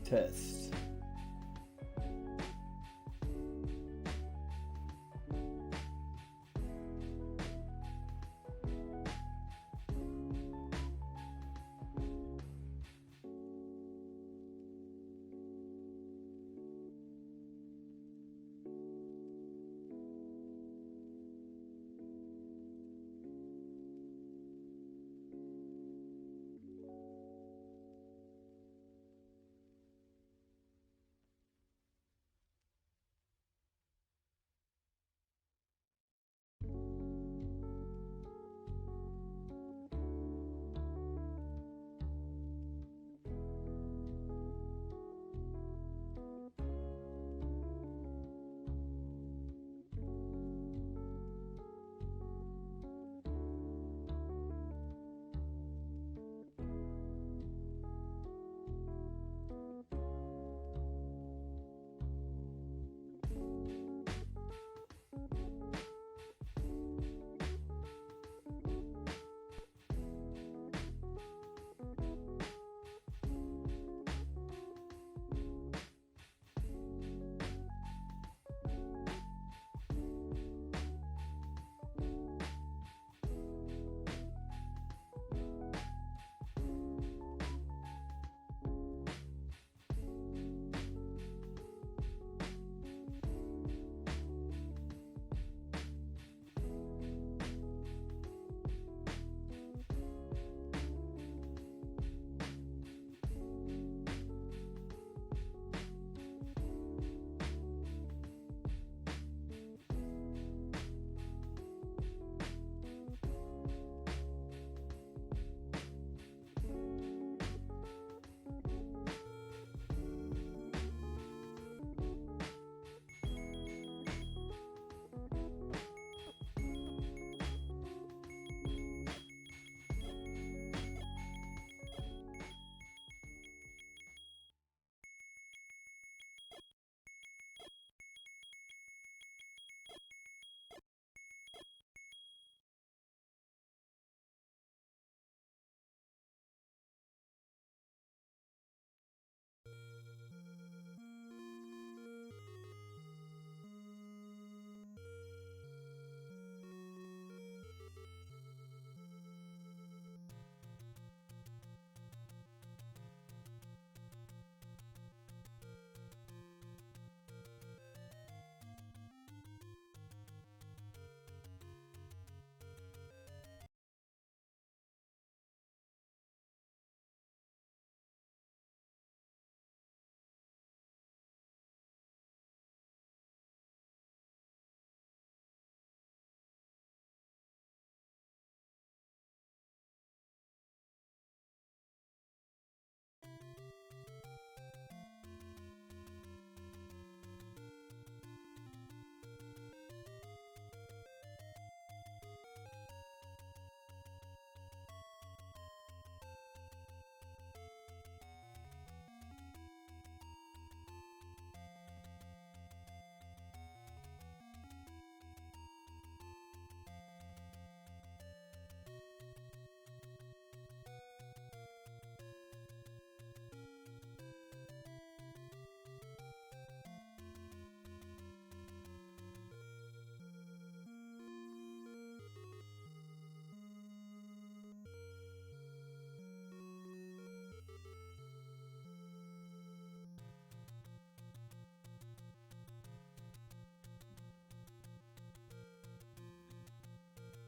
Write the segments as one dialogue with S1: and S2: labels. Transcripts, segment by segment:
S1: Test.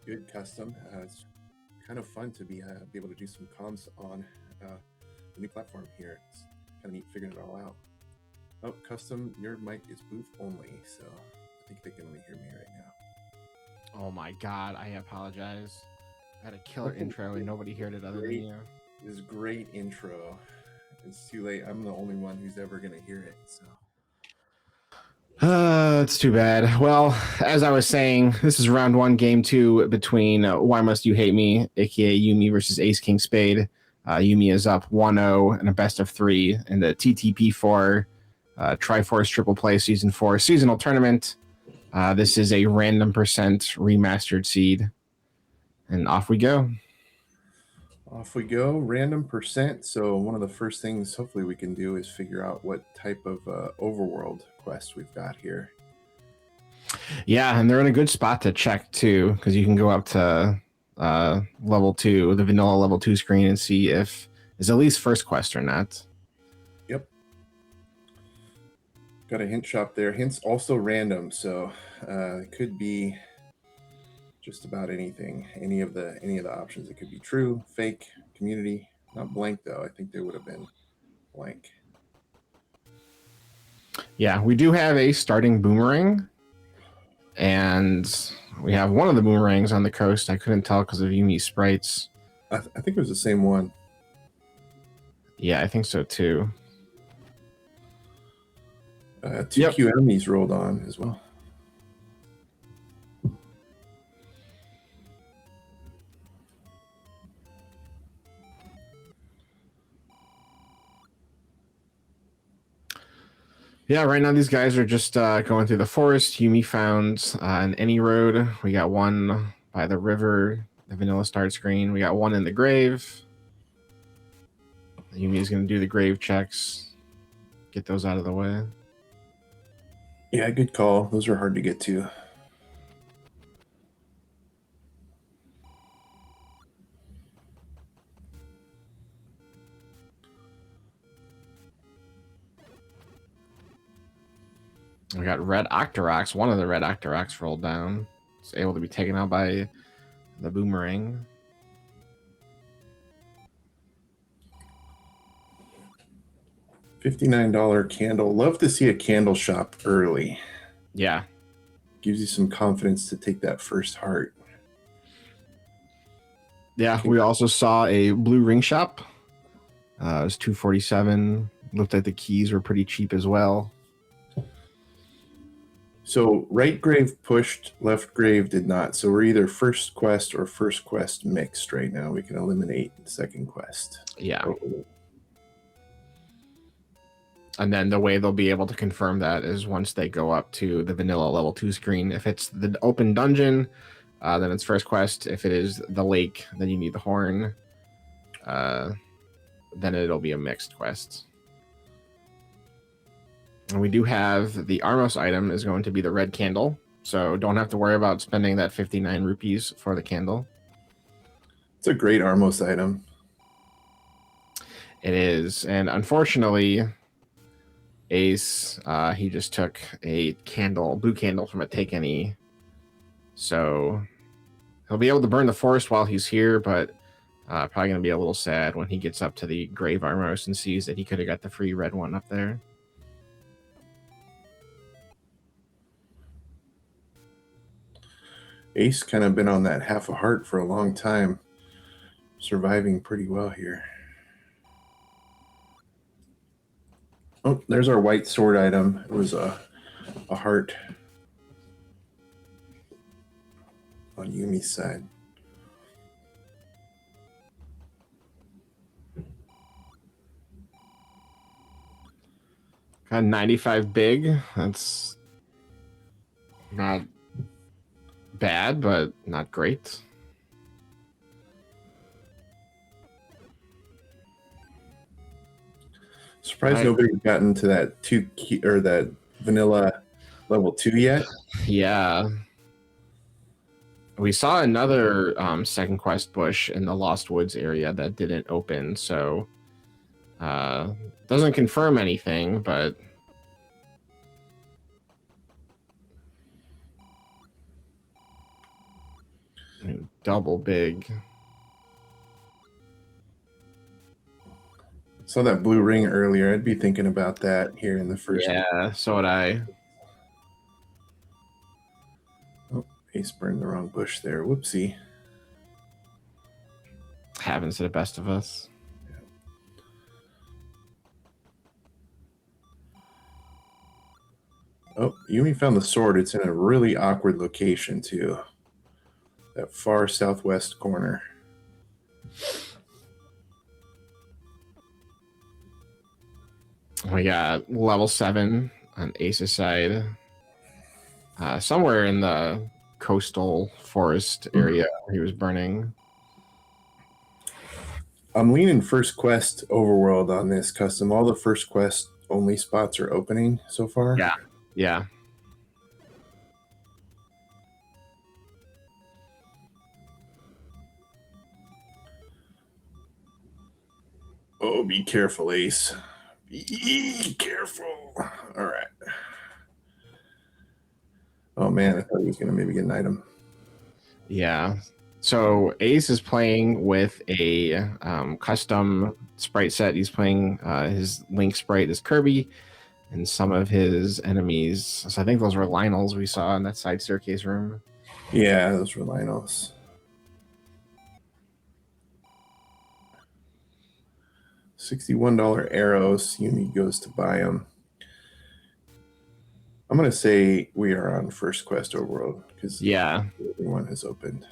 S2: Good custom. It's kind of fun to be able to do some comms on the new platform here. It's kind of neat figuring it all out. Oh, custom, your mic is booth only, so I think they can only hear me right now.
S3: Oh my god, I apologize. I had a killer intro and nobody heard it other than you.
S2: This great intro. It's too late. I'm the only one who's ever going to hear it, so.
S3: It's too bad. Well, as I was saying, this is round one, game two between Why Must You Hate Me, aka Yumi versus AceKingSpade. Yumi is up 1-0 in a best of 3 in the TTP 4 Triforce Triple Play Season 4 seasonal tournament. This is a random % remastered seed. And off we go.
S2: Off we go, random percent. So one of the first things hopefully we can do is figure out what type of overworld quest we've got here.
S3: Yeah, and they're in a good spot to check too, because you can go up to level 2, the vanilla level 2 screen, and see if it's at least first quest or not.
S2: Yep. Got a hint shop there. Hints also random, so it could be just about anything. Any of the options. It could be true, fake, community. Not blank though. I think they would have been blank.
S3: Yeah, we do have a starting boomerang, and we have one of the boomerangs on the coast. I couldn't tell because of Yumi sprites.
S2: I think it was the same one.
S3: Yeah, I think so too.
S2: Two Q enemies rolled on as well.
S3: Yeah, right now these guys are just going through the forest. Yumi found an any road. We got one by the river, the vanilla start screen. We got one in the grave. Yumi is going to do the grave checks, get those out of the way.
S2: Yeah, good call. Those are hard to get to.
S3: We got red Octoroks. One of the red Octoroks rolled down. It's able to be taken out by the boomerang.
S2: $59 candle. Love to see a candle shop early.
S3: Yeah.
S2: Gives you some confidence to take that first heart.
S3: Yeah, we also saw a blue ring shop. It was $247. Looked like the keys were pretty cheap as well.
S2: So right grave pushed, left grave did not. So we're either first quest or first quest mixed right now. We can eliminate second quest.
S3: Yeah. And then the way they'll be able to confirm that is once they go up to the vanilla level 2 screen. If it's the open dungeon, then it's first quest. If it is the lake, then you need the horn. Then it'll be a mixed quest. And we do have the Armos item is going to be the red candle. So don't have to worry about spending that 59 rupees for the candle.
S2: It's a great Armos item.
S3: It is. And unfortunately, Ace, he just took a candle, blue candle from a Take Any. So he'll be able to burn the forest while he's here, but probably going to be a little sad when he gets up to the Grave Armos and sees that he could have got the free red one up there.
S2: Ace kind of been on that half a heart for a long time. Surviving pretty well here. Oh, there's our white sword item. It was a heart on Yumi's side.
S3: Got 95 big. That's not bad, but not great.
S2: Surprised nobody's gotten to that that vanilla level 2 yet.
S3: Yeah. We saw another second quest bush in the Lost Woods area that didn't open, so doesn't confirm anything, but double big.
S2: Saw that blue ring earlier. I'd be thinking about that here in the first.
S3: Yeah, so would I.
S2: Oh, Ace burned the wrong bush there. Whoopsie.
S3: Happens to the best of us.
S2: Oh, Yumi found the sword. It's in a really awkward location, too. That far southwest corner.
S3: We got level 7 on Ace's side. Somewhere in the coastal forest area where he was burning.
S2: I'm leaning first quest overworld on this custom. All the first quest only spots are opening so far.
S3: Yeah. Yeah.
S2: Oh, be careful, Ace. Be careful. All right. Oh man, I thought he was gonna maybe get an item.
S3: Yeah. So Ace is playing with a custom sprite set. He's playing his Link sprite is Kirby, and some of his enemies. So I think those were Lionels we saw in that side staircase room.
S2: Yeah, those were Lionels. $61 arrows. Yumi goes to buy them. I'm gonna say we are on first quest overworld because
S3: Yeah.
S2: everyone has opened.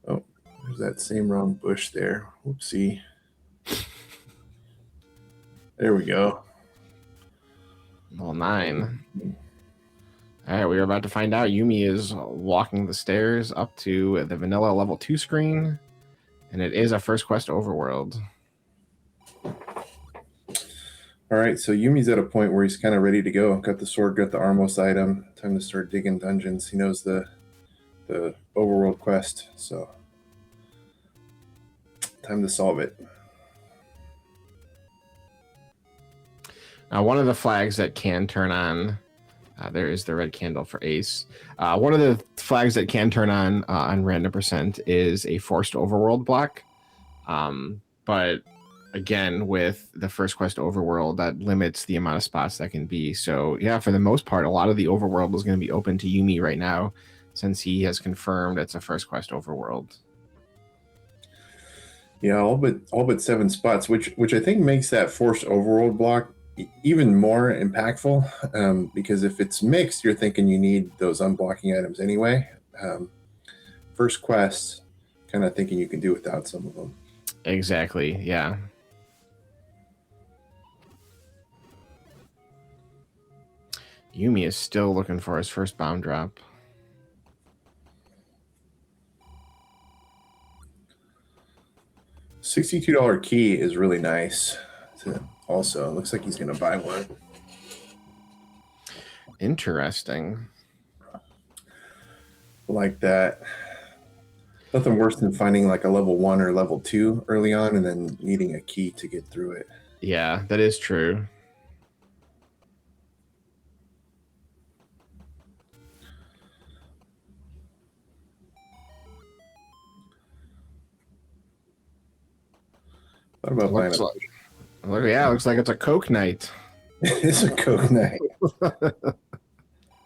S2: Oh, there's that same wrong bush there. Whoopsie. There we go.
S3: Level 9. All right, we are about to find out. Yumi is walking the stairs up to the vanilla level 2 screen, and it is a first quest overworld.
S2: All right, so Yumi's at a point where he's kind of ready to go. Got the sword, got the Armos item. Time to start digging dungeons. He knows the overworld quest, so time to solve it.
S3: Now, one of the flags that can turn on, there is the red candle for Ace. One of the flags that can turn on random percent is a forced overworld block. But again, with the first quest overworld, that limits the amount of spots that can be. So yeah, for the most part, a lot of the overworld is going to be open to Yumi right now, since he has confirmed it's a first quest overworld.
S2: Yeah, all but 7 spots, which I think makes that forced overworld block even more impactful, because if it's mixed, you're thinking you need those unblocking items anyway. First quest, kind of thinking you can do without some of them.
S3: Exactly, yeah. Yumi is still looking for his first bomb drop.
S2: $62 key is really nice. Also, looks like he's going to buy one.
S3: Interesting.
S2: Like that. Nothing worse than finding like a level 1 or level 2 early on and then needing a key to get through it.
S3: Yeah, that is true.
S2: What about buying
S3: looks like it's a Coke night.
S2: It's a Coke night. I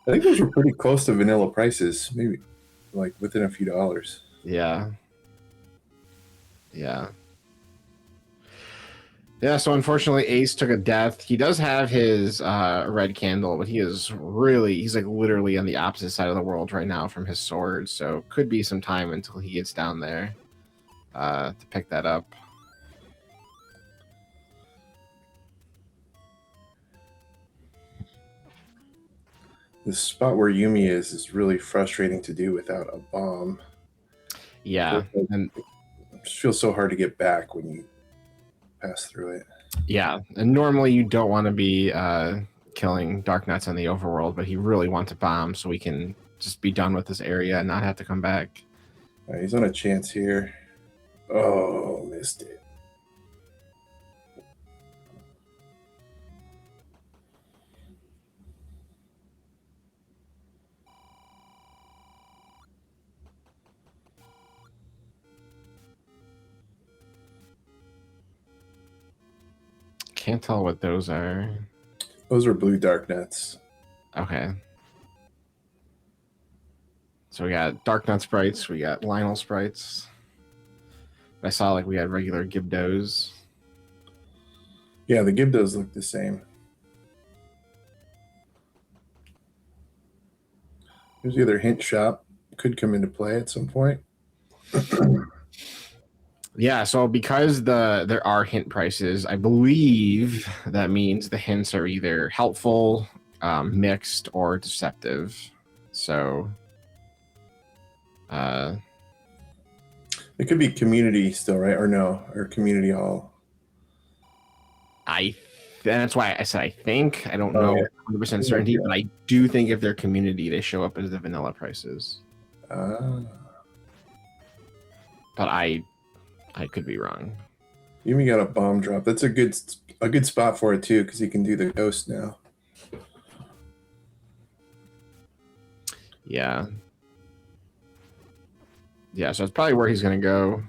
S2: think those were pretty close to vanilla prices, maybe like within a few dollars.
S3: Yeah. Yeah. Yeah, so unfortunately Ace took a death. He does have his red candle, but he's like literally on the opposite side of the world right now from his sword, so could be some time until he gets down there to pick that up.
S2: The spot where Yumi is really frustrating to do without a bomb.
S3: Yeah, and
S2: it just feels so hard to get back when you pass through it.
S3: Yeah, and normally you don't want to be killing Dark Nuts on the overworld, but he really wants a bomb so we can just be done with this area and not have to come back.
S2: All right, he's on a chance here. Oh, missed it.
S3: Can't tell what those are.
S2: Those are blue Dark Nuts.
S3: Okay. So we got Dark Nut sprites, we got Lionel sprites. I saw like we had regular Gibdos.
S2: Yeah, the Gibdos look the same. There's the other hint shop. Could come into play at some point.
S3: Yeah, so because there are hint prices, I believe that means the hints are either helpful, mixed, or deceptive. So
S2: It could be community still, right? Or no, or community hall.
S3: That's why I said I think. I don't
S2: Oh,
S3: know
S2: yeah.
S3: 100% certainty, but I do think if they're community, they show up as the vanilla prices. But I could be wrong.
S2: Yumi got a bomb drop. That's a good spot for it too, because he can do the ghost now.
S3: Yeah. Yeah, so it's probably where he's gonna go.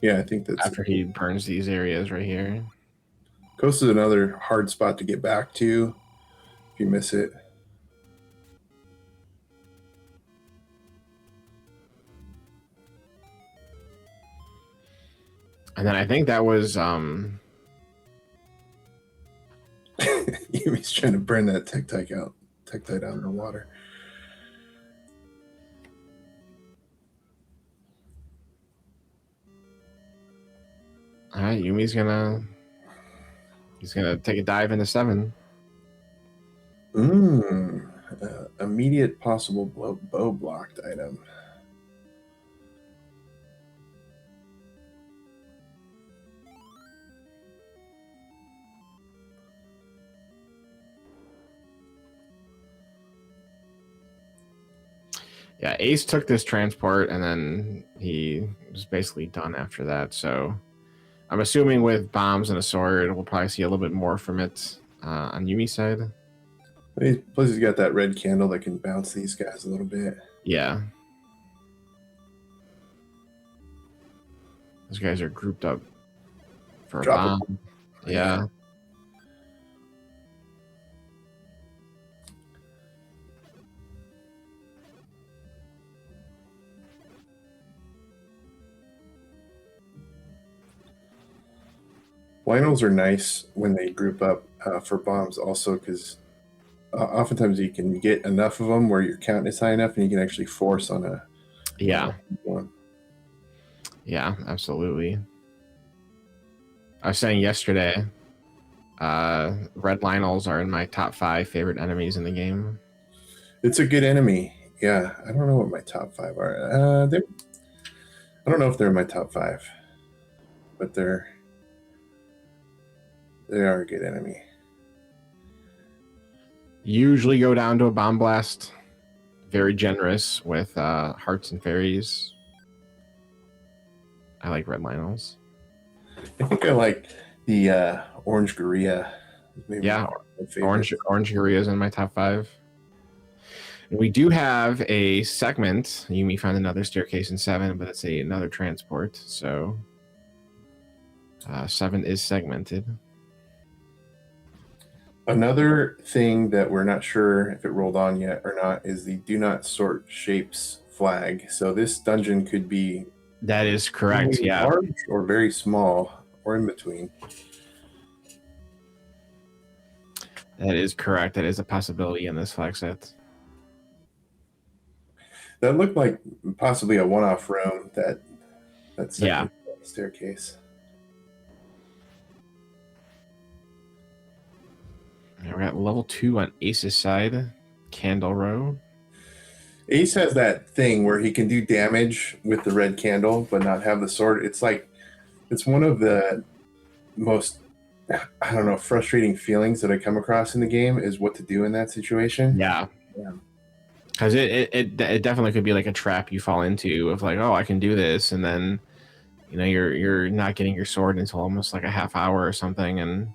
S2: Yeah, I think that's
S3: after he burns these areas right here.
S2: Ghost is another hard spot to get back to if you miss it.
S3: And then I think that was
S2: Yumi's trying to burn that Tektite out in the water.
S3: All right, Yumi's gonna take a dive into 7.
S2: Immediate possible bow blocked item.
S3: Yeah, Ace took this transport and then he was basically done after that. So I'm assuming with bombs and a sword, we'll probably see a little bit more from it on Yumi's side.
S2: Plus, he's got that red candle that can bounce these guys a little bit.
S3: Yeah. Those guys are grouped up for a bomb. Yeah.
S2: Lionels are nice when they group up for bombs also, because oftentimes you can get enough of them where your count is high enough and you can actually force on a one.
S3: Yeah, absolutely. I was saying yesterday, red Lionels are in my top 5 favorite enemies in the game.
S2: It's a good enemy. Yeah, I don't know what my top 5 are. I don't know if they're in my top 5, but they are a good enemy.
S3: Usually go down to a bomb blast. Very generous with hearts and fairies. I like red Lionels.
S2: I think I like the orange Gorilla.
S3: Yeah, orange Gorilla is in my top 5. And we do have a segment. You may find another staircase in 7, but it's another transport. So 7 is segmented.
S2: Another thing that we're not sure if it rolled on yet or not is the do not sort shapes flag. So this dungeon could be...
S3: That is correct, yeah.
S2: Large or very small, or in between.
S3: That is correct. That is a possibility in this flag set.
S2: That looked like possibly a one-off room that's staircase.
S3: We're at level 2 on Ace's side, Candle Row.
S2: Ace has that thing where he can do damage with the red candle, but not have the sword. It's like, it's one of the most, I don't know, frustrating feelings that I come across in the game is what to do in that situation.
S3: Yeah. Because it definitely could be like a trap you fall into of like, oh, I can do this, and then you're not getting your sword until almost like a half hour or something, and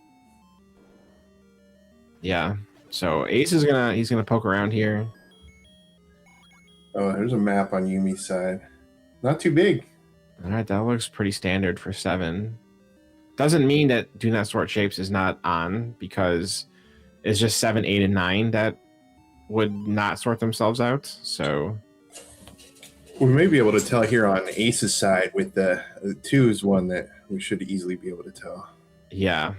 S3: yeah. So Ace is gonna poke around here.
S2: Oh, there's a map on Yumi's side. Not too big.
S3: All right, that looks pretty standard for 7. Doesn't mean that do not sort shapes is not on, because it's just 7, 8, and 9 that would not sort themselves out. So
S2: we may be able to tell here on Ace's side with the 2 is one that we should easily be able to tell.
S3: Yeah.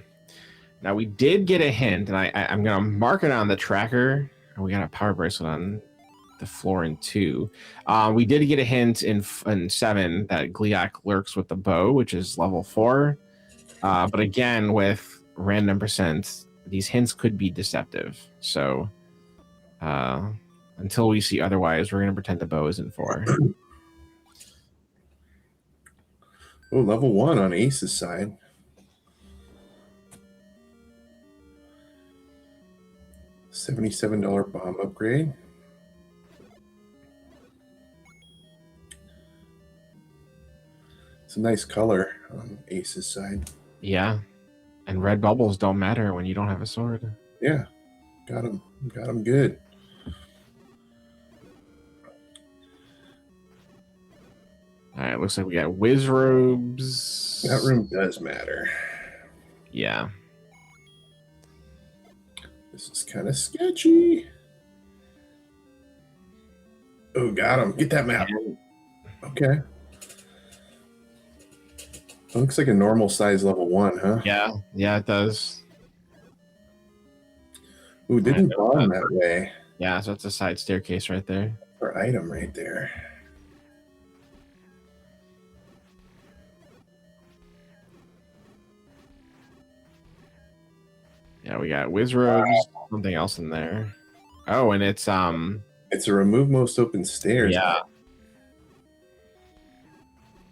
S3: Now we did get a hint, and I'm gonna mark it on the tracker. We got a power bracelet on the floor in 2. We did get a hint in 7 that Gliok lurks with the bow, which is level 4. But again, with random %, these hints could be deceptive. So until we see otherwise, we're going to pretend the bow isn't 4.
S2: Oh, level 1 on Ace's side. $77 bomb upgrade. It's a nice color on Ace's side.
S3: Yeah. And red bubbles don't matter when you don't have a sword.
S2: Yeah. Got him. Got him good.
S3: All right. Looks like we got whiz robes.
S2: That room does matter.
S3: Yeah.
S2: This is kind of sketchy. Oh, got him. Get that map. Okay. It looks like a normal size level 1, huh?
S3: Yeah. Yeah, it does.
S2: Ooh, didn't bomb that way.
S3: Yeah, so that's a side staircase right there.
S2: Or item right there.
S3: Yeah, we got whiz robes, something else in there. Oh, and it's
S2: It's a remove most open stairs.
S3: Yeah.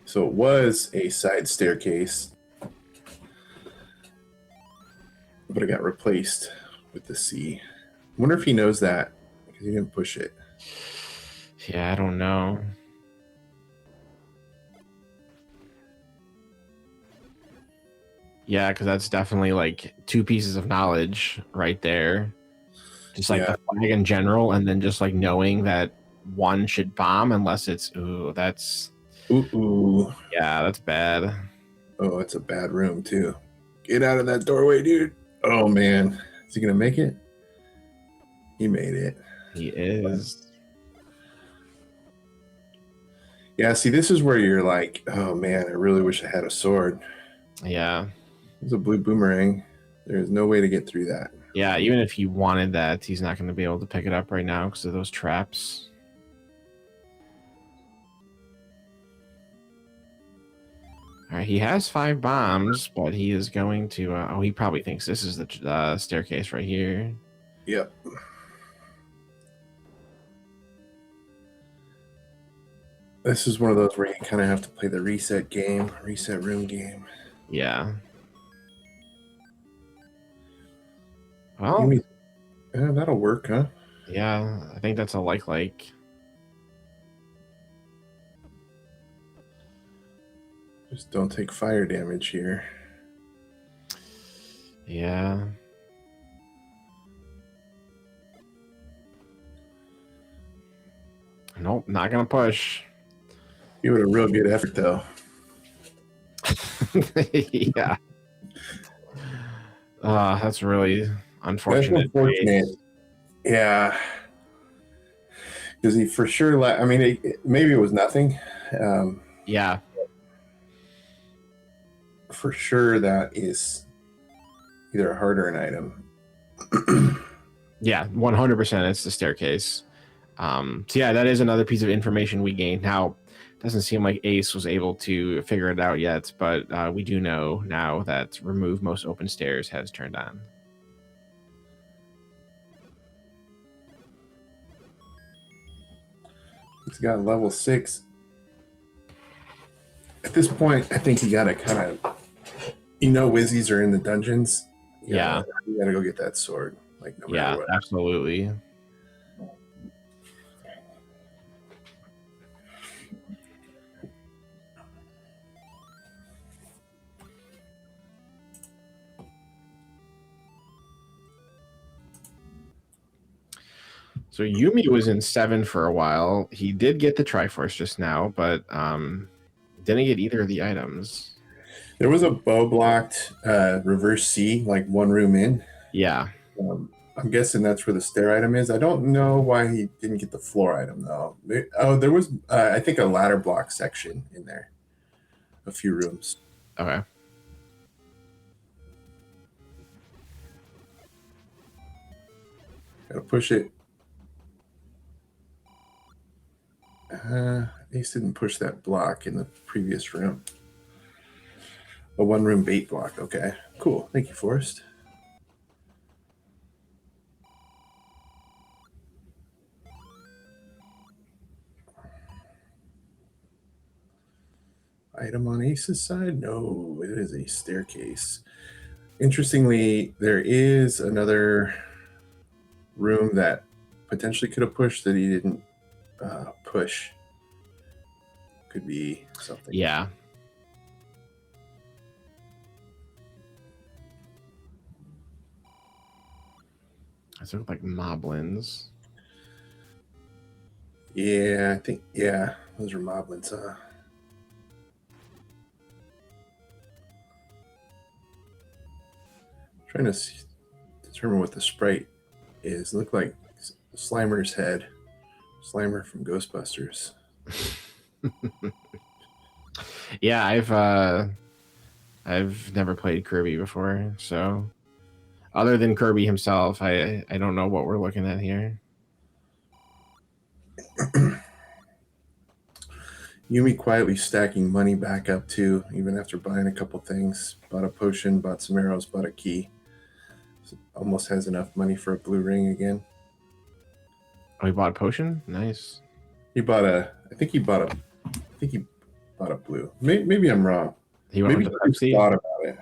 S2: So it was a side staircase, but it got replaced with the C. I wonder if he knows that because he didn't push it.
S3: Yeah, I don't know. Yeah, because that's definitely like 2 pieces of knowledge right there. Just like the flag in general, and then just like knowing that 1 should bomb unless it's that's yeah, that's bad.
S2: Oh, it's a bad room too. Get out of that doorway, dude. Oh man, is he gonna make it? He made it.
S3: He is.
S2: Yeah, see, this is where you're like, oh man, I really wish I had a sword.
S3: Yeah.
S2: There's a blue boomerang. There's no way to get through that.
S3: Yeah, even if he wanted that, he's not going to be able to pick it up right now because of those traps. All right, he has 5 bombs, but he is going to... oh, he probably thinks this is the staircase right here.
S2: Yep. This is one of those where you kind of have to play the reset room game.
S3: Yeah. Well,
S2: yeah, that'll work, huh?
S3: Yeah, I think that's a like.
S2: Just don't take fire damage here.
S3: Yeah. Nope, not gonna push.
S2: Give it a real good effort, though.
S3: Yeah. That's really unfortunate.
S2: That's unfortunate. Yeah. Because he for sure, I mean, maybe it was nothing.
S3: Yeah.
S2: For sure, that is either a heart or an item.
S3: Yeah, 100%. It's the staircase. So yeah, that is another piece of information we gained. Now, it doesn't seem like Ace was able to figure it out yet, but we do know now that remove most open stairs has turned on.
S2: He's got level 6. At this point, I think you gotta kind of, Wizzies are in the dungeons. You gotta go get that sword. Like no matter what.
S3: Absolutely. So Yumi was in 7 for a while. He did get the Triforce just now, but didn't get either of the items.
S2: There was a bow blocked reverse C, like 1 room in.
S3: Yeah.
S2: I'm guessing that's where the stair item is. I don't know why he didn't get the floor item, though. There was, I think, a ladder block section in there. A few rooms.
S3: Okay.
S2: Gotta push it. Ace didn't push that block in the previous room. A 1 room bait block. Okay, cool. Thank you, Forrest. item on Ace's side? No, it is a staircase. Interestingly, there is another room that potentially could have pushed that he didn't push. Could be something.
S3: Yeah. Those look like moblins.
S2: Yeah, I think, yeah, those are moblins, huh? Trying to determine what the sprite is. Look like Slimer's head. Slimer from Ghostbusters.
S3: Yeah, I've never played Kirby before, so other than Kirby himself, I don't know what we're looking at here.
S2: Yumi quietly stacking money back up too, even after buying a couple things. Bought a potion, bought some arrows, bought a key. So almost has enough money for a blue ring again.
S3: Oh, he bought a potion? Nice.
S2: He bought a. I think he bought a blue. Maybe I'm wrong.
S3: He went
S2: Maybe
S3: with the
S2: he
S3: Pepsi?
S2: thought about it.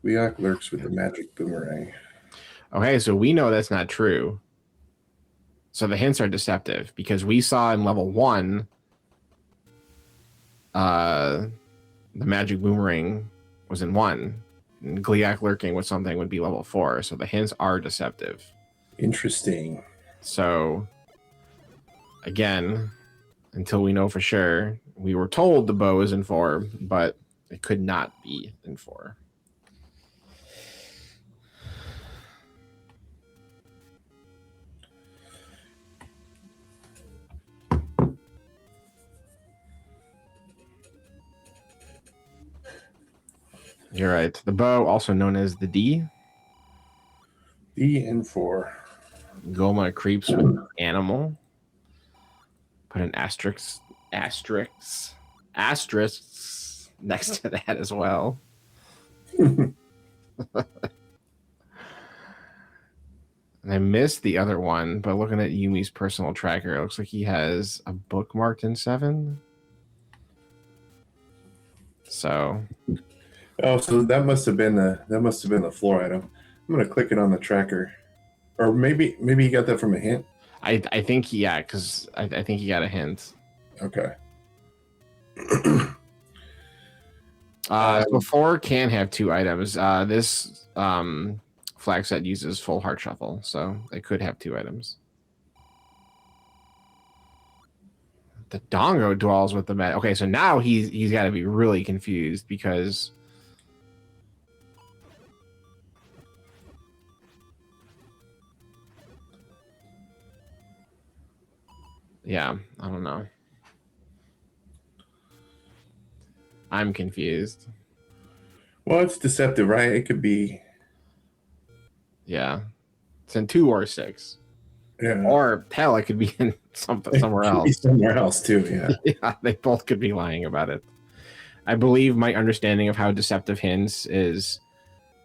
S2: Leok lurks with the magic boomerang.
S3: Okay, so we know that's not true. So the hints are deceptive because we saw in level 1 the magic boomerang was in 1. And Gliak lurking with something would be level 4. So the hints are deceptive.
S2: Interesting.
S3: So again, until we know for sure, we were told the bow is in 4, but it could not be in 4. You're right. The bow, also known as the D.
S2: D and 4.
S3: Goma creeps with animal. Put an asterisk next to that as well. And I missed the other one, but looking at Yumi's personal tracker, it looks like he has a book marked in 7. So
S2: Oh, so that must have been the floor item. I'm gonna click it on the tracker, or maybe he got that from a hint.
S3: I think because I think he got a hint.
S2: Okay.
S3: So 4 can have 2 items. This flag set uses full heart shuffle, so they could have 2 items. The Dongo dwells with the med. Okay, so now he's got to be really confused because yeah, I don't know. I'm confused.
S2: Well, it's deceptive, right? It could be.
S3: Yeah, it's in 2 or 6.
S2: Yeah.
S3: Or hell, it could be in somewhere else.
S2: Somewhere else too. Yeah.
S3: Yeah, they both could be lying about it. I believe my understanding of how deceptive hints is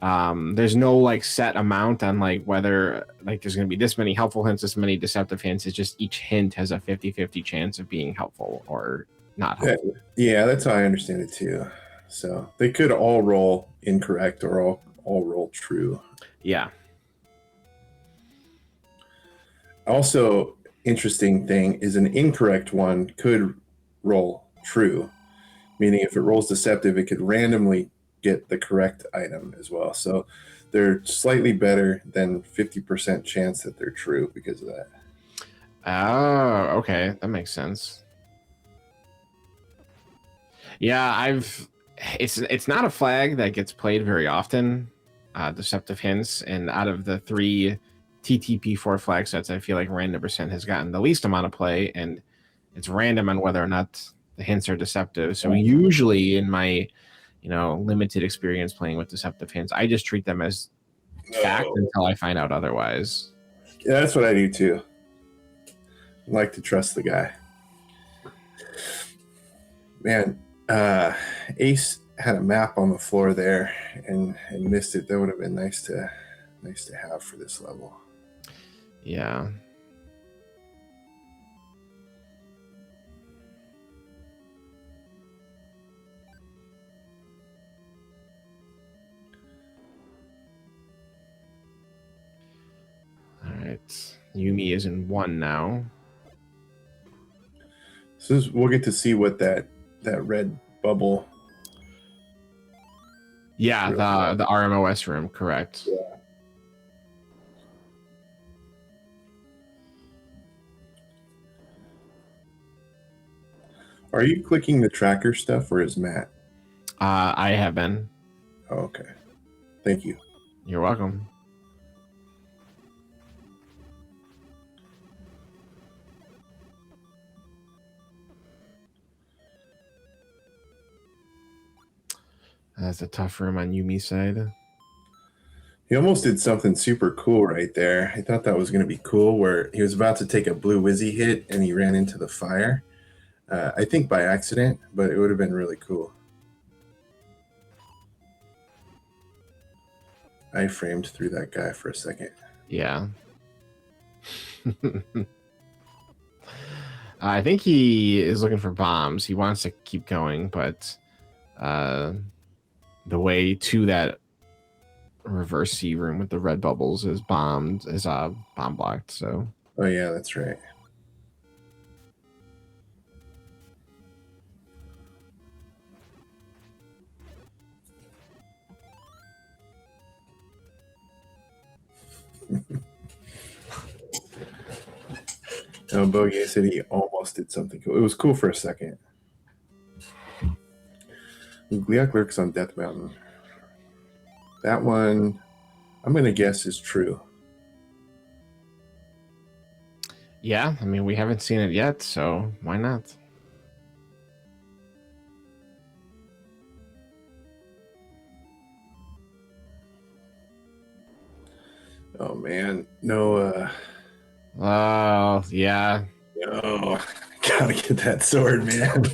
S3: there's no like set amount on like whether like there's going to be this many helpful hints, this many deceptive hints. It's just each hint has a 50-50 chance of being helpful or not helpful.
S2: Yeah, that's how I understand it too. So they could all roll incorrect or all roll true.
S3: Yeah.
S2: Also, interesting thing is an incorrect one could roll true, meaning if it rolls deceptive, it could randomly get the correct item as well. So they're slightly better than 50% chance that they're true because of that.
S3: Oh, okay. That makes sense. Yeah, it's not a flag that gets played very often, deceptive hints, and out of the 3 TTP 4 flag sets, I feel like random percent has gotten the least amount of play, and it's random on whether or not the hints are deceptive. So usually in my limited experience playing with deceptive hints, I just treat them as fact until I find out otherwise.
S2: Yeah, that's what I do too. I like to trust the guy. Man, Ace had a map on the floor there and missed it. That would have been nice to have for this level.
S3: Yeah. All right. Yumi is in 1 now.
S2: So we'll get to see what that red bubble.
S3: Yeah, the RMOS room, correct.
S2: Yeah. Are you clicking the tracker stuff, or is Matt?
S3: I have been.
S2: Oh, okay. Thank you.
S3: You're welcome. That's a tough room on Yumi's side.
S2: He almost did something super cool right there. I thought that was going to be cool, where he was about to take a blue Wizzy hit and he ran into the fire. I think by accident, but it would have been really cool. I framed through that guy for a second.
S3: Yeah. I think he is looking for bombs. He wants to keep going, but the way to that reverse C room with the red bubbles is bomb blocked. So.
S2: Oh yeah, that's right. No, Bogey said he almost did something cool. It was cool for a second. Gliok lurks on Death Mountain. That one, I'm going to guess, is true.
S3: Yeah, I mean, we haven't seen it yet, so why not?
S2: Oh, man. No.
S3: Oh, yeah.
S2: No. Gotta get that sword, man.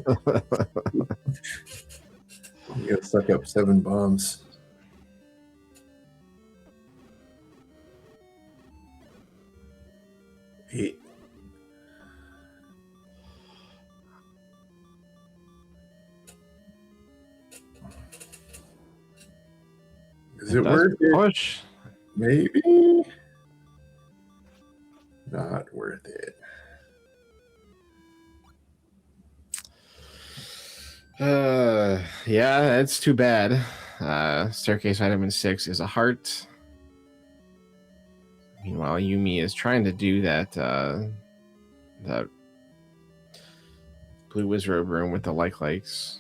S2: You gotta suck up 7 bombs. Eight. Is it worth it?
S3: Push.
S2: Maybe. Not worth it.
S3: Yeah, it's too bad. Staircase item in 6 is a heart. Meanwhile, Yumi is trying to do that that blue wizard room with the likes.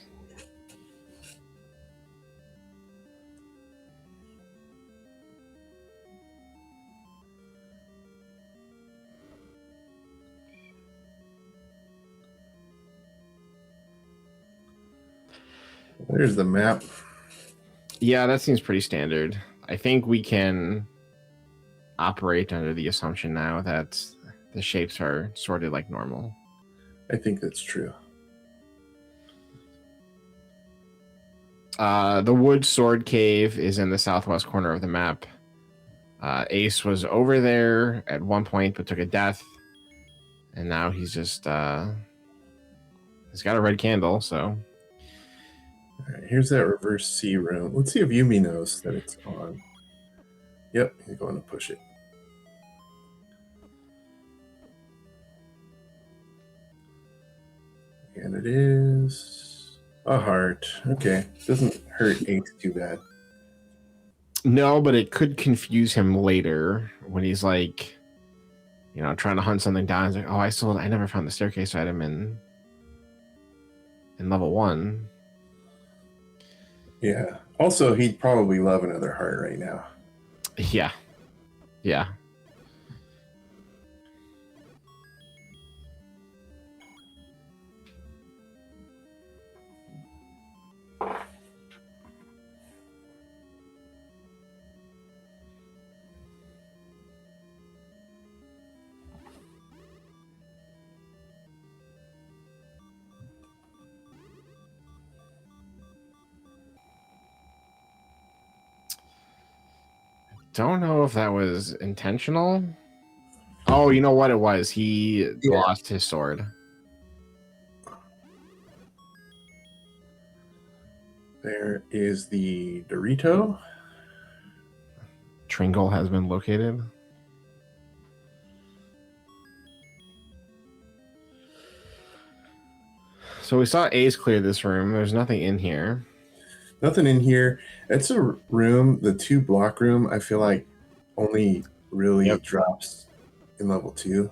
S2: There's the map.
S3: Yeah, that seems pretty standard. I think we can operate under the assumption now that the shapes are sorted like normal.
S2: I think that's true.
S3: The wood sword cave is in the southwest corner of the map. Ace was over there at one point but took a death, and now he's just he's got a red candle. So
S2: all right, here's that reverse C room. Let's see if Yumi knows that it's on. Yep, he's going to push it. And it is a heart. Okay, doesn't hurt Ace too bad.
S3: no, but it could confuse him later when he's like, trying to hunt something down. He's like, oh, I never found the staircase item in level 1.
S2: Yeah. Also, he'd probably love another heart right now.
S3: Yeah. Yeah. Don't know if that was intentional. Oh, you know what it was? He
S2: Yeah.
S3: lost his sword.
S2: There is the Dorito.
S3: Tringle has been located. So we saw Ace clear this room. There's nothing in here.
S2: Nothing in here. It's a room, the 2-block room, I feel like only really drops in level 2.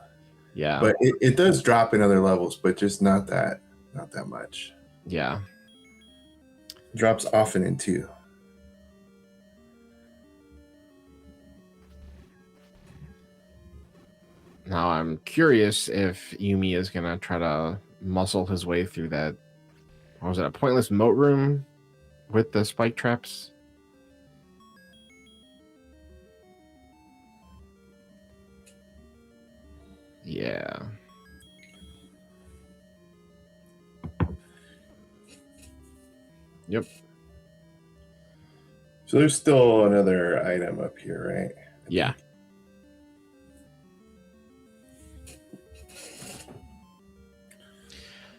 S3: Yeah.
S2: But it does drop in other levels, but just not that much.
S3: Yeah.
S2: Drops often in 2.
S3: Now I'm curious if Yumi is gonna try to muscle his way through that. What was it? A pointless moat room with the spike traps? Yeah. Yep.
S2: So there's still another item up here, right?
S3: Yeah.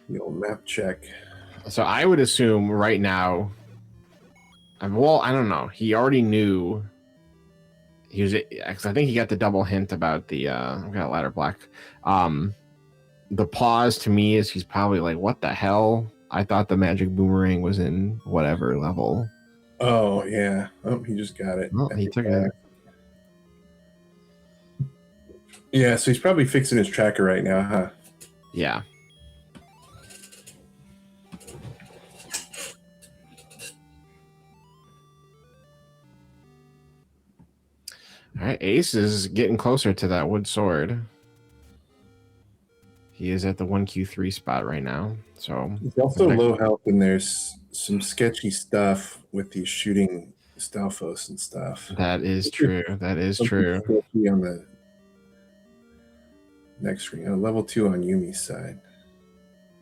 S2: The old map check.
S3: So I would assume right now. Well, I don't know. He already knew. He was, because I think he got the double hint about the. I've got ladder black. The pause to me is he's probably like, "What the hell? I thought the magic boomerang was in whatever level."
S2: Oh yeah. Oh, he just got it.
S3: Well, he took it.
S2: Yeah, so he's probably fixing his tracker right now, huh?
S3: Yeah. All right, Ace is getting closer to that wood sword. He is at the 1Q3 spot right now. So
S2: he's also low health, and there's some sketchy stuff with these shooting Stalfos and stuff.
S3: That is true. That is true.
S2: Sketchy on the next screen. Level 2 on Yumi's side.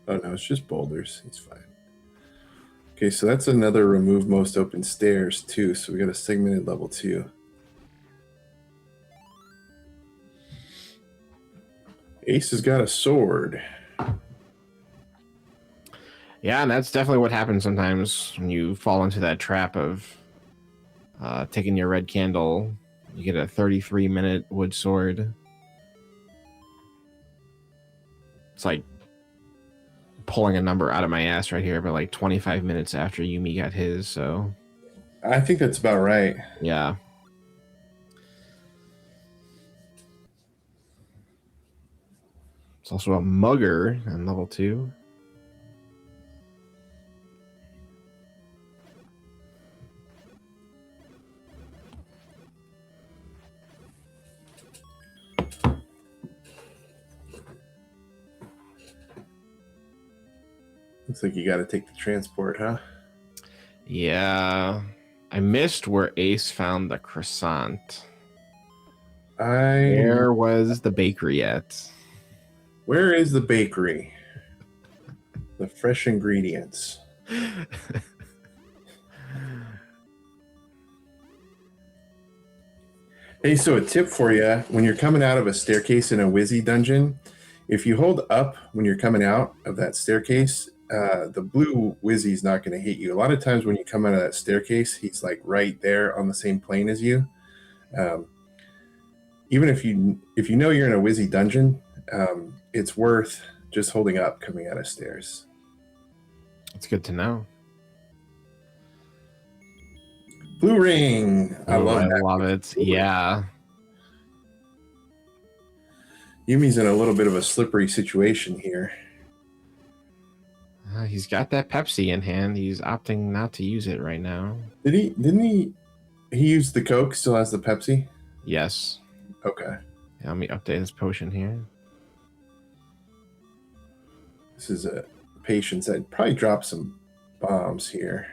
S2: Oh no, it's just boulders. He's fine. Okay, so that's another remove most open stairs too. So we got a segmented level 2. Ace has got a sword.
S3: Yeah, and that's definitely what happens sometimes when you fall into that trap of taking your red candle. You get a 33-minute wood sword. It's like pulling a number out of my ass right here, but like 25 minutes after Yumi got his, so...
S2: I think that's about right.
S3: Yeah. It's also a mugger in level 2.
S2: Looks like you got to take the transport, huh?
S3: Yeah. I missed where Ace found the croissant. Where was the bakery at?
S2: Where is the bakery? The fresh ingredients. Hey, so a tip for you, when you're coming out of a staircase in a Wizzy dungeon, if you hold up when you're coming out of that staircase, the blue Wizzy's not going to hit you. A lot of times when you come out of that staircase, he's like right there on the same plane as you. Even if you know you're in a Wizzy dungeon, it's worth just holding up coming out of stairs.
S3: It's good to know.
S2: Blue ring. I love
S3: it. Yeah.
S2: Yumi's in a little bit of a slippery situation here.
S3: He's got that Pepsi in hand. He's opting not to use it right now.
S2: Didn't he used the Coke, still has the Pepsi?
S3: Yes.
S2: Okay.
S3: Yeah, let me update his potion here.
S2: This is a patience. I'd probably drop some bombs here.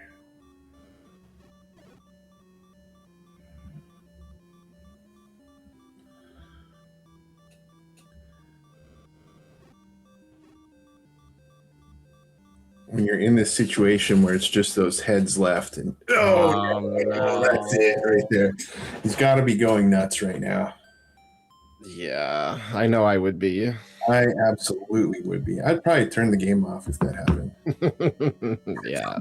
S2: When you're in this situation where it's just those heads left, and no. That's it right there. He's got to be going nuts right now.
S3: Yeah, I know I would be.
S2: I absolutely would be. I'd probably turn the game off if that happened.
S3: Yeah.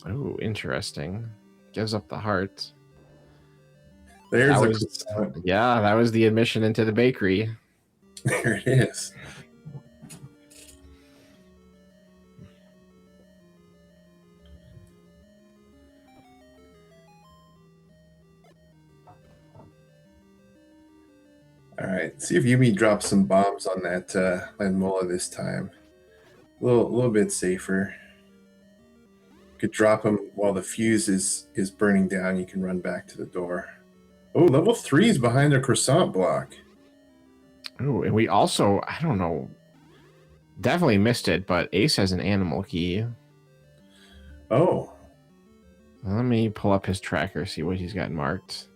S3: Oh, interesting. Gives up the heart.
S2: There's
S3: That
S2: a
S3: was, yeah, that was the admission into the bakery.
S2: there it is. All right, see if Yumi drops some bombs on that Landmola this time. A little bit safer. Could drop them while the fuse is burning down. You can run back to the door. Oh, level 3 is behind the croissant block.
S3: Oh, and we also, I don't know, definitely missed it, but Ace has an animal key.
S2: Oh.
S3: Let me pull up his tracker, see what he's got marked.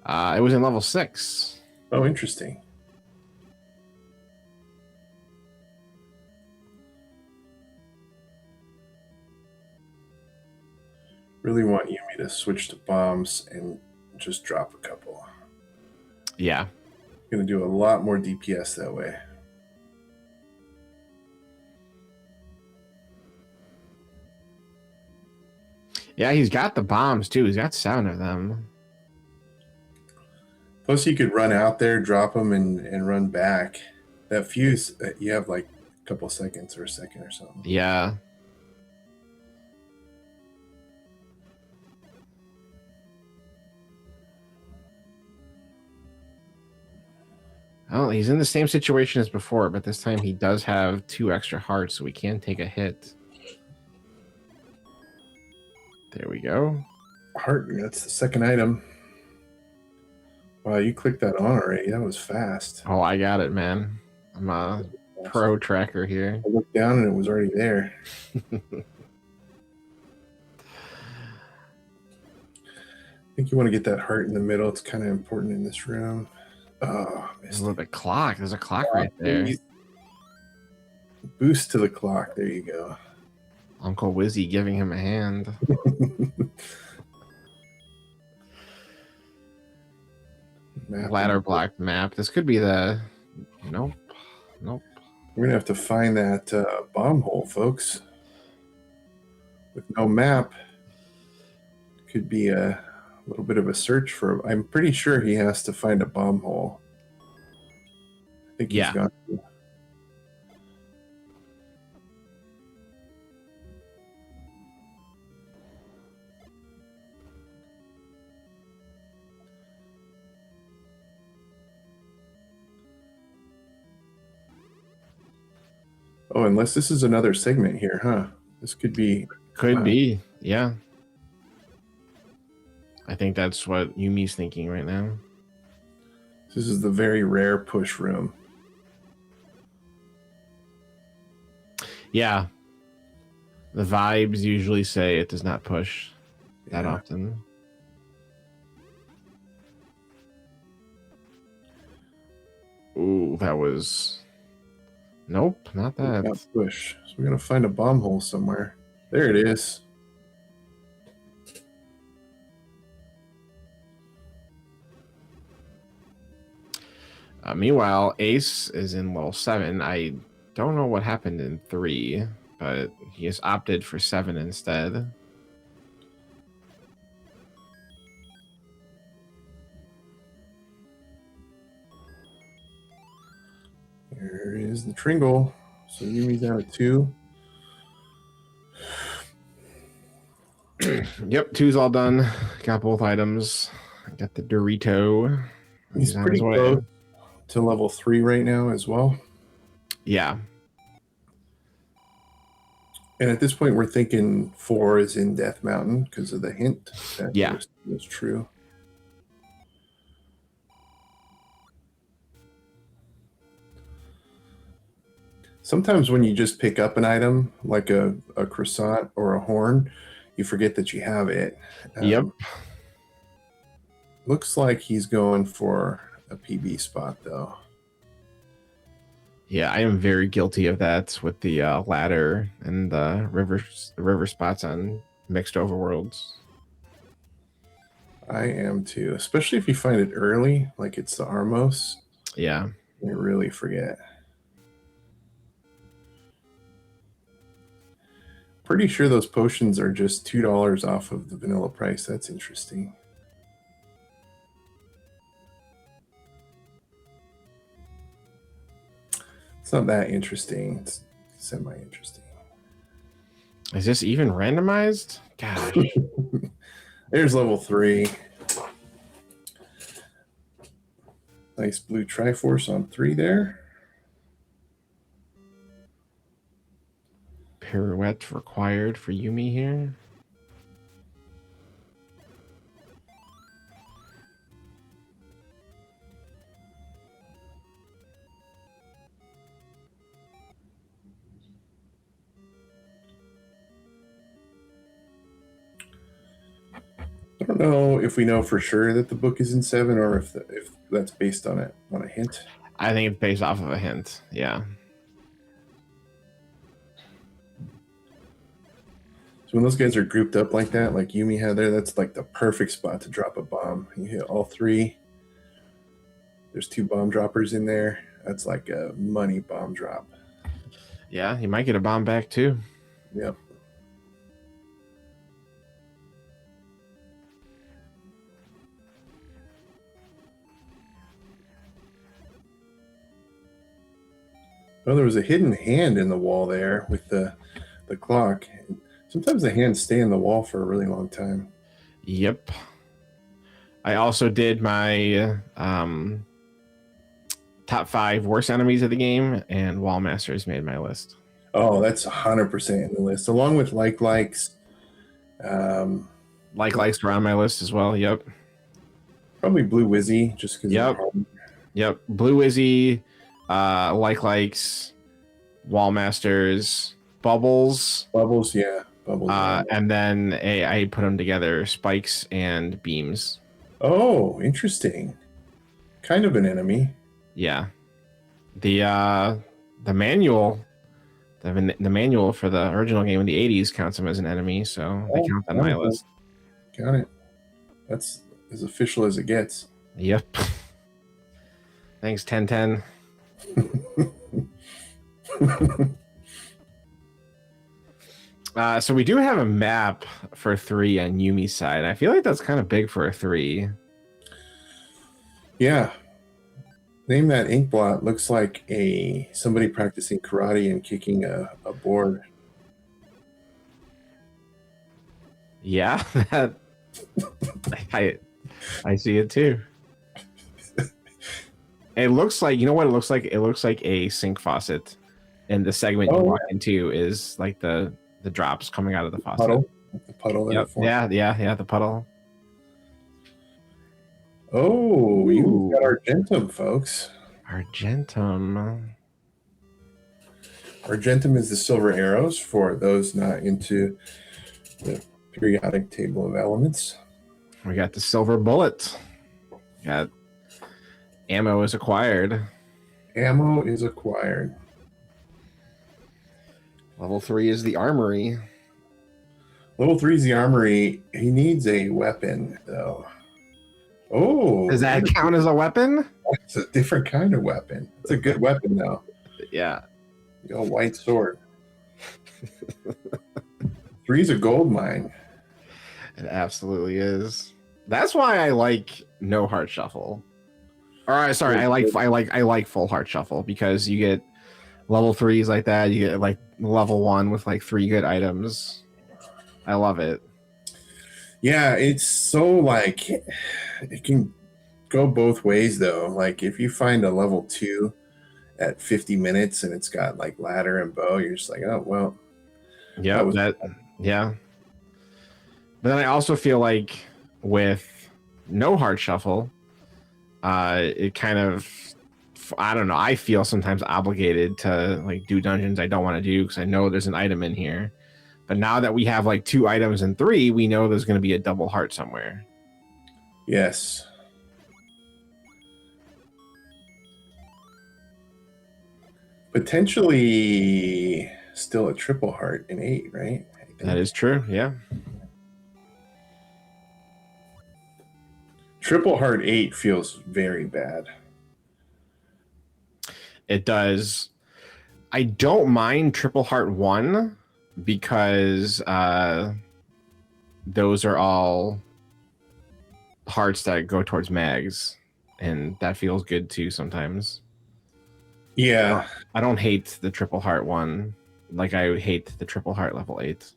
S3: It was in level 6.
S2: Oh, interesting. Really want Yumi to switch to bombs and just drop a couple.
S3: Yeah.
S2: Gonna do a lot more DPS that way.
S3: Yeah, he's got the bombs too. He's got 7 of them.
S2: Plus, you could run out there, drop them, and run back. That fuse, you have like a couple seconds or a second or something.
S3: Yeah. Oh, he's in the same situation as before, but this time he does have 2 extra hearts, so we can take a hit. There we go.
S2: Heart, that's the second item. Wow, you clicked that on already. That was fast.
S3: Oh, I got it, man. I'm a pro tracker here.
S2: I looked down and it was already there. I think you want to get that heart in the middle. It's kind of important in this room. Oh,
S3: there's a little bit clock. There's a clock right there.
S2: Boost to the clock. There you go.
S3: Uncle Wizzy giving him a hand. Ladder blocked map. This could be the... Nope. Nope.
S2: We're going to have to find that bomb hole, folks. With no map, could be a little bit of a search for... I'm pretty sure he has to find a bomb hole. I think he's gone. Oh, unless this is another segment here, huh? This could be...
S3: Could be, yeah. I think that's what Yumi's thinking right now.
S2: This is the very rare push room.
S3: Yeah. The vibes usually say it does not push that often. Ooh, that was... Nope, not that.
S2: Not push. So we're going to find a bomb hole somewhere. There it is.
S3: Meanwhile, Ace is in level 7. I don't know what happened in 3, but he has opted for 7 instead.
S2: There is the Tringle. So Yumi's down at 2.
S3: Yep, 2's all done. Got both items. Got the Dorito.
S2: He's pretty close to level 3 right now as well.
S3: Yeah.
S2: And at this point, we're thinking 4 is in Death Mountain because of the hint. That was true. Sometimes when you just pick up an item, like a croissant or a horn, you forget that you have it.
S3: Yep.
S2: Looks like he's going for a PB spot, though.
S3: Yeah, I am very guilty of that with the ladder and the river spots on mixed overworlds.
S2: I am too, especially if you find it early, like it's the Armos.
S3: Yeah.
S2: You really forget. Pretty sure those potions are just $2 off of the vanilla price. That's interesting. It's not that interesting. It's semi-interesting.
S3: Is this even randomized? Gosh.
S2: There's level 3. Nice blue Triforce on 3 there.
S3: Pirouette required for Yumi here.
S2: I don't know if we know for sure that the book is in 7 or if that's based on a hint.
S3: I think it's based off of a hint. Yeah.
S2: So when those guys are grouped up like that, like Yumi had there, that's like the perfect spot to drop a bomb. You hit all 3. There's 2 bomb droppers in there. That's like a money bomb drop.
S3: Yeah, you might get a bomb back too.
S2: Yep. Oh, there was a hidden hand in the wall there with the clock. Sometimes the hands stay in the wall for a really long time.
S3: Yep. I also did my top 5 worst enemies of the game, and Wall Masters made my list.
S2: Oh, that's 100% in the list, along with likes.
S3: Likes were on my list as well. Yep.
S2: Probably Blue Wizzy, just because.
S3: Yep. Blue Wizzy, likes, Wall Masters, Bubbles.
S2: Yeah. Bubbles.
S3: And then I put them together, Spikes and Beams.
S2: Oh, interesting. Kind of an enemy.
S3: Yeah. The manual, the manual for the original game in the 80s counts them as an enemy, so they count on my list.
S2: Got it. That's as official as it gets.
S3: Yep. Thanks, 1010. So we do have a map for 3 on Yumi's side. I feel like that's kind of big for a 3.
S2: Yeah. Name that ink blot. Looks like somebody practicing karate and kicking a board.
S3: Yeah, I see it too. It looks like, you know what it looks like? It looks like a sink faucet, and the segment you walk into is like the drops coming out of the faucet.
S2: Puddle. The puddle.
S3: Yep. Yeah, the puddle.
S2: Oh, you got Argentum, folks.
S3: Argentum.
S2: Argentum is the silver arrows for those not into the periodic table of elements.
S3: We got the silver bullet. Got ammo is acquired.
S2: Ammo is acquired.
S3: Level 3 is the armory.
S2: Level 3 is the armory. He needs a weapon, though. Oh.
S3: Does that count as a weapon?
S2: It's a different kind of weapon. It's a good weapon, though.
S3: Yeah.
S2: You know, white sword. 3's a gold mine.
S3: It absolutely is. That's why I like no heart shuffle. Or sorry, I like full heart shuffle, because you get level 3s like that. You get like level 1 with like 3 good items. I love it.
S2: Yeah, it's so like it can go both ways though. Like if you find a level 2 at 50 minutes and it's got like ladder and bow, you're just like, oh well.
S3: Yeah, yeah. But then I also feel like with no heart shuffle, it kind of, I don't know, I feel sometimes obligated to like do dungeons I don't want to do because I know there's an item in here. But now that we have like 2 items and 3, we know there's going to be a double heart somewhere.
S2: Yes. Potentially still a triple heart in 8, right?
S3: That is true, yeah.
S2: Triple Heart 8 feels very bad.
S3: It does. I don't mind Triple Heart 1 because those are all hearts that go towards mags, and that feels good too sometimes.
S2: Yeah.
S3: I don't hate the Triple Heart 1 like I hate the Triple Heart level 8.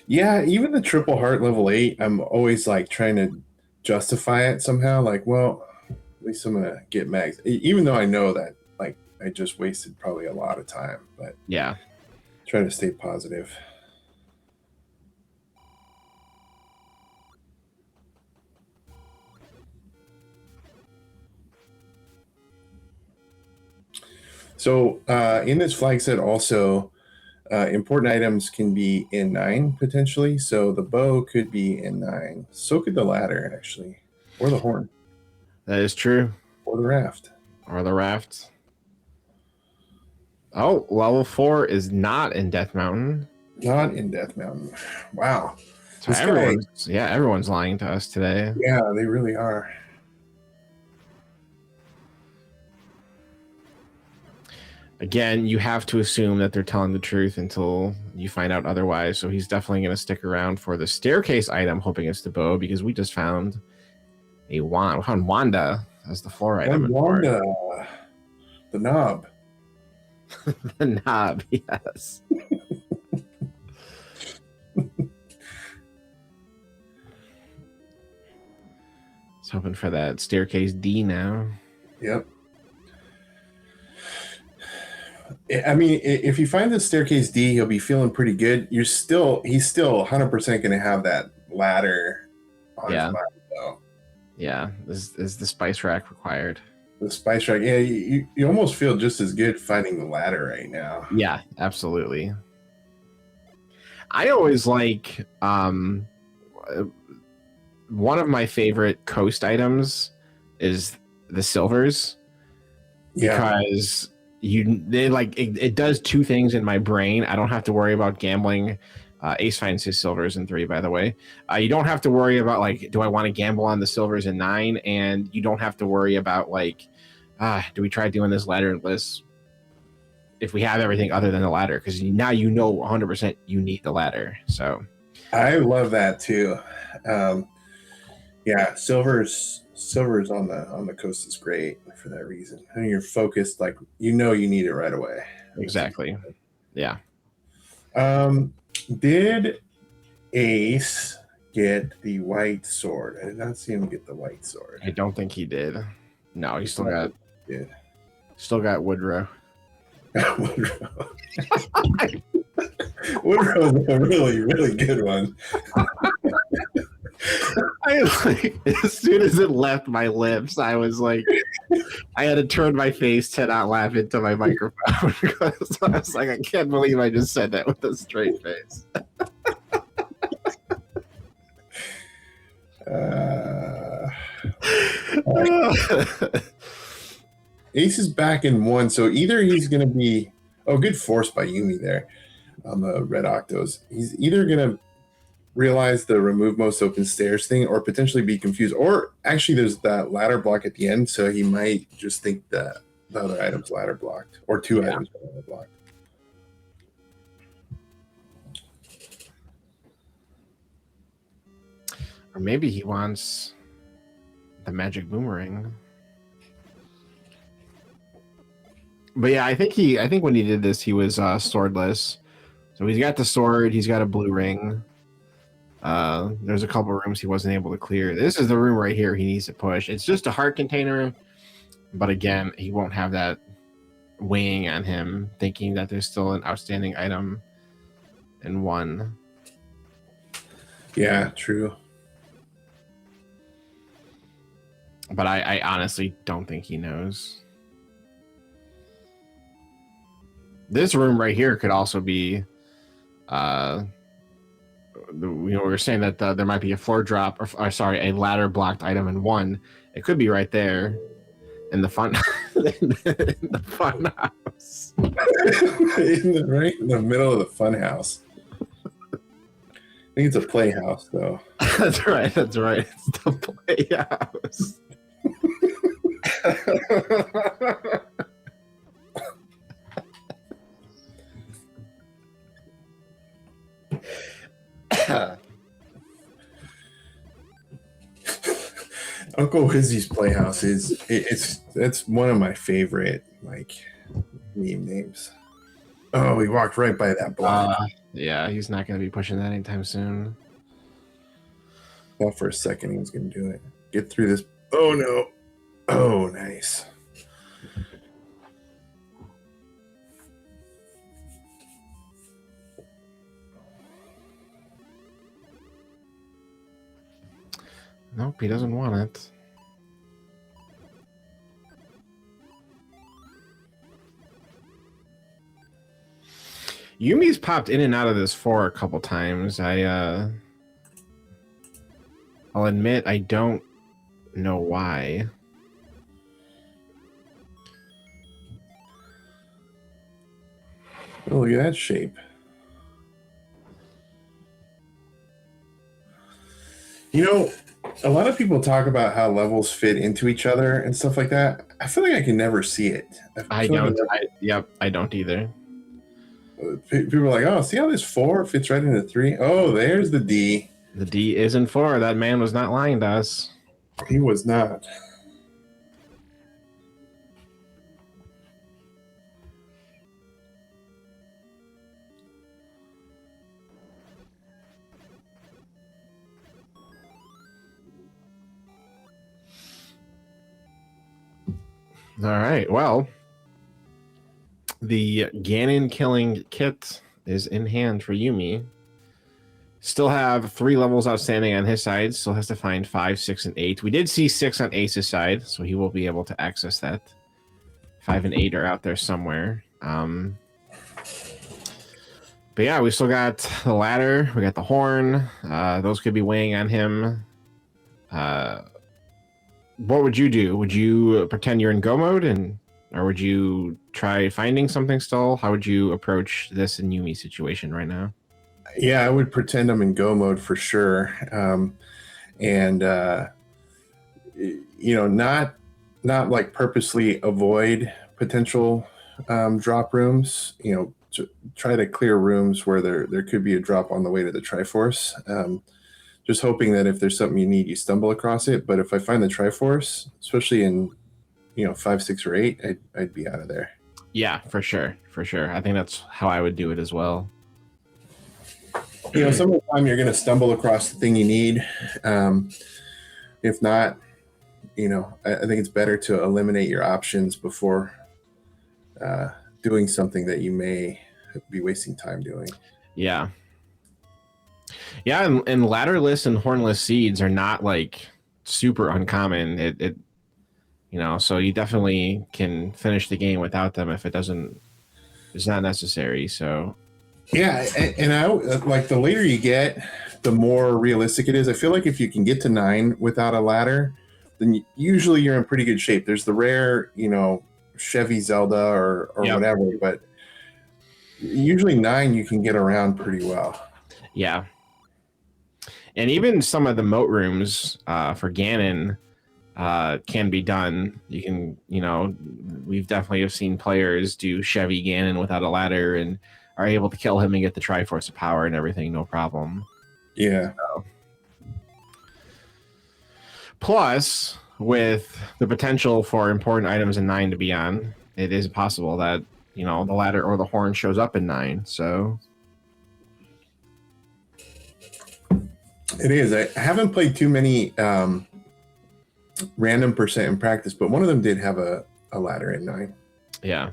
S2: Yeah, even the Triple Heart level 8, I'm always like trying to justify it somehow. Like, well, at least I'm gonna get mags, even though I know that like I just wasted probably a lot of time. But
S3: yeah,
S2: try to stay positive. So in this flag set also, important items can be N9 potentially. So the bow could be N9. So could the ladder actually, or the horn.
S3: that is true.
S2: Or the raft.
S3: Or the raft. Oh, level 4 is not in Death Mountain.
S2: Not in Death Mountain. Wow.
S3: So everyone's lying to us today.
S2: Yeah, they really are.
S3: Again, you have to assume that they're telling the truth until you find out otherwise. So he's definitely going to stick around for the staircase item, hoping it's the bow, because we just found a wand. We found Wanda as the floor item.
S2: Wanda, the knob.
S3: The knob, yes. It's hoping for that staircase D now.
S2: Yep. I mean, if you find the staircase D, he'll be feeling pretty good. He's still 100% going to have that ladder on his mind, though.
S3: Yeah, is the spice rack required?
S2: The spice rack, yeah, you almost feel just as good finding the ladder right now.
S3: Yeah, absolutely. I always like one of my favorite coast items is the silvers.
S2: Yeah.
S3: Because it does two things in my brain. I don't have to worry about gambling. Ace finds his silvers in 3, by the way. You don't have to worry about like, do I want to gamble on the silvers in 9? And you don't have to worry about like, do we try doing this ladder list if we have everything other than the ladder? Because now you know 100% you need the ladder. So
S2: I love that too. Yeah, silvers on the coast is great for that reason. I mean, you're focused, like you need it right away.
S3: Exactly. Yeah.
S2: Did Ace get the white sword? I did not see him get the white sword.
S3: I don't think he did. No, he still got Woodrow.
S2: Woodrow's a really, really good one.
S3: As soon as it left my lips, I was like, I had to turn my face to not laugh into my microphone because I was like, I can't believe I just said that with a straight face.
S2: Ace is back in 1, so either he's going to be good force by Yumi there on the red octos. He's either going to realize the remove most open stairs thing or potentially be confused, or actually there's that ladder block at the end, so he might just think that the other item's ladder blocked or 2 items are ladder blocked.
S3: Or maybe he wants the magic boomerang. But yeah, I think when he did this, he was swordless. So he's got the sword, he's got a blue ring. There's a couple rooms he wasn't able to clear. This is the room right here he needs to push. It's just a heart container, but again, he won't have that weighing on him, thinking that there's still an outstanding item in 1.
S2: Yeah, true.
S3: But I honestly don't think he knows. This room right here could also be, we were saying that there might be a floor drop, or sorry, a ladder blocked item in 1. It could be right there in the fun, in the fun house.
S2: Right in the middle of the fun house. I think it's a playhouse, though.
S3: That's right. It's the Yeah.
S2: Uncle Wizzy's Playhouse it's one of my favorite meme names. Oh, we walked right by that block.
S3: Yeah, he's not going to be pushing that anytime soon.
S2: Thought for a second he was going to do it. Get through this. Oh no! Oh, nice.
S3: Nope, he doesn't want it. Yumi's popped in and out of this 4 a couple times. I'll admit I don't know why.
S2: Oh, look at that shape. You know, a lot of people talk about how levels fit into each other and stuff like that. I feel like I can never see it.
S3: I don't. I don't either.
S2: People are like, oh, see how this 4 fits right into 3? Oh, there's the D.
S3: The D isn't 4. That man was not lying to us.
S2: He was not.
S3: All right. Well, the Ganon killing kit is in hand for Yumi. Still have 3 levels outstanding on his side. Still has to find 5, 6, and 8. We did see 6 on Ace's side, so he will be able to access that. 5 and 8 are out there somewhere. But yeah, we still got the ladder. We got the horn. Those could be weighing on him. What would you do? Would you pretend you're in go mode, or would you try finding something still? How would you approach this in Yumi's situation right now?
S2: Yeah, I would pretend I'm in go mode for sure. Not like purposely avoid potential drop rooms. Try to clear rooms where there could be a drop on the way to the Triforce. Just hoping that if there's something you need, you stumble across it. But if I find the Triforce, especially in 5, 6, or 8, I'd be out of there.
S3: Yeah, for sure. I think that's how I would do it as well.
S2: Some of the time you're going to stumble across the thing you need. If not, I think it's better to eliminate your options before doing something that you may be wasting time doing.
S3: Yeah. Yeah, and ladderless and hornless seeds are not like super uncommon. So you definitely can finish the game without them if it's not necessary. So
S2: yeah, and I like the later you get, the more realistic it is. I feel like if you can get to 9 without a ladder, then usually you're in pretty good shape. There's the rare, Chevy Zelda or whatever, but usually 9 you can get around pretty well.
S3: Yeah. And even some of the moat rooms for Ganon can be done. You can, we've definitely have seen players do Chevy Ganon without a ladder and are able to kill him and get the Triforce of Power and everything, no problem.
S2: Yeah.
S3: So. Plus, with the potential for important items in 9 to be on, it is possible that, the ladder or the horn shows up in 9. So
S2: it is. I haven't played too many random percent in practice, but one of them did have a ladder in 9.
S3: Yeah.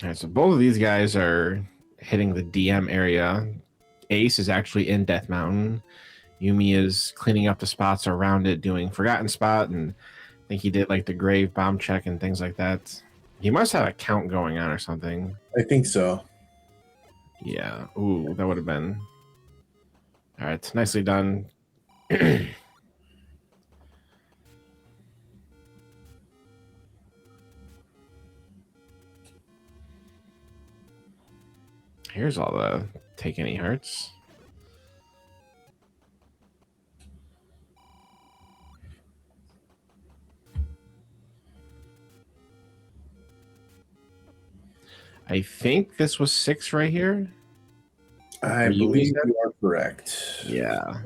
S3: All right, so both of these guys are hitting the DM area. Ace is actually in Death Mountain. Yumi is cleaning up the spots around it, doing Forgotten Spot, and I think he did like the Grave Bomb check and things like that. He must have a count going on or something.
S2: I think so.
S3: Yeah. Ooh, that would have been... All right, nicely done. Here's all the take any hearts. I think this was 6 right here.
S2: I believe you are correct.
S3: Yeah.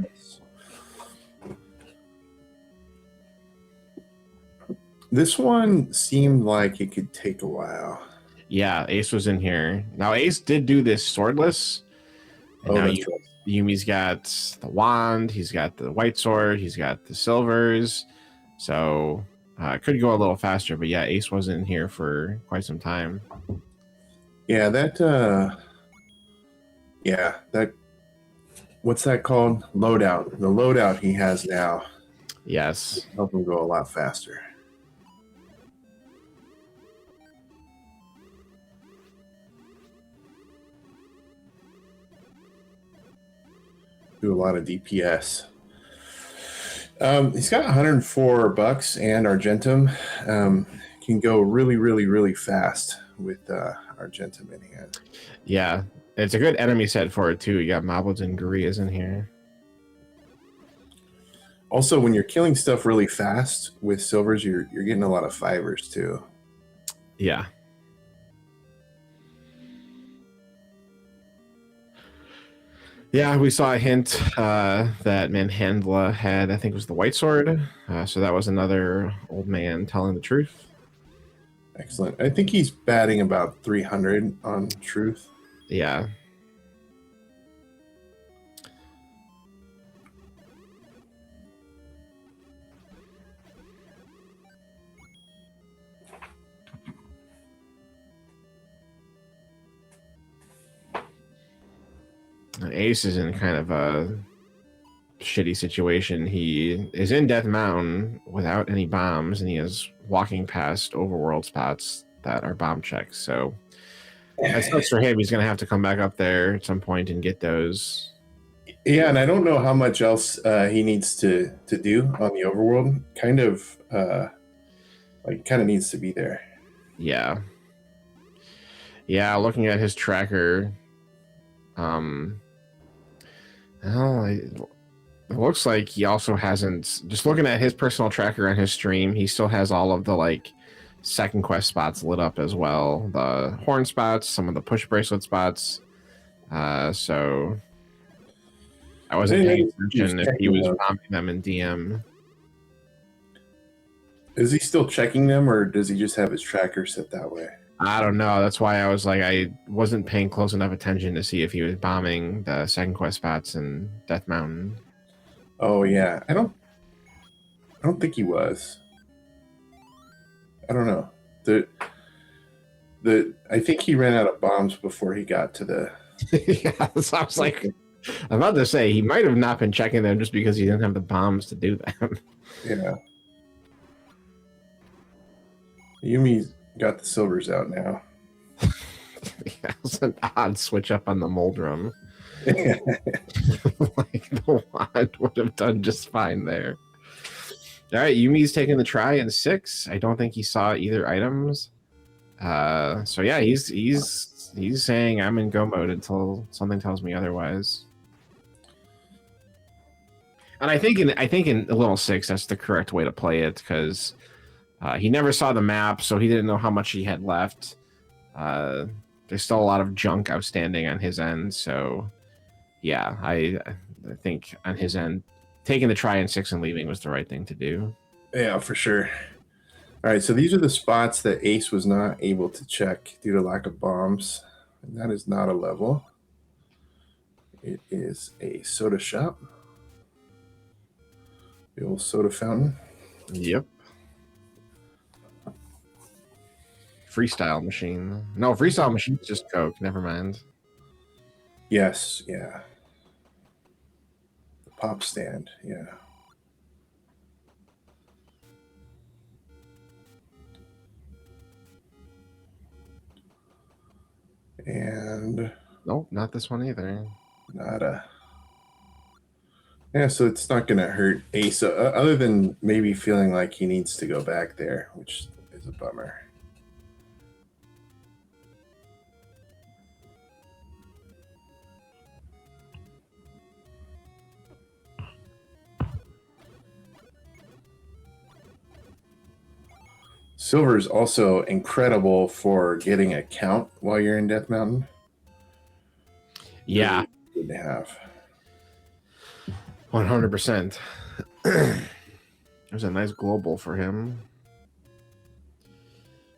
S2: This one seemed like it could take a while.
S3: Yeah, Ace was in here. Now Ace did do this swordless. And now
S2: that's right.
S3: Yumi's got the wand, he's got the white sword, he's got the silvers. So it could go a little faster, but yeah, Ace wasn't in here for quite some time.
S2: Yeah, that what's that called? Loadout. The loadout he has now.
S3: Yes.
S2: Help him go a lot faster. Do a lot of DPS. He's got 104 bucks, and Argentum can go really, really, really fast with Argentum in hand.
S3: Yeah, it's a good enemy set for it too. You got Moblins and Gurias in here.
S2: Also, when you're killing stuff really fast with silvers, you're getting a lot of fivers too.
S3: Yeah. Yeah, we saw a hint that Manhandla had, I think it was the white sword. So that was another old man telling the truth.
S2: Excellent. I think he's batting about 300 on truth.
S3: Yeah. Ace is in kind of a shitty situation. He is in Death Mountain without any bombs, and he is walking past overworld spots that are bomb checks. So that sucks for him. He's going to have to come back up there at some point and get those.
S2: Yeah, and I don't know how much else he needs to do on the overworld. Kind of needs to be there.
S3: Yeah. Yeah, looking at his tracker, it looks like he also hasn't, just looking at his personal tracker on his stream, he still has all of the like second quest spots lit up as well. The horn spots, some of the push bracelet spots. So I wasn't paying attention if he was bombing them in DM.
S2: Is he still checking them, or does he just have his tracker set that way?
S3: I don't know. That's why I was like, I wasn't paying close enough attention to see if he was bombing the second quest spots in Death Mountain.
S2: Oh yeah, I don't think he was. I don't know. I think he ran out of bombs before he got to the.
S3: Yeah, so I was like, I'm about to say he might have not been checking them just because he didn't have the bombs to do them.
S2: Yeah. Yumi's got the silvers out now.
S3: Yeah, it's an odd switch up on the Moldrum. Like the wand would have done just fine there. All right, Yumi's taking the try in 6. I don't think he saw either items. So yeah, he's saying I'm in go mode until something tells me otherwise. And I think in level 6 that's the correct way to play it, because he never saw the map, so he didn't know how much he had left. There's still a lot of junk outstanding on his end, so yeah, I think on his end, taking the try in 6 and leaving was the right thing to do.
S2: Yeah, for sure. All right, so these are the spots that Ace was not able to check due to lack of bombs. And that is not a level. It is a soda shop. The old soda fountain.
S3: Yep. Freestyle machine. No, freestyle machine is just Coke. Never mind.
S2: Yes, yeah. The pop stand, yeah. And
S3: nope, not this one either.
S2: Nada. Yeah, so it's not going to hurt Ace, other than maybe feeling like he needs to go back there, which is a bummer. Silver is also incredible for getting a count while you're in Death Mountain.
S3: Yeah,
S2: Really good to have.
S3: 100%. There's a nice global for him.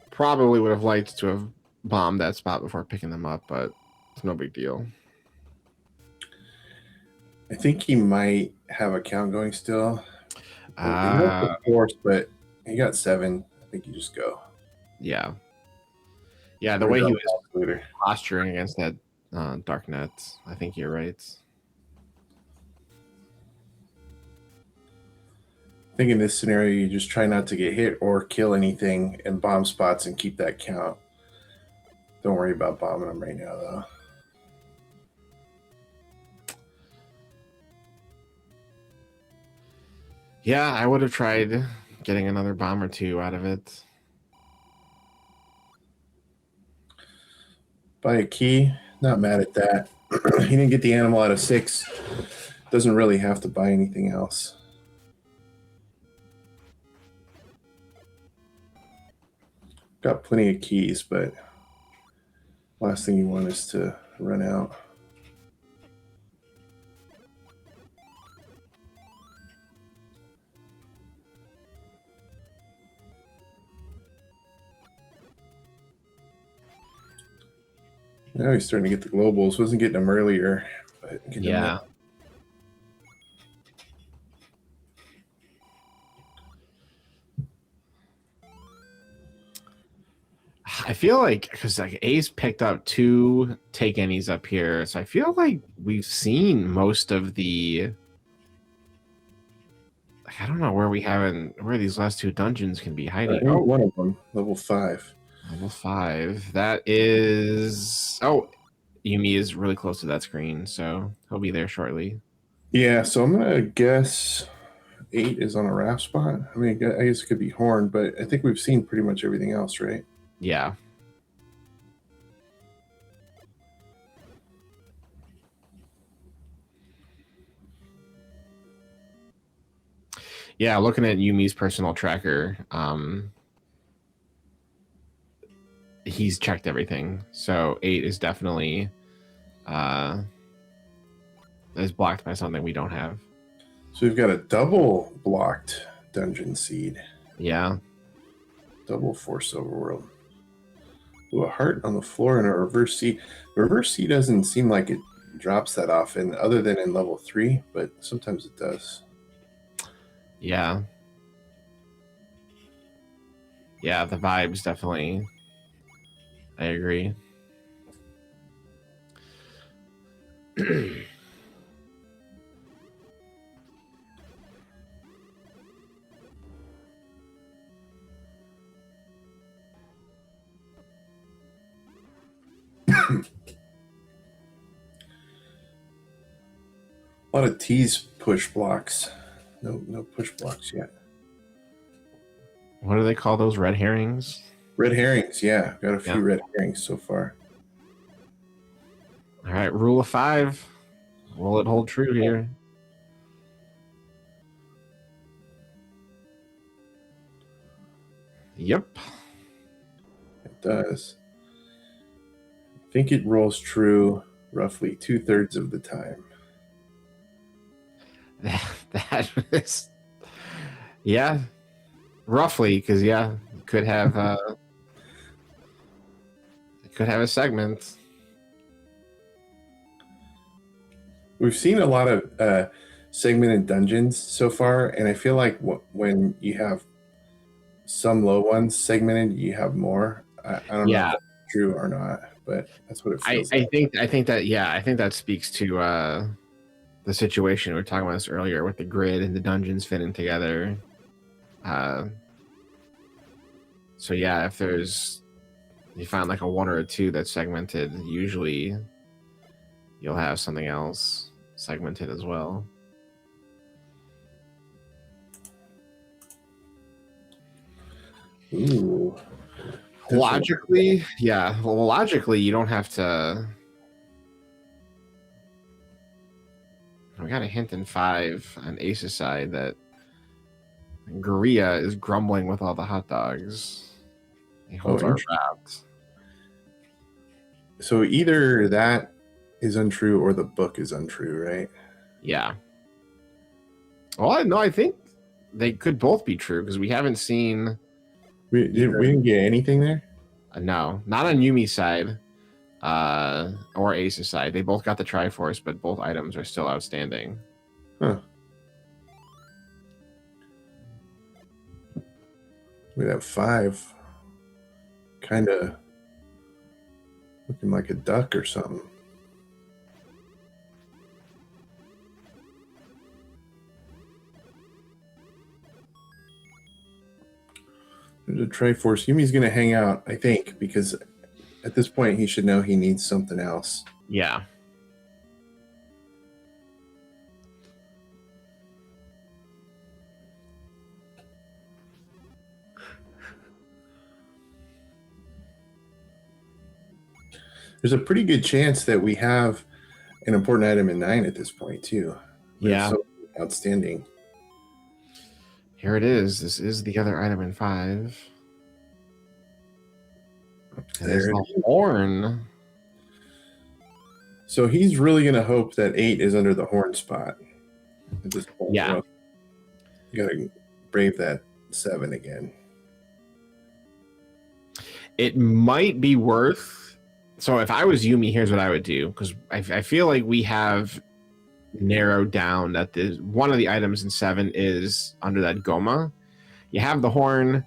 S3: Probably would have liked to have bombed that spot before picking them up, but it's no big deal.
S2: I think he might have a count going still. He has the force, but he got 7. I think you just go.
S3: Yeah. Yeah, the way he was posturing against that Dark Net, I think you're right.
S2: I think in this scenario, you just try not to get hit or kill anything and bomb spots and keep that count. Don't worry about bombing them right now, though.
S3: Yeah, I would have tried getting another bomb or 2 out of it.
S2: Buy a key. Not mad at that. He didn't get the animal out of 6. Doesn't really have to buy anything else. Got plenty of keys, but last thing you want is to run out. Now he's starting to get the globals. Wasn't getting them earlier, but
S3: yeah. I feel like because like Ace picked up 2 take any's up here, so I feel like we've seen most of the. I don't know where these last 2 dungeons can be hiding.
S2: Oh, one of them, level 5.
S3: Level 5. That is. Oh, Yumi is really close to that screen, so he'll be there shortly.
S2: Yeah, so I'm gonna guess 8 is on a raft spot. I mean, I guess it could be Horn, but I think we've seen pretty much everything else, right?
S3: Yeah. Yeah, looking at Yumi's personal tracker, he's checked everything. So 8 is definitely is blocked by something we don't have.
S2: So we've got a double blocked dungeon seed.
S3: Yeah.
S2: Double Force Overworld. Ooh, a heart on the floor and a reverse C. Reverse C doesn't seem like it drops that often, other than in level 3, but sometimes it does.
S3: Yeah. Yeah, the vibes definitely. I agree.
S2: A lot of T's push blocks. No push blocks yet.
S3: What do they call those? Red herrings?
S2: Red herrings, yeah. Got a few red herrings so far.
S3: All right, rule of 5. Will it hold true here? Yep.
S2: It does. I think it rolls true roughly 2/3 of the time.
S3: That is, yeah, roughly, because yeah, could have a segment.
S2: We've seen a lot of segmented dungeons so far, and I feel like when you have some low ones segmented, you have more. I don't know if that's true or not, but that's what it feels like.
S3: I think that speaks to the situation we were talking about this earlier with the grid and the dungeons fitting together. So yeah, if you find like a 1 or a 2 that's segmented, usually you'll have something else segmented as well.
S2: Ooh.
S3: Logically, yeah. Well, logically, you don't have to. We got a hint in 5 on Ace's side that Guria is grumbling with all the hot dogs. He holds our
S2: interesting.
S3: wrapped.
S2: So either that is untrue or the book is untrue, right?
S3: Yeah. Well, no, I think they could both be true because we haven't seen.
S2: We didn't get anything there?
S3: No, not on Yumi's side or Ace's side. They both got the Triforce, but both items are still outstanding.
S2: Huh. We have 5. Kind of looking like a duck or something. There's a Triforce. Yumi's going to hang out, I think, because at this point he should know he needs something else.
S3: Yeah.
S2: There's a pretty good chance that we have an important item in 9 at this point, too.
S3: Yeah.
S2: So outstanding.
S3: Here it is. This is the other item in 5. There's the horn.
S2: So he's really going to hope that 8 is under the horn spot at this point.
S3: Yeah.
S2: Well, you got to brave that 7 again.
S3: It might be worth. So if I was Yumi, here's what I would do, because I feel like we have narrowed down that one of the items in 7 is under that Goma. You have the horn,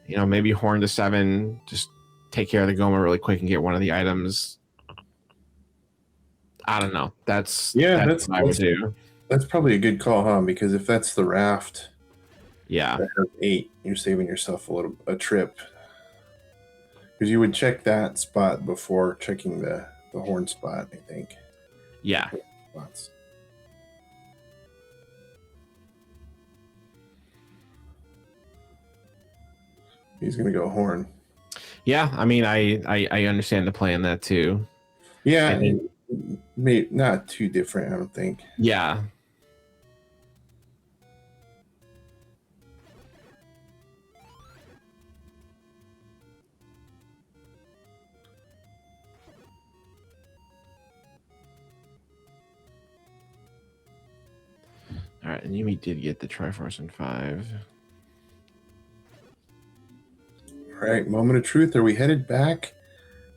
S3: maybe horn to 7, just take care of the Goma really quick and get one of the items. I don't know. That's what I would do.
S2: That's probably a good call, huh? Because if that's the raft,
S3: yeah,
S2: that has 8, you're saving yourself a trip. Because you would check that spot before checking the horn spot, I think.
S3: Yeah.
S2: Spots. He's going to go horn.
S3: Yeah, I mean, I understand the play in that too.
S2: Yeah, maybe not too different, I don't think.
S3: Yeah. All right, and Yumi did get the Triforce in 5.
S2: All right, moment of truth. Are we headed back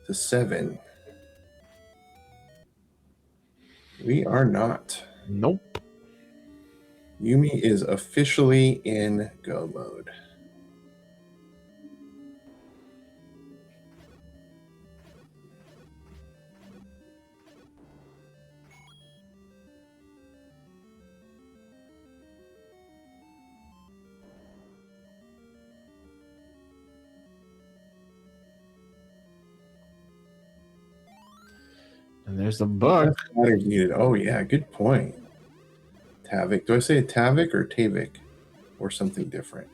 S2: to 7? We are not.
S3: Nope.
S2: Yumi is officially in go mode.
S3: And there's the book.
S2: Ladder's needed. Oh, yeah, good point. Tavik. Do I say Tavik or Tavik? Or something different?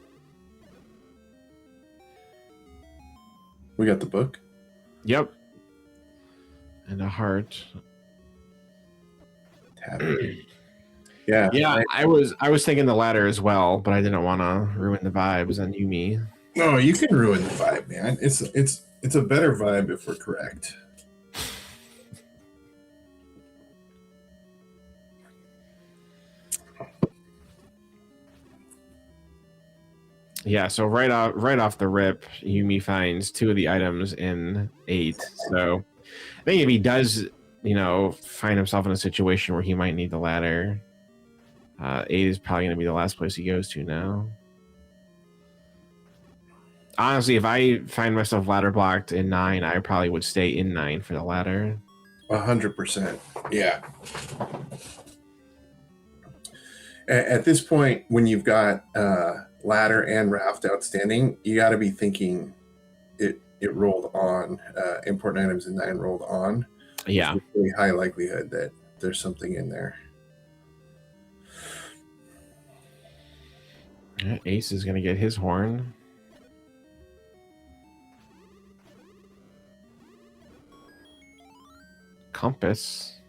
S2: We got the book?
S3: Yep. And a heart.
S2: Tavik. Yeah.
S3: Yeah, I was thinking the ladder as well, but I didn't want to ruin the vibes on Yumi.
S2: No, you can ruin the vibe, man. It's a better vibe if we're correct.
S3: Yeah, so right off the rip, Yumi finds 2 of the items in 8. So I think if he does, find himself in a situation where he might need the ladder, 8 is probably going to be the last place he goes to now. Honestly, if I find myself ladder blocked in 9, I probably would stay in 9 for the ladder.
S2: 100%. Yeah. At this point, when you've got ladder and raft outstanding, you got to be thinking it rolled on. Important items in 9 rolled on.
S3: Yeah.
S2: There's a really high likelihood that there's something in there.
S3: Ace is going to get his horn. Compass.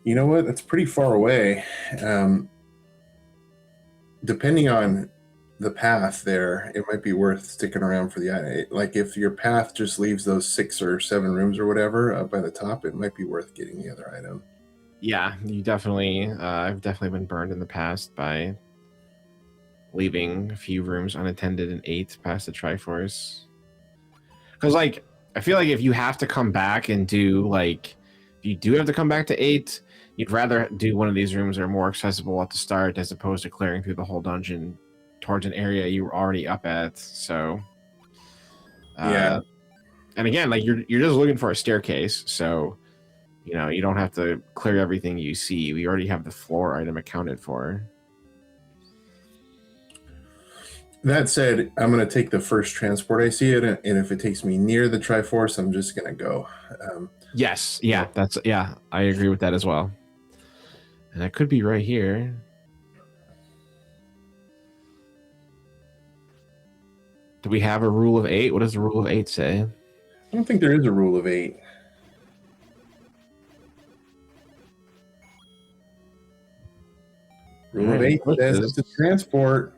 S2: You know what? That's pretty far away. Depending on the path there, it might be worth sticking around for the item. Like if your path just leaves those 6 or 7 rooms or whatever up by the top, it might be worth getting the other item.
S3: Yeah, you definitely. I've definitely been burned in the past by leaving a few rooms unattended in 8 past the Triforce. Because like I feel like if you have to come back and do like, if you do have to come back to 8, you'd rather do one of these rooms that are more accessible at the start as opposed to clearing through the whole dungeon towards an area you were already up at. So
S2: Yeah.
S3: And again, like you're just looking for a staircase, so you know you don't have to clear everything you see. We already have the floor item accounted for.
S2: That said, I'm going to take the first transport I see it, and if it takes me near the Triforce, I'm just going to go.
S3: Yes, yeah, I agree with that as well. And that could be right here. Do we have a rule of 8? What does the rule of 8 say?
S2: I don't think there is a rule of 8. Rule of 8 says it's a transport.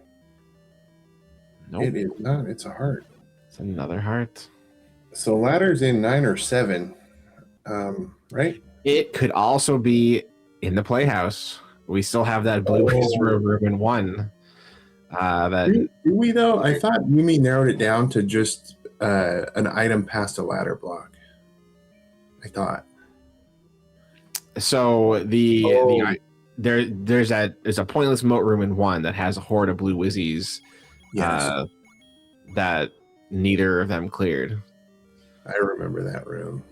S2: Nope. It is not. It's a heart.
S3: It's another heart.
S2: So ladder's in 9 or 7, right?
S3: It could also be in the playhouse. We still have that blue room in 1.
S2: Do we though? I thought Yumi narrowed it down to just an item past a ladder block. I thought.
S3: So there's a pointless moat room in 1 that has a horde of blue wizzies.
S2: Yes.
S3: That neither of them cleared.
S2: I remember that room.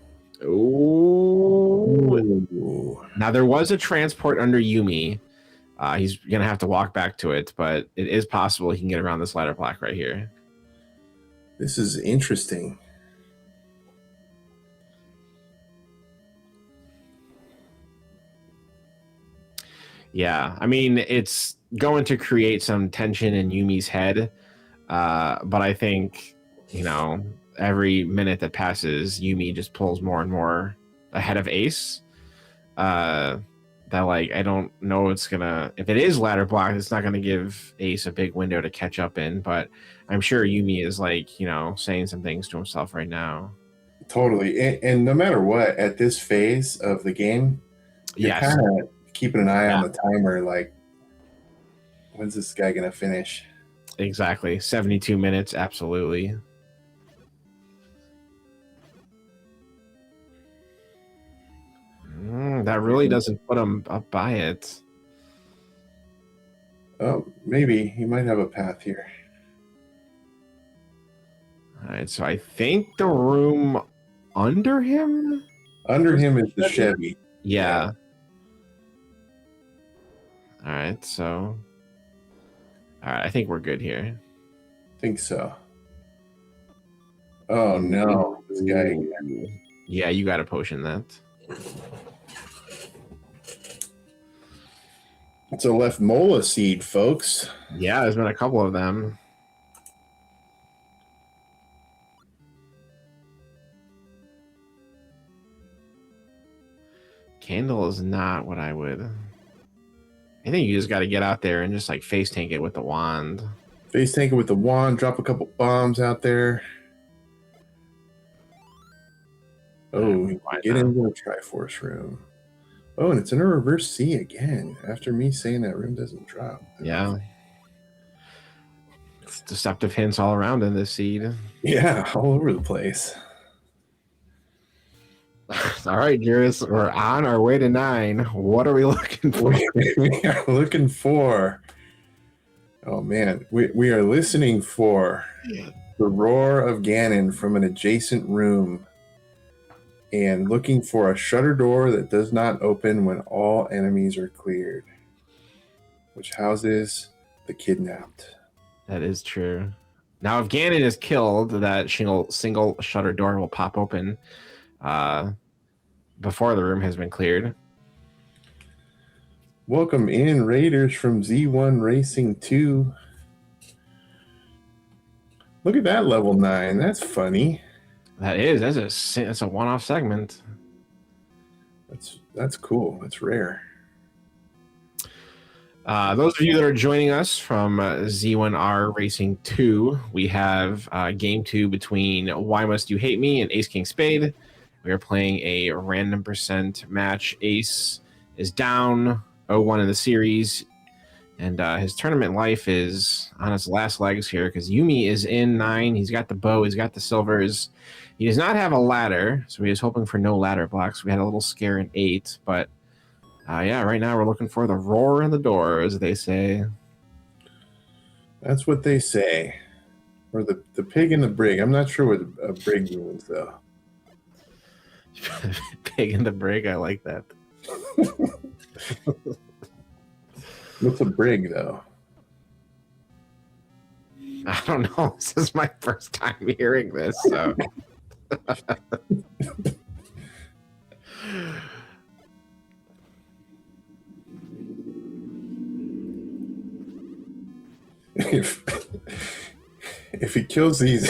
S3: Ooh. Now there was a transport under Yumi. He's gonna have to walk back to it, but it is possible he can get around this ladder block right here.
S2: This is interesting.
S3: Yeah, I mean, it's going to create some tension in Yumi's head, but I think, you know, every minute that passes, Yumi just pulls more and more ahead of Ace. That, like, I don't know it's gonna, if it is ladder block, it's not gonna give Ace a big window to catch up in, but I'm sure Yumi is, like, you know, saying some things to himself right now.
S2: Totally. And no matter what, at this phase of the game, you're kind of keeping an eye on the timer, like, when's this guy gonna finish?
S3: Exactly. 72 minutes, absolutely. That really doesn't put him up by it.
S2: Oh, maybe he might have a path here.
S3: All right, so I think the room under him?
S2: Under him is the Chevy.
S3: Yeah. All right, so... All right, I think we're good here.
S2: I think so. Oh, no. This guy again.
S3: Yeah, you got to potion that.
S2: It's a left mola seed, folks.
S3: Yeah, there's been a couple of them. Candle is not what I would... I think you just got to get out there and just like face tank it with the wand.
S2: Face tank it with the wand, drop a couple bombs out there. Oh, get into the Triforce room. Oh, and it's in a reverse C again, after me saying that room doesn't drop.
S3: Yeah. It's deceptive hints all around in this seed.
S2: Yeah, all over the place.
S3: All right, Juris, we're on our way to 9. What are we looking for?
S2: We are looking for... Oh, man. We are listening for the roar of Ganon from an adjacent room and looking for a shutter door that does not open when all enemies are cleared, which houses the kidnapped.
S3: That is true. Now, if Ganon is killed, that single shutter door will pop open before the room has been cleared.
S2: Welcome in, Raiders from Z1 Racing 2. Look at that level 9. That's funny.
S3: That's a one-off segment.
S2: That's cool. That's rare.
S3: Those of you that are joining us from Z1R Racing 2, we have game 2 between Why Must You Hate Me and AceKingSpade. We are playing a random percent match. Ace is down 0-1 in the series, and his tournament life is on its last legs here because Yumi is in 9. He's got the bow, he's got the silvers. He does not have a ladder, so he is hoping for no ladder blocks. We had a little scare in 8, but yeah, right now we're looking for the roar in the door, as they say.
S2: That's what they say. Or the pig in the brig. I'm not sure what a brig means, though.
S3: Pig in the brig, I like that.
S2: What's a brig, though?
S3: I don't know. This is my first time hearing this, so...
S2: If he kills these...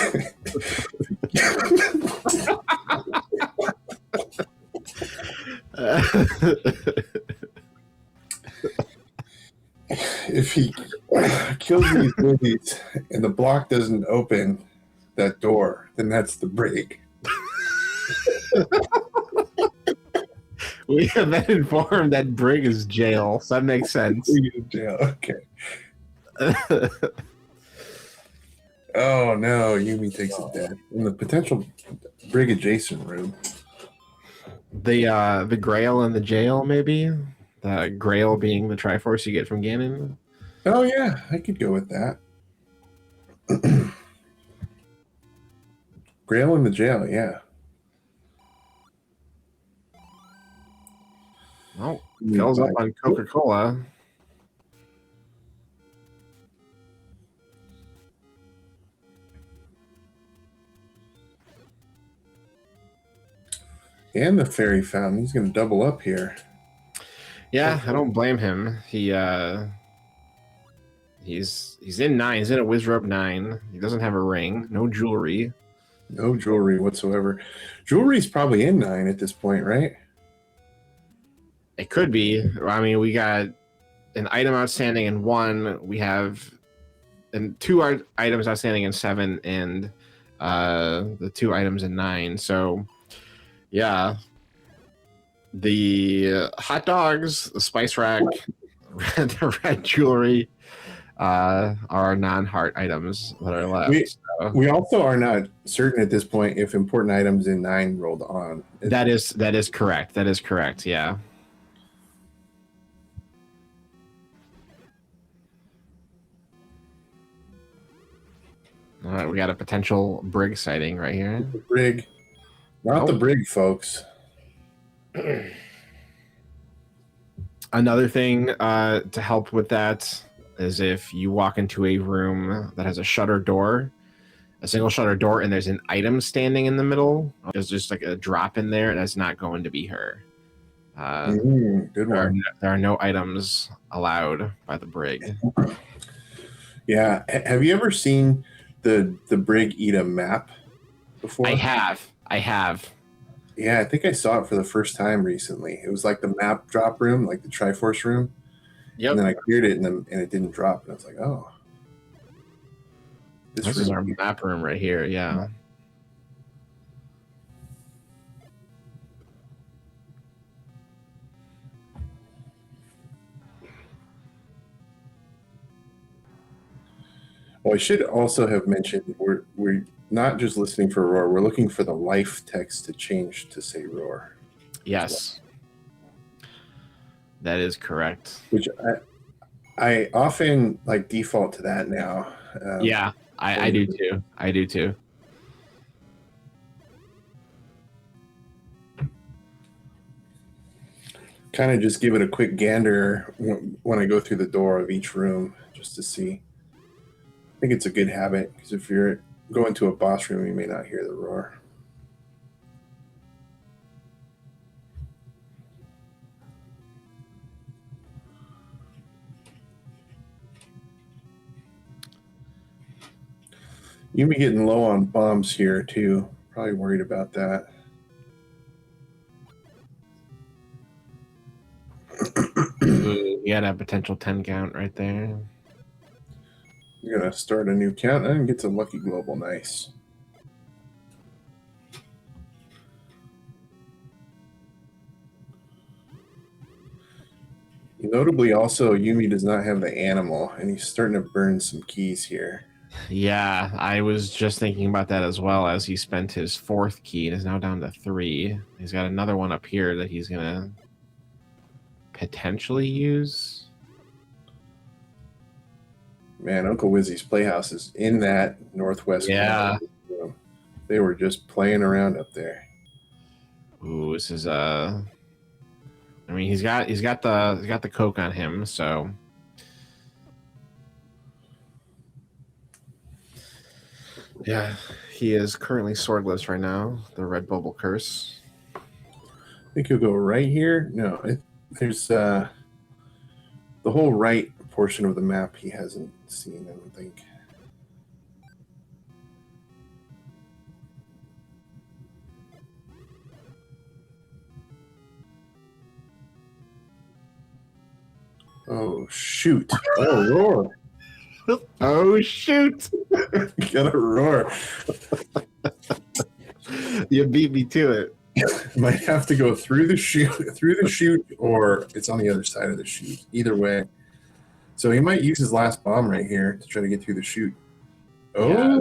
S2: If he kills these movies and the block doesn't open that door, then that's the brig.
S3: We have been informed that brig is jail, so that makes sense.
S2: Jail, okay. Oh no, Yumi takes it dead in the potential brig adjacent room.
S3: The Grail in the jail, maybe. The Grail being the Triforce you get from Ganon.
S2: Oh yeah, I could go with that. Grail in the jail, yeah.
S3: Oh, fills up on Coca-Cola.
S2: And the fairy fountain. He's going to double up here.
S3: Yeah, I don't blame him. He's in 9. He's in a Wizrobe 9. He doesn't have a ring. No jewelry.
S2: No jewelry whatsoever. Jewelry's probably in 9 at this point, right?
S3: It could be. I mean, we got an item outstanding in 1. We have 2 items outstanding in 7, and the 2 items in 9. So, yeah. The hot dogs, the spice rack, the red jewelry are non-heart items that are left.
S2: We also are not certain at this point if important items in 9 rolled on.
S3: That is correct. That is correct. Yeah. All right, we got a potential brig sighting right here.
S2: The brig, not the brig, folks.
S3: Another thing to help with that is if you walk into a room that has a shutter door, a single shutter door, and there's an item standing in the middle, there's just like a drop in there, and that's not going to be her.
S2: Good one.
S3: There are no items allowed by the brig.
S2: Yeah. Have you ever seen the brig eat a map before?
S3: I have.
S2: Yeah, I think I saw it for the first time recently. It was like the map drop room, like the Triforce room.
S3: Yep.
S2: And then I cleared it, and it didn't drop. And I was like, oh.
S3: This is our map room right here, yeah.
S2: Well, I should also have mentioned we're not just listening for roar. We're looking for the life text to change to say roar.
S3: Yes. That is correct.
S2: Which I often like default to that now.
S3: Yeah, I do too. I do too.
S2: Kind of just give it a quick gander when I go through the door of each room just to see. I think it's a good habit because if you're going to a boss room, you may not hear the roar. You'll be getting low on bombs here too. Probably worried about that.
S3: You got a potential 10 count right there.
S2: I'm gonna start a new count and get to Lucky Global. Nice. Notably, also, Yumi does not have the animal, and he's starting to burn some keys here.
S3: Yeah, I was just thinking about that as well, as he spent his 4th key and is now down to 3. He's got another one up here that he's going to potentially use.
S2: Man, Uncle Wizzy's Playhouse is in that northwest
S3: Yeah.
S2: corner. They were just playing around up there.
S3: Ooh, this is I mean, he's got the coke on him, so yeah, he is currently swordless right now. The red bubble curse.
S2: I think he'll go right here. No, there's the whole right portion of the map he hasn't seen, I don't think. Oh, shoot. Oh, roar.
S3: Oh, shoot.
S2: Gotta roar.
S3: You beat me to it.
S2: Might have to go through the chute, or it's on the other side of the chute. Either way. So he might use his last bomb right here to try to get through the chute. Oh. Yeah.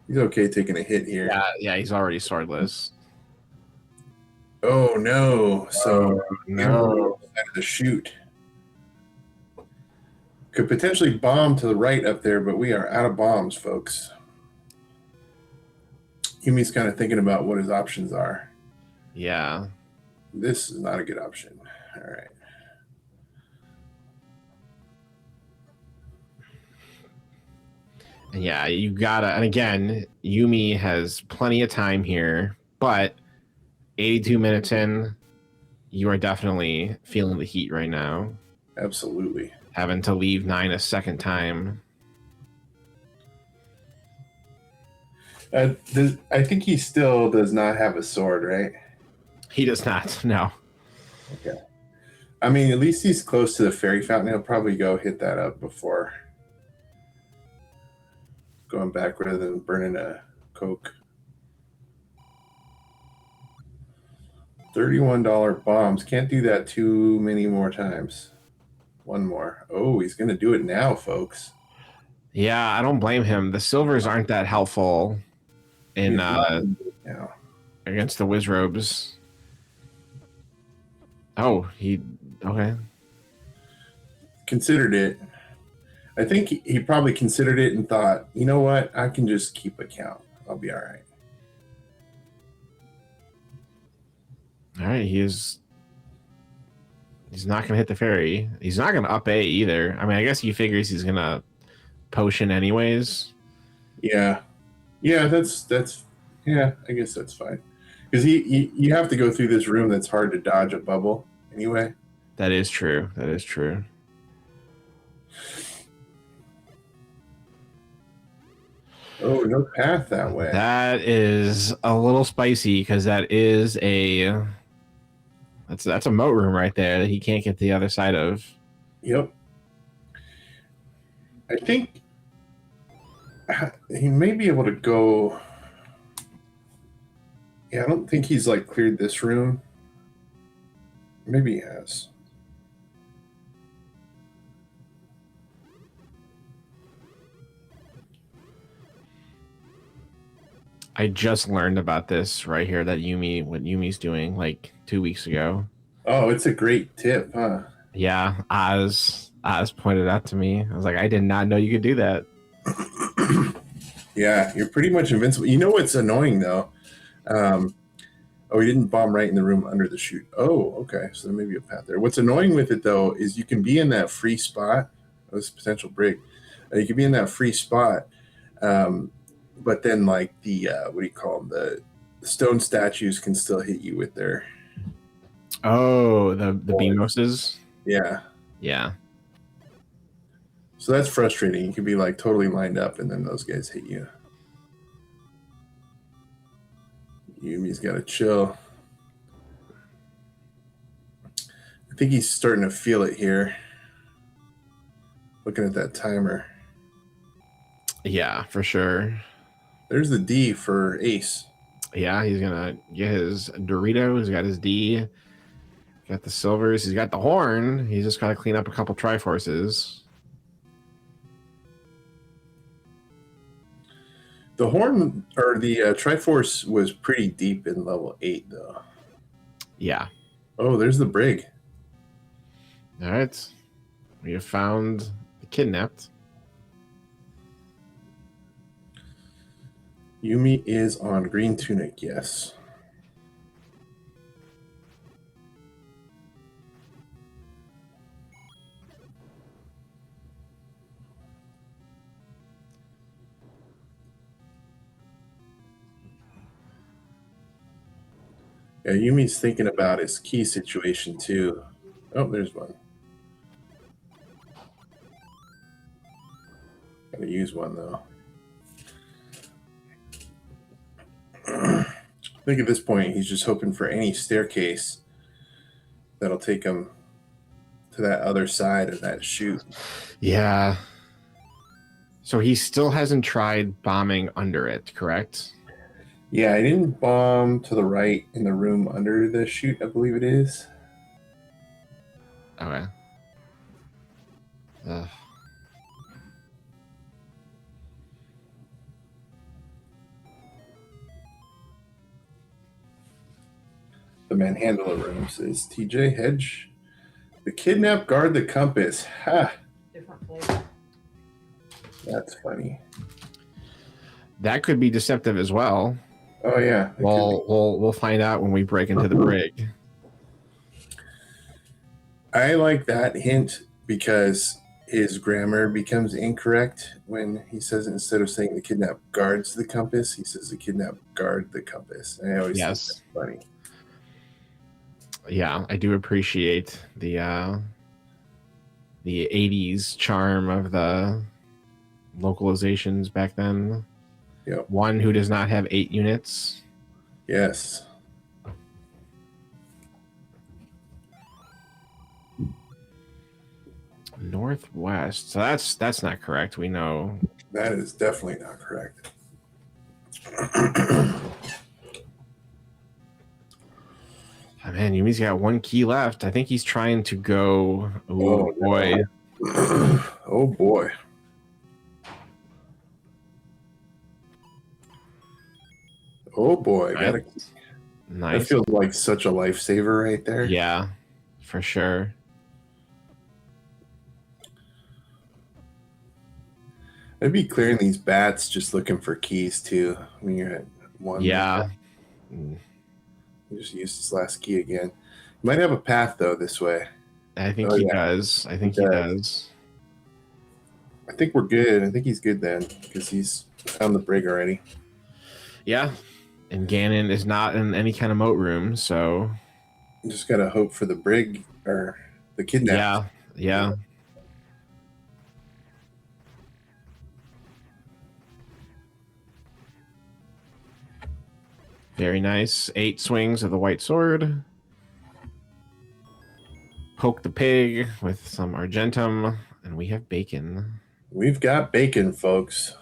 S2: He's okay taking a hit here.
S3: Yeah, he's already swordless.
S2: Oh no! So
S3: no,
S2: side of the chute could potentially bomb to the right up there, but we are out of bombs, folks. Yumi's kind of thinking about what his options are.
S3: Yeah,
S2: this is not a good option. All right.
S3: Yeah, you gotta, and again, Yumi has plenty of time here, but 82 minutes in, you are definitely feeling the heat right now.
S2: Absolutely.
S3: Having to leave 9 a second time.
S2: I think he still does not have a sword, right?
S3: He does not, no.
S2: Okay. I mean, at least he's close to the fairy fountain. He'll probably go hit that up before going back rather than burning a Coke. $31 bombs. Can't do that too many more times. One more. Oh, he's going to do it now, folks.
S3: Yeah, I don't blame him. The silvers aren't that helpful in against the Wizrobes. Oh, okay.
S2: Considered it. I think he probably considered it and thought, you know what? I can just keep a count. I'll be all right.
S3: All right, he's not going to hit the fairy. He's not going to up A either. I mean, I guess he figures he's going to potion anyways.
S2: Yeah. Yeah, that's yeah, I guess that's fine. Because you have to go through this room that's hard to dodge a bubble anyway.
S3: That is true. That is true.
S2: Oh, no path that way.
S3: That is a little spicy because that is that's a moat room right there that he can't get to the other side of.
S2: Yep. I think he may be able to go. Yeah, I don't think he's like cleared this room. Maybe he has.
S3: I just learned about this right here, that what Yumi's doing like 2 weeks ago.
S2: Oh, it's a great tip, huh?
S3: Yeah, Oz pointed out to me. I was like, I did not know you could do that.
S2: Yeah, you're pretty much invincible. You know what's annoying though? Oh, he didn't bomb right in the room under the chute. Oh, okay. So there may be a path there. What's annoying with it though is you can be in that free spot. Oh, this potential break. You can be in that free spot, but then like the what do you call them? The stone statues can still hit you with their.
S3: Oh, the Beamoses.
S2: Yeah.
S3: Yeah.
S2: So that's frustrating. You could be like totally lined up, and then those guys hit you. Yumi's got to chill. I think he's starting to feel it here. Looking at that timer.
S3: Yeah, for sure.
S2: There's the D for Ace.
S3: Yeah, he's gonna get his Dorito. He's got his D. Got the silvers. He's got the horn. He's just got to clean up a couple Triforces.
S2: The horn or the Triforce was pretty deep in level 8, though.
S3: Yeah.
S2: Oh, there's the brig.
S3: All right. We have found the kidnapped.
S2: Yumi is on green tunic, yes. Yeah, Yumi's thinking about his key situation too. Oh, there's one. Gotta use one though. I think at this point he's just hoping for any staircase that'll take him to that other side of that chute.
S3: Yeah. So he still hasn't tried bombing under it, correct?
S2: Yeah, I didn't bomb to the right in the room under the chute, I believe it is.
S3: Okay.
S2: The manhandler room says TJ Hedge. The kidnap guard the compass. Ha!
S1: Different flavor.
S2: That's funny.
S3: That could be deceptive as well.
S2: Oh yeah.
S3: We'll find out when we break into the brig.
S2: I like that hint because his grammar becomes incorrect when he says it. Instead of saying the kidnap guards the compass, he says the kidnap guard the compass. I always think that's funny.
S3: Yeah, I do appreciate the 80s charm of the localizations back then.
S2: Yep.
S3: One who does not have 8 units.
S2: Yes.
S3: Northwest. So that's not correct. We know
S2: that is definitely not correct.
S3: Oh, man, Yumi's got 1 key left. I think he's trying to go. Oh boy.
S2: Oh boy. Oh boy.
S3: Right. Nice.
S2: That feels like such a lifesaver right there.
S3: Yeah, for sure.
S2: I'd be clearing these bats just looking for keys too when you're at 1.
S3: Yeah.
S2: You just use this last key again. You might have a path though this way.
S3: I think he does. I think he does.
S2: I think we're good. I think he's good then because he's found the brig already.
S3: Yeah. And Ganon is not in any kind of moat room, so
S2: you just gotta hope for the brig or the kidnap.
S3: Yeah. Very nice. 8 swings of the white sword. Poke the pig with some Argentum, and we have bacon.
S2: We've got bacon, folks.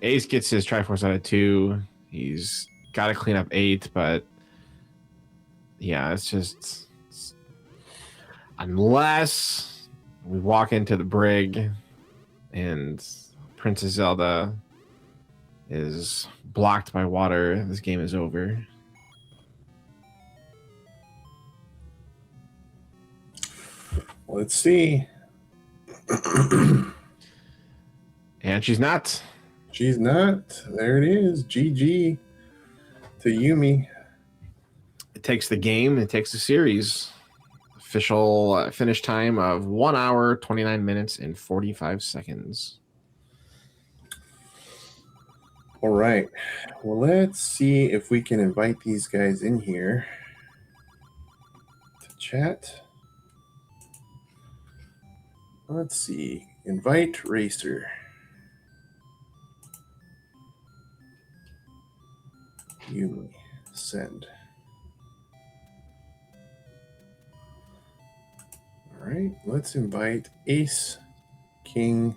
S3: Ace gets his Triforce out of 2. He's got to clean up 8, but yeah, it's just unless we walk into the brig and Princess Zelda is blocked by water, this game is over.
S2: Let's see.
S3: And she's not.
S2: She's not. There it is. GG to Yumi.
S3: It takes the game. It takes the series. Official finish time of 1 hour, 29 minutes, and 45 seconds.
S2: All right. Well, let's see if we can invite these guys in here to chat. Let's see. Invite Racer. Yumi. Send. All right, let's invite AceKingSpade.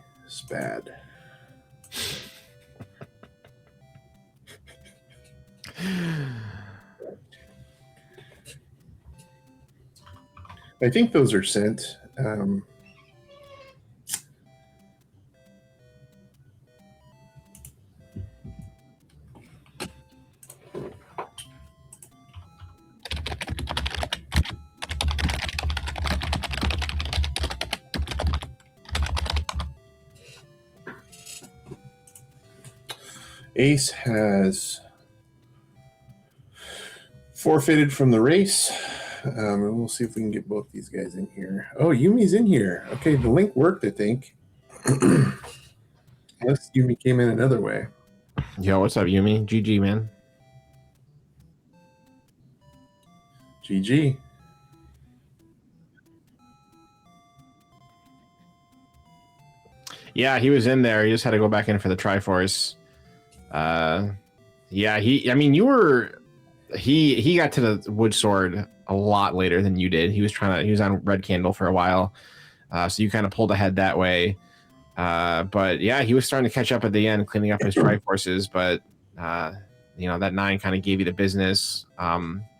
S2: I think those are sent. Ace has forfeited from the race. And we'll see if we can get both these guys in here. Oh, Yumi's in here. Okay, the link worked, I think. Unless Yumi came in another way.
S3: Yo, what's up, Yumi? GG, man.
S2: GG.
S3: Yeah, he was in there. He just had to go back in for the Triforce. Yeah, you were. He got to the Wood Sword a lot later than you did. He was on Red Candle for a while, so you kind of pulled ahead that way. But yeah, he was starting to catch up at the end, cleaning up his Triforces. But that 9 kind of gave you the business.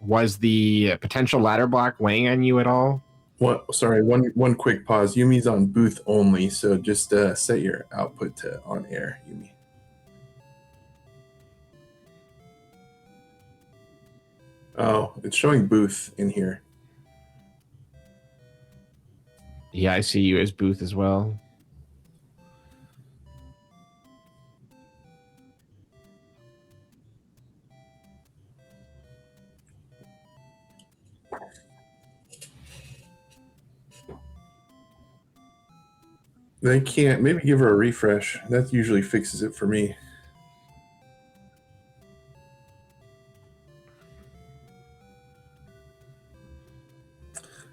S3: Was the potential ladder block weighing on you at all?
S2: What? Sorry, one quick pause. Yumi's on booth only, so just set your output to on air, Yumi. Oh, it's showing booth in here.
S3: Yeah, I see you as booth as well.
S2: They can't. Maybe give her a refresh. That usually fixes it for me.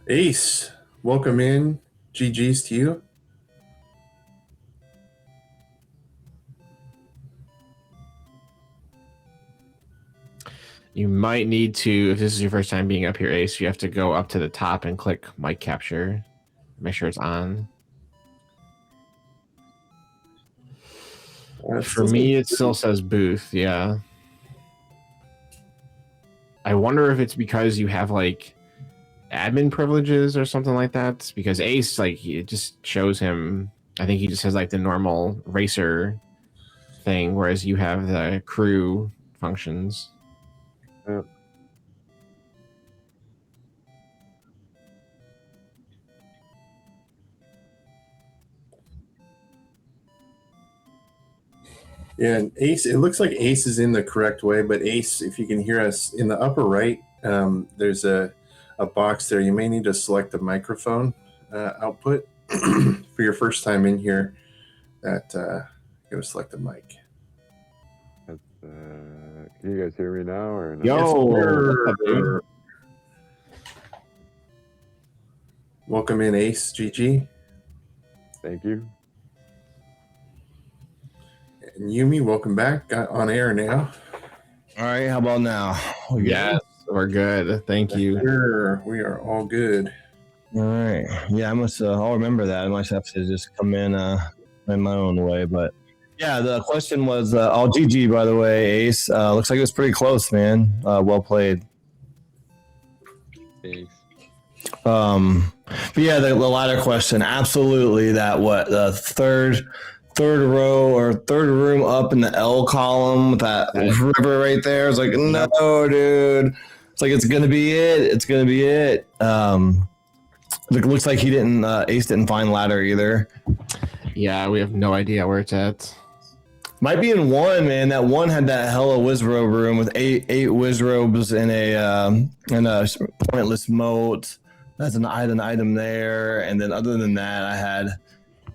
S2: Ace, welcome in. GG's to you.
S3: You might need to, if this is your first time being up here, Ace, you have to go up to the top and click mic capture. Make sure it's on. For me, it still says booth, yeah. I wonder if it's because you have like admin privileges or something like that. Because Ace, like, it just shows him, I think he just has like the normal racer thing, whereas you have the crew functions.
S2: Yeah, and Ace, it looks like Ace is in the correct way, but Ace, if you can hear us, in the upper right, there's a box there. You may need to select the microphone output for your first time in here. That you gotta select the mic.
S1: Can you guys hear me now or no?
S3: Yo,
S2: welcome in, Ace. GG.
S1: Thank you.
S2: And Yumi, welcome back. Got on air now.
S4: All right, how about now?
S3: Yes, we're good. Thank you.
S2: Sure, we are all good.
S4: All right. Yeah, I'll remember that. I might have to just come in my own way. But yeah, the question was, all GG, by the way, Ace. Looks like it was pretty close, man. Well played.
S1: Thanks.
S4: But yeah, the latter question, absolutely. That the third row or third room up in the L column with that river right there. It's like, no, dude. It's like, it's gonna be it. It's gonna be it. It looks like Ace didn't find ladder either.
S3: Yeah, we have no idea where it's at.
S4: Might be in 1, man. That 1 had that hella Wizrobe room with eight Wizrobes in a pointless moat. That's an item there, and then other than that, I had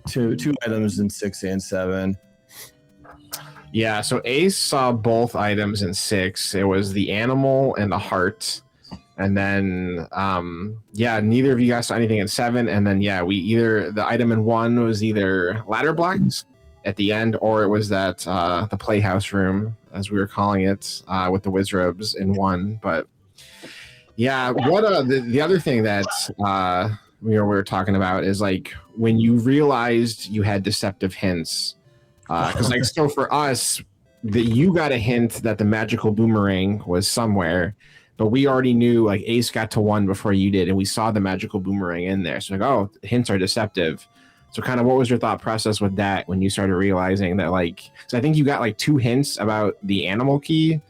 S4: two items in 6 and 7.
S3: Yeah, so Ace saw both items in 6. It was the animal and the heart. And then, neither of you guys saw anything in 7. And then, the item in 1 was either ladder blocks at the end, or it was that the playhouse room, as we were calling it, with the wizrobes in one. But yeah, what the other thing that we were talking about is like when you realized you had deceptive hints, because like so for us, that you got a hint that the magical boomerang was somewhere, but we already knew like Ace got to 1 before you did, and we saw the magical boomerang in there. So like, oh, hints are deceptive. So kind of what was your thought process with that when you started realizing that like, so I think you got like 2 hints about the animal key.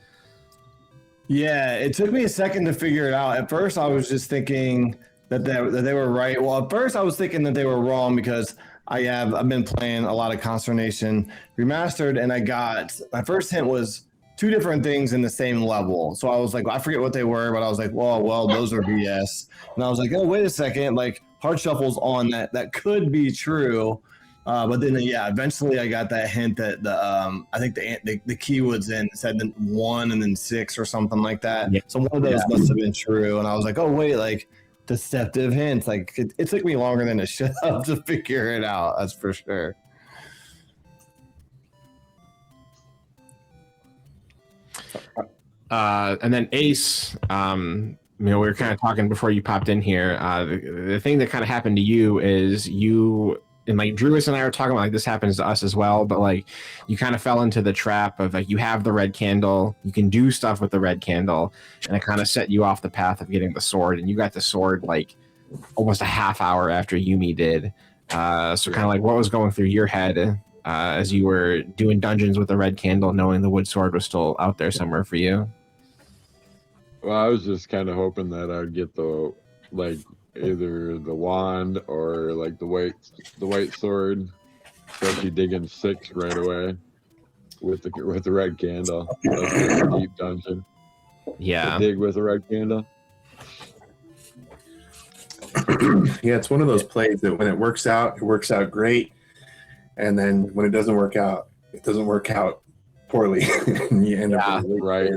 S4: Yeah, it took me a second to figure it out. At first, I was just thinking that they were right. Well, at first, I was thinking that they were wrong because I've been playing a lot of Consternation Remastered, and I got my first hint was 2 different things in the same level. So I was like, I forget what they were, but I was like, well, those are BS. And I was like, oh, wait a second, like Hard Shuffle's on that could be true. But then, yeah, eventually I got that hint that I think the key was in said 1 and then 6 or something like that. Yeah. So one of those must have been true. And I was like, oh wait, like deceptive hints. Like it took me longer than it should have to figure it out. That's for sure.
S3: And then Ace, we were kind of talking before you popped in here. The thing that kind of happened to you is you. And like Drewis and I were talking about, like this happens to us as well, but like you kind of fell into the trap of like you have the red candle, you can do stuff with the red candle, and it kind of set you off the path of getting the sword, and you got the sword like almost a half hour after Yumi did. So kind of like what was going through your head as you were doing dungeons with the red candle, knowing the wood sword was still out there somewhere for you?
S1: Well, I was just kind of hoping that I'd get the like either the wand or like the white sword, especially digging 6 right away with the red candle. That's a deep dungeon.
S3: Yeah,
S1: to dig with a red candle.
S2: Yeah, it's one of those plays that when it works out great, and then when it doesn't work out poorly, and you end up with
S1: right.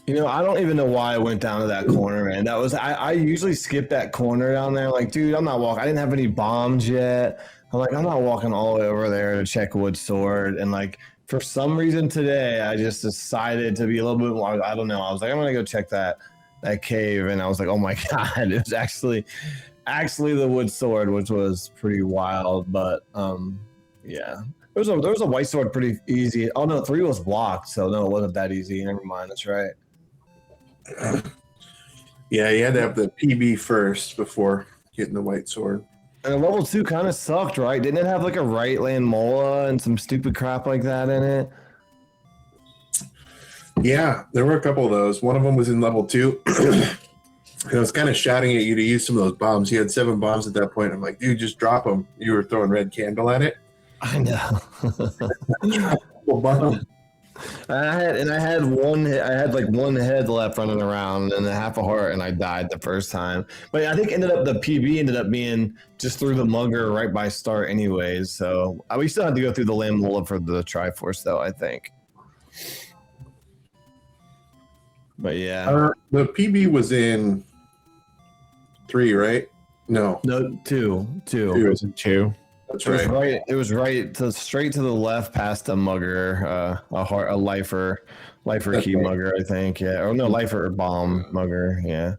S4: You know, I don't even know why I went down to that corner, man. That was I usually skip that corner down there. Like, dude, I'm not walking. I didn't have any bombs yet. I'm like, I'm not walking all the way over there to check wood sword. And like, for some reason today, I just decided to be a little bit more. I don't know. I was like, I'm gonna go check that cave, and I was like, oh my god, it was actually the wood sword, which was pretty wild. But yeah. There was a white sword pretty easy. Oh no, 3 was blocked, so no, it wasn't that easy. Never mind. That's right.
S2: Yeah, you had to have the PB first before getting the white sword.
S4: And level 2 kind of sucked, right? Didn't it have like a right land mola and some stupid crap like that in it?
S2: Yeah, there were a couple of those. One of them was in level 2. And I was kind of shouting at you to use some of those bombs. You had 7 bombs at that point. I'm like, dude, just drop them. You were throwing red candle at it.
S4: I know. I had like 1 head left running around and a half a heart, and I died the first time. But I think the PB ended up being just through the mugger right by start anyways. So we still had to go through the land mola for the Triforce though, I think. But yeah.
S2: The PB was in 3, right? No,
S4: 2.
S3: It was in 2.
S2: That's right.
S4: It was right straight to the left past a mugger, a lifer key mugger, I think. Yeah. Or no, lifer or bomb mugger. Yeah.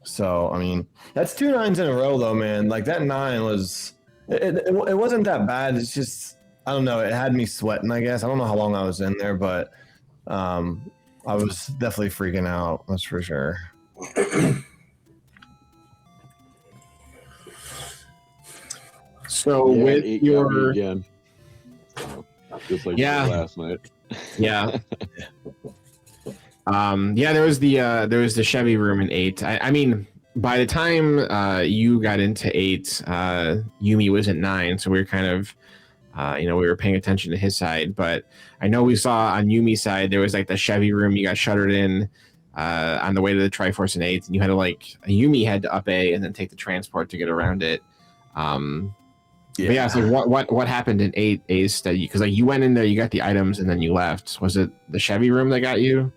S4: So I mean, that's 2 9s in a row though, man. Like that 9 was, it wasn't that bad. It's just, I don't know. It had me sweating, I guess. I don't know how long I was in there, but I was definitely freaking out. That's for sure.
S3: So with your
S1: again, just like last night.
S3: Yeah. There was the Chevy room in 8. I mean, by the time you got into 8, Yumi was at 9, so we were kind of we were paying attention to his side. But I know we saw on Yumi's side there was like the Chevy room. You got shuttered in on the way to the Triforce in 8, and you had to Yumi had to up A and then take the transport to get around it. So what happened in 8 Ace that because you went in there, you got the items, and then you left? Was it the Chevy room that got you?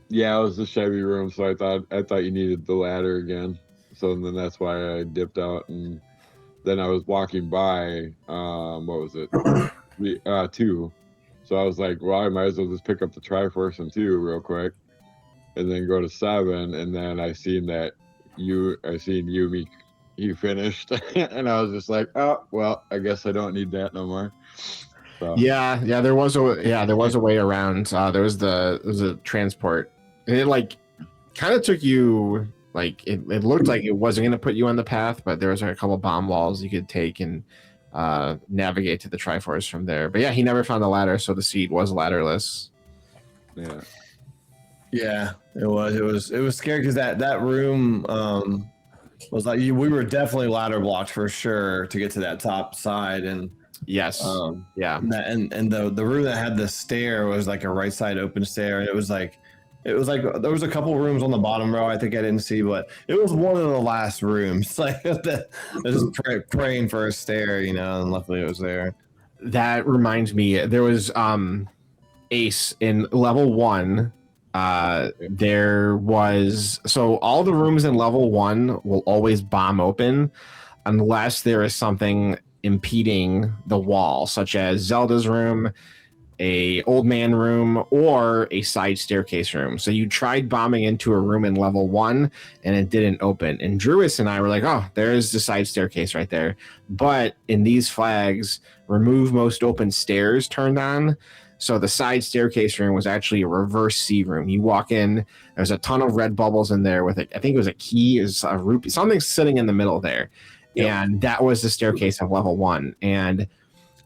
S1: Yeah, it was the Chevy room. So I thought you needed the ladder again. So then that's why I dipped out, and then I was walking by, what was it? 2. So I was like, well, I might as well just pick up the Triforce and 2 real quick, and then go to 7. And then I seen Yumi, you finished, and I was just like, oh well, I guess I don't need that no more. So.
S3: Yeah, there was a way around. There was a transport, and it like kind of took you like it looked like it wasn't going to put you on the path, but there was like a couple bomb walls you could take and navigate to the Triforce from there. But yeah, he never found the ladder, so the seed was ladderless.
S4: Yeah, it was scary because that room was like we were definitely ladder blocked for sure to get to that top side. And
S3: yes, yeah,
S4: and the room that had the stair was like a right side open stair, and it was like there was a couple rooms on the bottom row I think I didn't see, but it was one of the last rooms. Like just praying for a stair, and luckily it was there.
S3: That reminds me, there was Ace in level 1. There was, so all the rooms in level 1 will always bomb open unless there is something impeding the wall, such as Zelda's room, a old man room, or a side staircase room. So you tried bombing into a room in level 1 and it didn't open. And Druis and I were like, oh, there's the side staircase right there. But in these flags, remove most open stairs turned on. So the side staircase room was actually a reverse C room. You walk in, there's a ton of red bubbles in there with I think it was a key, is a rupee, something sitting in the middle there. Yep. And that was the staircase of level 1. And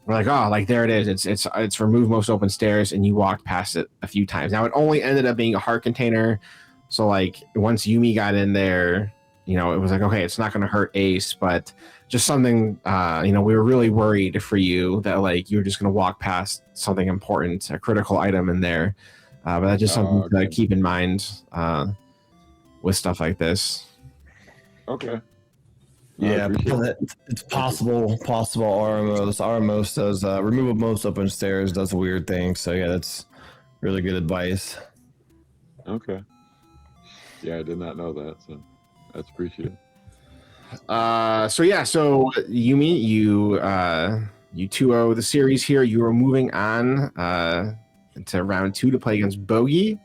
S3: we're like, oh, like there it is. It's remove most open stairs, and you walked past it a few times. Now it only ended up being a heart container. So like once Yumi got in there, it was like, okay, it's not going to hurt Ace, but just something, we were really worried for you that like you were just going to walk past something important, a critical item in there. But that's just something to keep in mind with stuff like this.
S1: Okay.
S4: Yeah, it's possible RMOS does remove most open stairs, does a weird thing. So yeah, that's really good advice.
S1: Okay. Yeah, I did not know that, so that's appreciated.
S3: So Yumi, you 2-0 the series here. You are moving on to round 2 to play against Bogey.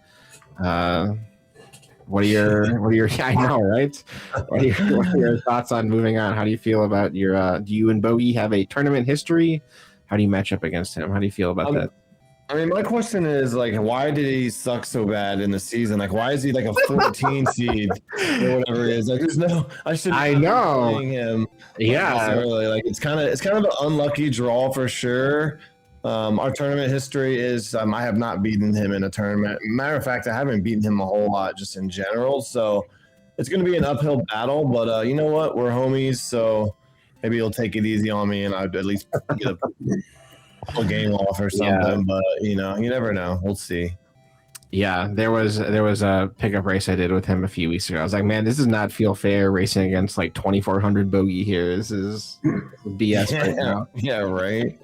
S3: What are your I know, right? What are your thoughts on moving on? How do you feel about your do you and Bogey have a tournament history? How do you match up against him? How do you feel about that?
S4: I mean, my question is like, why did he suck so bad in the season? Like, why is he like a 14 seed or whatever it is? Like, there's no, I know playing him.
S3: Yeah,
S4: really. Like, it's kind of an unlucky draw for sure. Our tournament history is I have not beaten him in a tournament. Matter of fact, I haven't beaten him a whole lot just in general. So it's going to be an uphill battle. But you know what? We're homies, so maybe he'll take it easy on me, and I'd at least get a game off or something. Yeah. But you never know. We'll see.
S3: Yeah, there was a pickup race I did with him a few weeks ago. I was like, man, this does not feel fair racing against like 2,400 bogey here. This is BS right now.
S4: Yeah, right.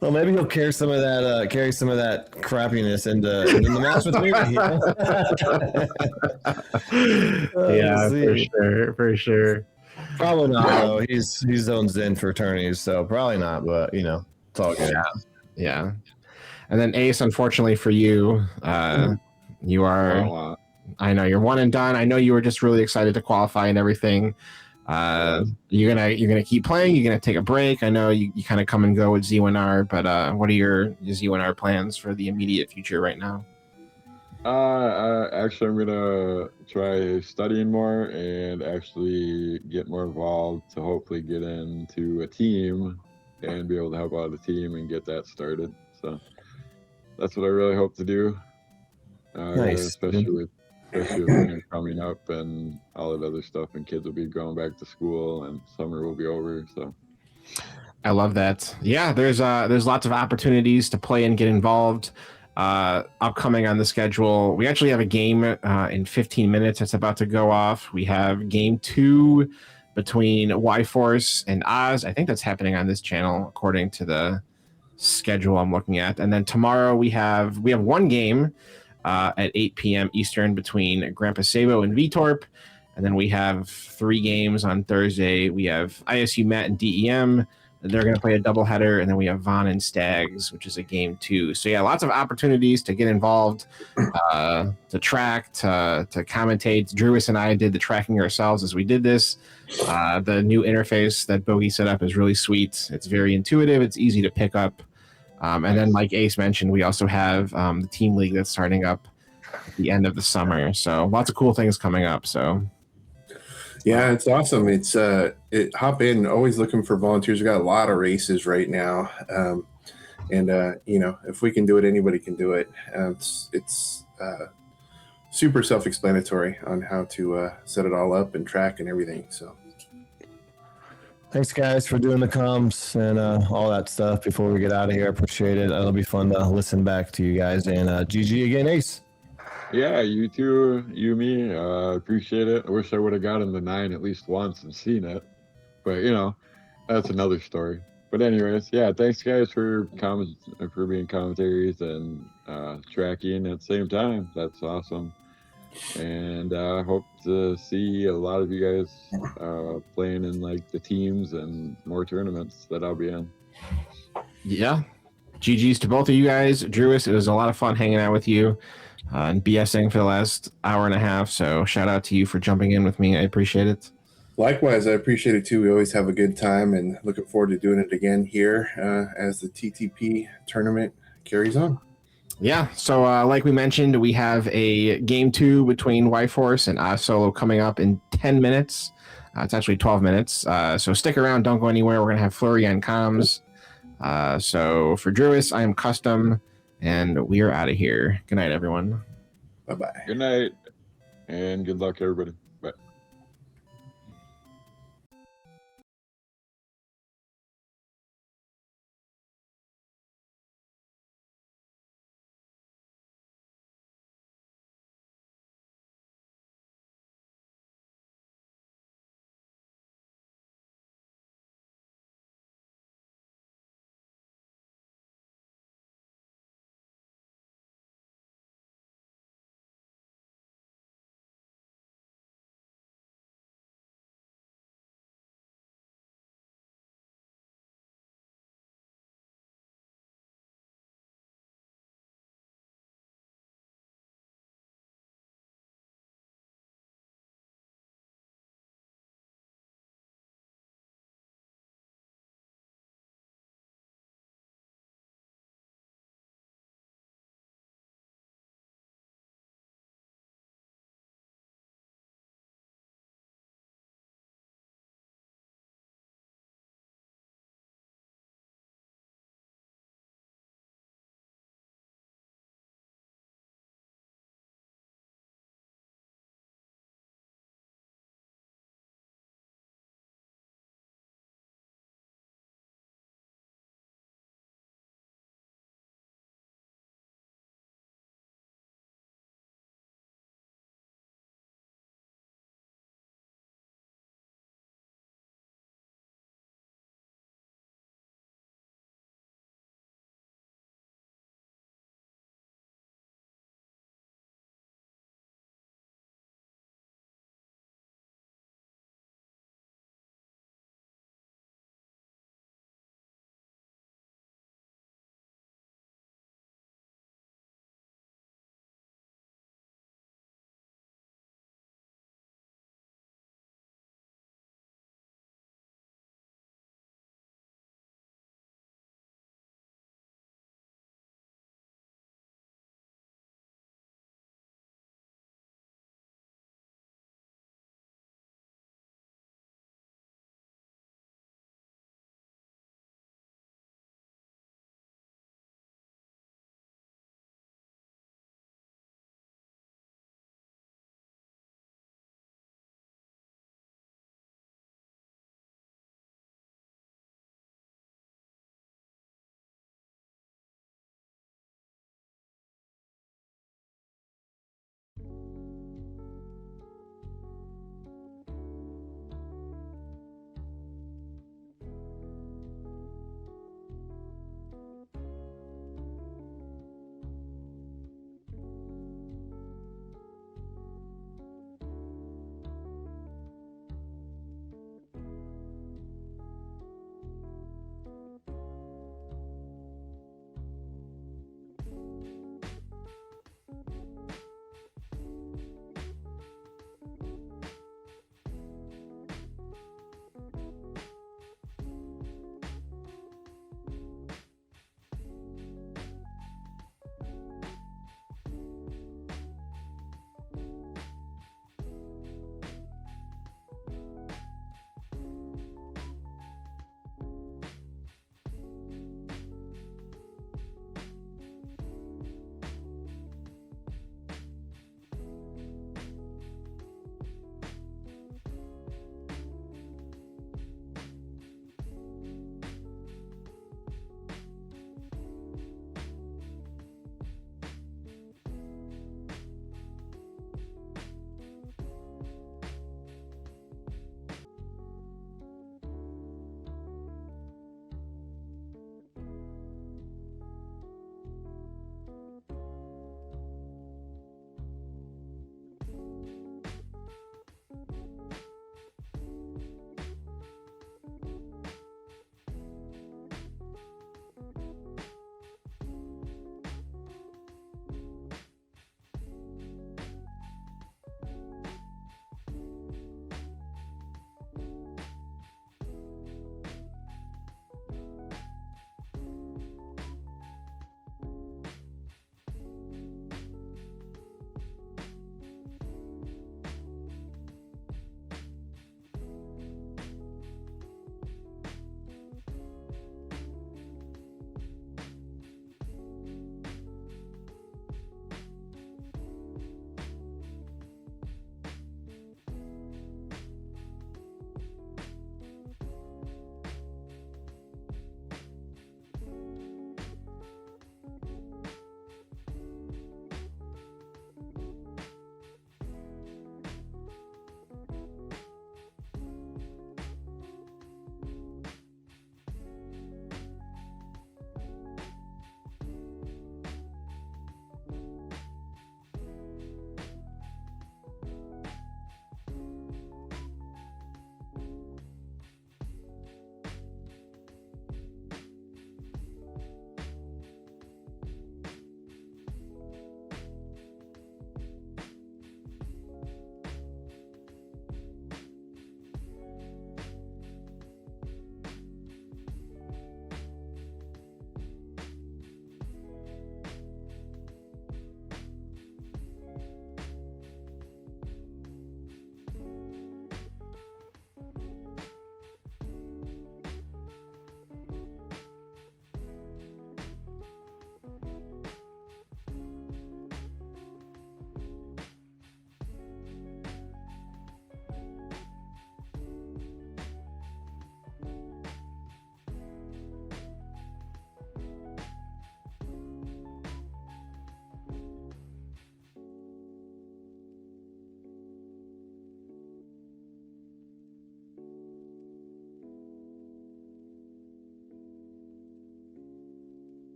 S4: Well, maybe he'll carry some of that crappiness into the match with me.
S3: Yeah, for sure.
S4: Probably not. Though. He's zones in for tourneys, so probably not. But it's all good.
S3: Yeah. And then Ace, unfortunately for you, you are. I know you're one and done. I know you were just really excited to qualify and everything. You're gonna keep playing. You're gonna take a break. I know you kind of come and go with Z1R, but what are your Z1R plans for the immediate future right now?
S1: Actually, I'm gonna try studying more and actually get more involved to hopefully get into a team and be able to help out a team and get that started. So that's what I really hope to do.
S4: Nice.
S1: Especially with winter coming up and all that other stuff, and kids will be going back to school and summer will be over. So
S3: I love that. Yeah, there's lots of opportunities to play and get involved. Upcoming on the schedule, we actually have a game in 15 minutes that's about to go off. We have game 2 between Y-Force and Oz. I think that's happening on this channel according to the schedule I'm looking at. And then tomorrow we have one game at 8 p.m. Eastern between Grandpa Sabo and Vtorp. And then we have 3 games on Thursday. We have ISU Met and DEM. They're going to play a doubleheader. And then we have Von and Stags, which is a game 2. So, yeah, lots of opportunities to get involved, to track, to commentate. Drewis and I did the tracking ourselves as we did this. The new interface that Bogey set up is really sweet. It's very intuitive. It's easy to pick up. And then, like Ace mentioned, we also have the Team League that's starting up at the end of the summer. So lots of cool things coming up. So
S2: yeah, it's awesome. It's hop in. Always looking for volunteers. We got a lot of races right now, and if we can do it, anybody can do it. It's super self-explanatory on how to set it all up and track and everything. So.
S4: Thanks, guys, for doing the comms and all that stuff before we get out of here. Appreciate it. It'll be fun to listen back to you guys. And GG again, Ace.
S1: Yeah, you too, Yumi. Appreciate it. I wish I would have gotten the 9 at least once and seen it, but that's another story. But anyways, yeah, thanks guys for being commentaries and tracking at the same time. That's awesome. And hope to see a lot of you guys playing in like the teams and more tournaments that I'll be in.
S3: yeah, GG's to both of you guys. Drewis, it was a lot of fun hanging out with you and BSing for the last hour and a half. So shout out to you for jumping in with me. I appreciate it.
S2: Likewise, I appreciate it too. We always have a good time and looking forward to doing it again here as the TTP tournament carries on.
S3: Yeah, so like we mentioned, we have a game 2 between Y-Force and Solo coming up in 10 minutes. It's actually 12 minutes. So stick around. Don't go anywhere. We're going to have Flurry on comms. So for Drewis, I am Custom, and we are out of here. Good night, everyone.
S2: Bye-bye.
S1: Good night, and good luck, everybody.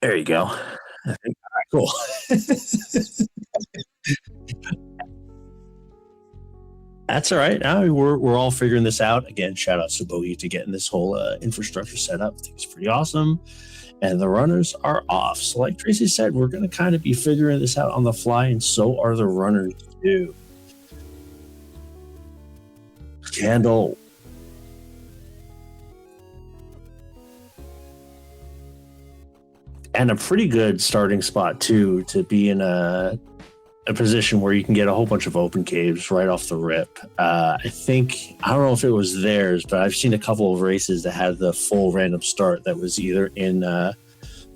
S5: There you go. I think, all right, cool. That's all right. Now we're all figuring this out. Again, shout out to Bowie to getting this whole infrastructure set up. I think it's pretty awesome. And the runners are off. So like Tracy said, we're going to kind of be figuring this out on the fly, and so are the runners too. Candle. And a pretty good starting spot too, to be in a position where you can get a whole bunch of open caves right off the rip. I don't know if it was theirs, but I've seen a couple of races that had the full random start that was either in the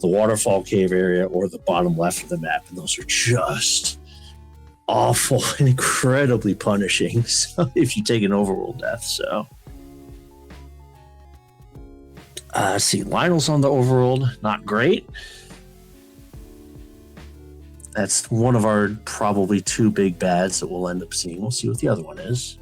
S5: waterfall cave area or the bottom left of the map. And those are just awful and incredibly punishing. So if you take an overworld death, so. See, Lionel's on the overworld, not great. That's one of our probably two big bads that we'll end up seeing. We'll see what the other one is.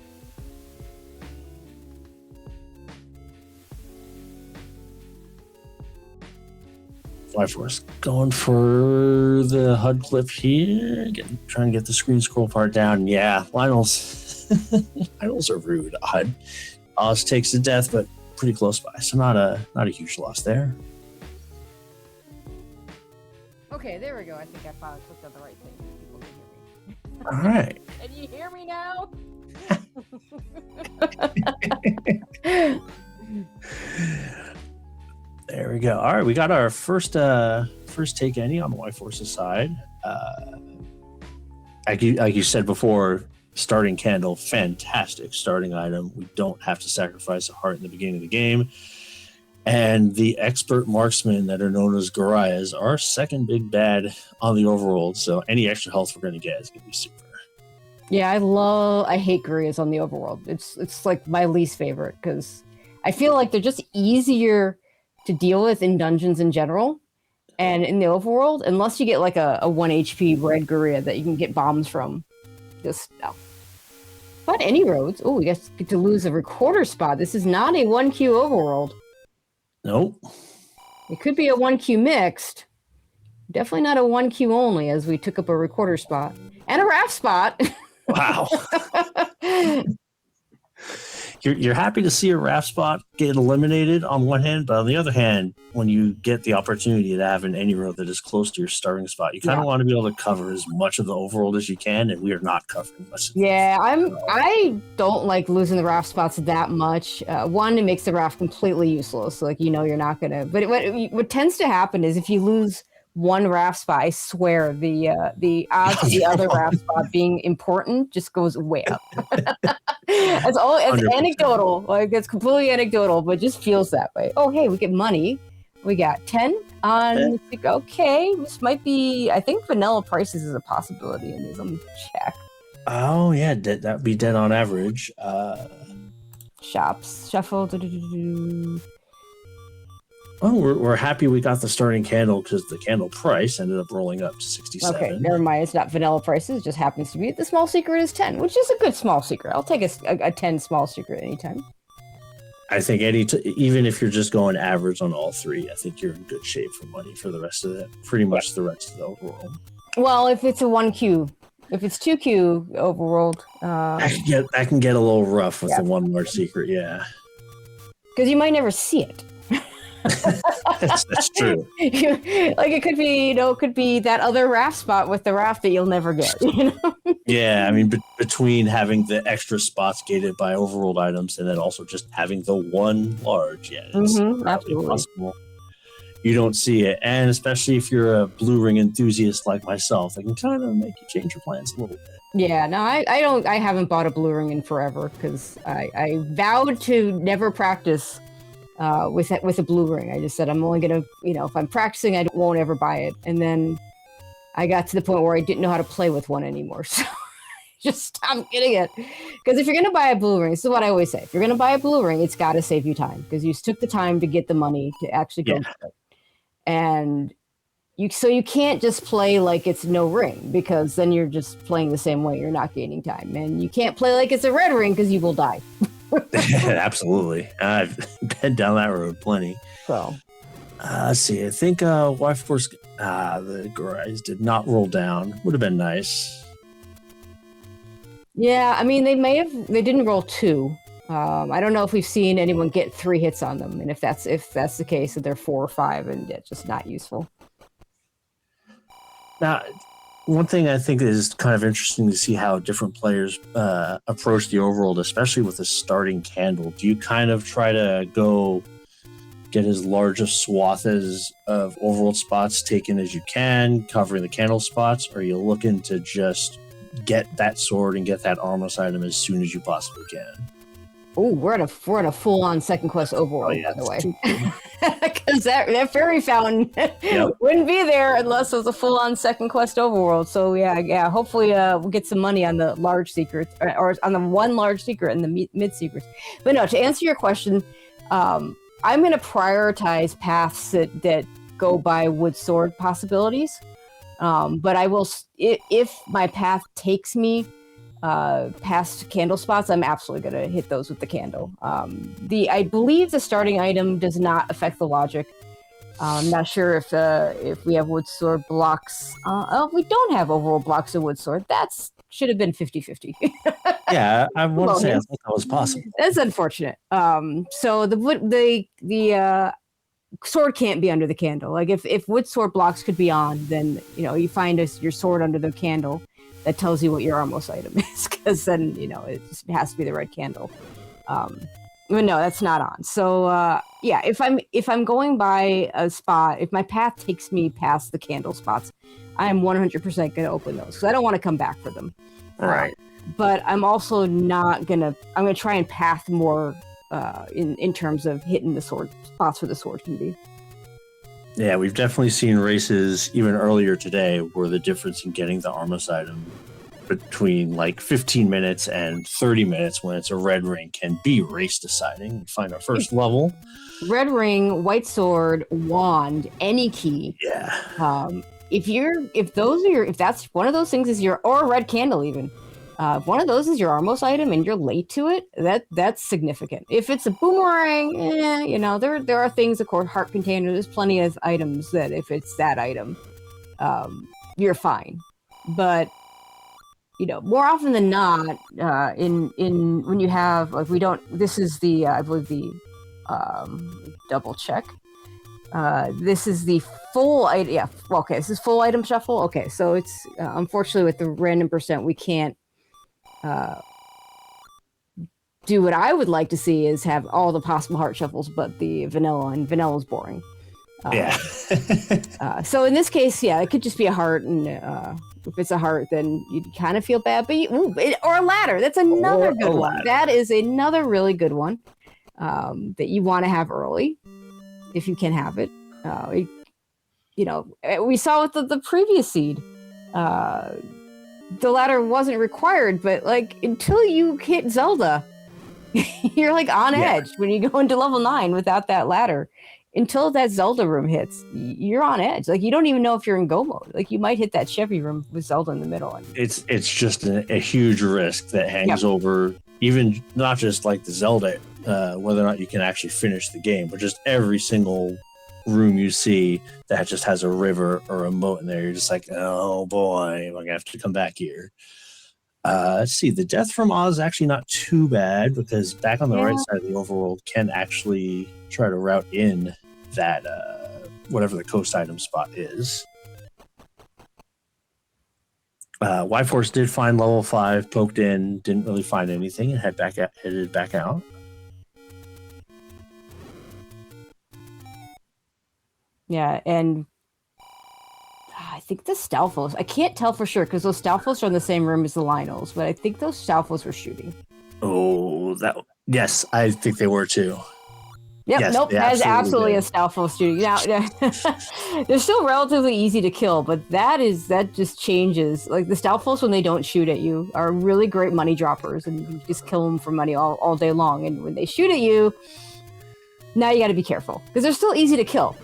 S5: Flyforce going for the HUD clip here. Trying to get the screen scroll part down. Yeah, Lionel's are rude. HUD Oz takes the death, but pretty close by, so not a huge loss there.
S6: Okay, there we go. I think I finally clicked on the right thing. People can hear me.
S5: All right.
S6: Can you hear me now?
S5: There we go. All right, we got our first take any on the Y-Force's side. Like you said before, starting candle, fantastic starting item. We don't have to sacrifice a heart in the beginning of the game. And the expert marksmen that are known as Gorias are our second big bad on the overworld. So any extra health we're going to get is going to be super.
S6: Yeah, I hate Gorias on the overworld. It's like my least favorite because I feel like they're just easier to deal with in dungeons in general. And in the overworld, unless you get like a 1 HP red Goria that you can get bombs from, just no. But any roads. Oh, we get to lose a recorder spot. This is not a 1Q overworld.
S5: Nope.
S6: It could be a 1Q mixed. Definitely not a 1Q only, as we took up a recorder spot. And a raft spot.
S5: Wow. You're happy to see a raft spot get eliminated on one hand, but on the other hand, when you get the opportunity to have an any road that is close to your starting spot, you kind of want to be able to cover as much of the overworld as you can, and we are not covering much.
S6: Yeah, I don't like losing the raft spots that much. One, it makes the raft completely useless. Like, you're not gonna. But what tends to happen is if you lose one raft spot, I swear the odds of the other raft spot being important just goes way up. It's anecdotal. Like, it's completely anecdotal, but it just feels that way. Oh, hey, we get money. We got 10 on. Okay, this might be. I think vanilla prices is a possibility in these. Let me check.
S5: Oh yeah, that'd be dead on average.
S6: Shops shuffle.
S5: Well, we're happy we got the starting candle because the candle price ended up rolling up to 67.
S6: Okay, never mind. It's not vanilla prices. It just happens to be. The small secret is 10, which is a good small secret. I'll take a 10 small secret anytime.
S5: I think even if you're just going average on all three, I think you're in good shape for money for the rest of it. Pretty much the rest of the overworld.
S6: Well, if it's a 1Q. If it's 2Q overworld.
S5: I can get a little rough with the one large secret, yeah.
S6: Because you might never see it.
S5: That's true.
S6: Like it could be that other raft spot with the raft that you'll never get.
S5: Yeah, I mean, between having the extra spots gated by overworld items and then also just having the one large, it's
S6: absolutely
S5: possible. You don't see it, and especially if you're a blue ring enthusiast like myself, it can kind of make you change your plans a little bit.
S6: Yeah, no, I haven't bought a blue ring in forever because I vowed to never practice with a blue ring. I just said I'm only gonna, if I'm practicing, I won't ever buy it. And then I got to the point where I didn't know how to play with one anymore, so I just stopped getting it. Because if you're gonna buy a blue ring, this is what I always say: if you're gonna buy a blue ring, it's got to save you time because you took the time to get the money to actually go get it. And you can't just play like it's no ring because then you're just playing the same way. You're not gaining time, and you can't play like it's a red ring because you will die.
S5: Absolutely. I've been down that road plenty.
S6: So,
S5: Let's see. I think Y-Force. The guys did not roll down. Would have been nice.
S6: Yeah, I mean, they didn't roll 2. I don't know if we've seen anyone get 3 hits on them, and if that's the case, that they're 4 or 5, and it's just not useful.
S5: Now, one thing I think is kind of interesting to see how different players approach the overworld, especially with the starting candle. Do you kind of try to go get as large a swath of overworld spots taken as you can, covering the candle spots, or are you looking to just get that sword and get that armor item as soon as you possibly can?
S6: Oh, we're at a full-on second quest overworld, by the way, because that fairy fountain wouldn't be there unless it was a full-on second quest overworld. So yeah. Hopefully, we'll get some money on the large secrets, or on the one large secret and the mid secrets. But no, to answer your question, I'm going to prioritize paths that go by wood sword possibilities. But I will, if my path takes me past candle spots, I'm absolutely going to hit those with the candle. I believe the starting item does not affect the logic. I'm not sure if we have wood sword blocks. If we don't have overall blocks of wood sword, that's should have been 50-50.
S5: Yeah, I want to say I thought that was possible.
S6: That's unfortunate. So the sword can't be under the candle. Like if wood sword blocks could be on, then you find your sword under the candle. That tells you what your Armos item is, because then it has to be the red candle. But no, that's not on. So if I'm going by a spot, if my path takes me past the candle spots, I am 100% going to open those because I don't want to come back for them.
S5: Right.
S6: But I'm also not gonna. I'm gonna try and path more in terms of hitting the sword spots where the sword can be.
S5: Yeah, we've definitely seen races even earlier today where the difference in getting the Armos item between like 15 minutes and 30 minutes when it's a red ring can be race deciding. We find our first level.
S6: Red ring, white sword, wand, any key.
S5: Yeah.
S6: If that's one of those things is or a red candle even. If one of those is your Armos item and you're late to it, that's significant. If it's a boomerang, there are things, of course, heart container. There's plenty of items that if it's that item, you're fine. But more often than not, in when you have like we don't. This is the I believe the double check. This is the full item. Yeah. Well, okay. This is full item shuffle. Okay. So it's unfortunately with the random percent, we can't do what I would like to see is have all the possible heart shuffles, but the vanilla, and vanilla's boring. So in this case, it could just be a heart, and if it's a heart, then you kind of feel bad. But or a ladder. That's another good one. That is another really good one that you want to have early if you can have it. We saw with the previous seed. The ladder wasn't required, but like until you hit Zelda, you're like on edge when you go into level 9 without that ladder. Until that Zelda room hits, you're on edge. Like you don't even know if you're in go mode. Like you might hit that Chevy room with Zelda in the middle. And
S5: it's just a huge risk that hangs over even not just like the Zelda, whether or not you can actually finish the game, but just every single room you see that just has a river or a moat in there. You're just like, oh boy, I'm gonna have to come back here. Let's see, the death from Oz is actually not too bad because back on the right side of the overworld can actually try to route in that whatever the coast item spot is. Y-Force did find level 5, poked in, didn't really find anything, and headed back out.
S6: Yeah, and I think the Stalfos, I can't tell for sure because those Stalfos are in the same room as the Lionels, but I think those Stalfos were shooting.
S5: Oh, yes, I think they were too.
S6: Yep,
S5: yes,
S6: nope, that is absolutely a Stalfos shooting. Now, they're still relatively easy to kill, but that just changes. Like the Stalfos, when they don't shoot at you, are really great money droppers, and you just kill them for money all day long. And when they shoot at you, now you got to be careful because they're still easy to kill.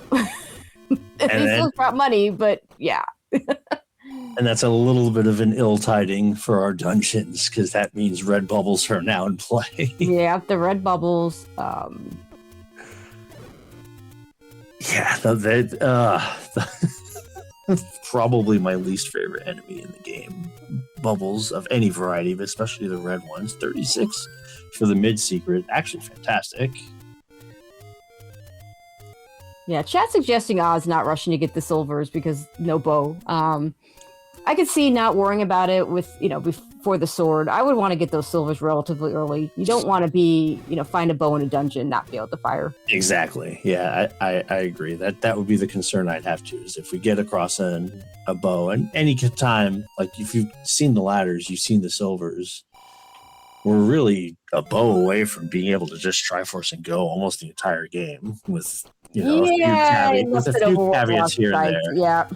S6: They still drop money, but yeah.
S5: And that's a little bit of an ill tiding for our dungeons because that means red bubbles are now in play.
S6: Yeah, the red bubbles.
S5: Yeah, probably my least favorite enemy in the game. Bubbles of any variety, but especially the red ones. 36 for the mid secret. Actually fantastic.
S6: Yeah, chat suggesting odds not rushing to get the silvers because no bow. I could see not worrying about it with, before the sword. I would want to get those silvers relatively early. You don't want to be, find a bow in a dungeon, not be able to fire.
S5: Exactly. Yeah, I agree. That would be the concern I'd have to, is if we get across a bow, and any time, like if you've seen the ladders, you've seen the silvers, we're really a bow away from being able to just Triforce and go almost the entire game with, a few caveats here and there.
S6: Yeah.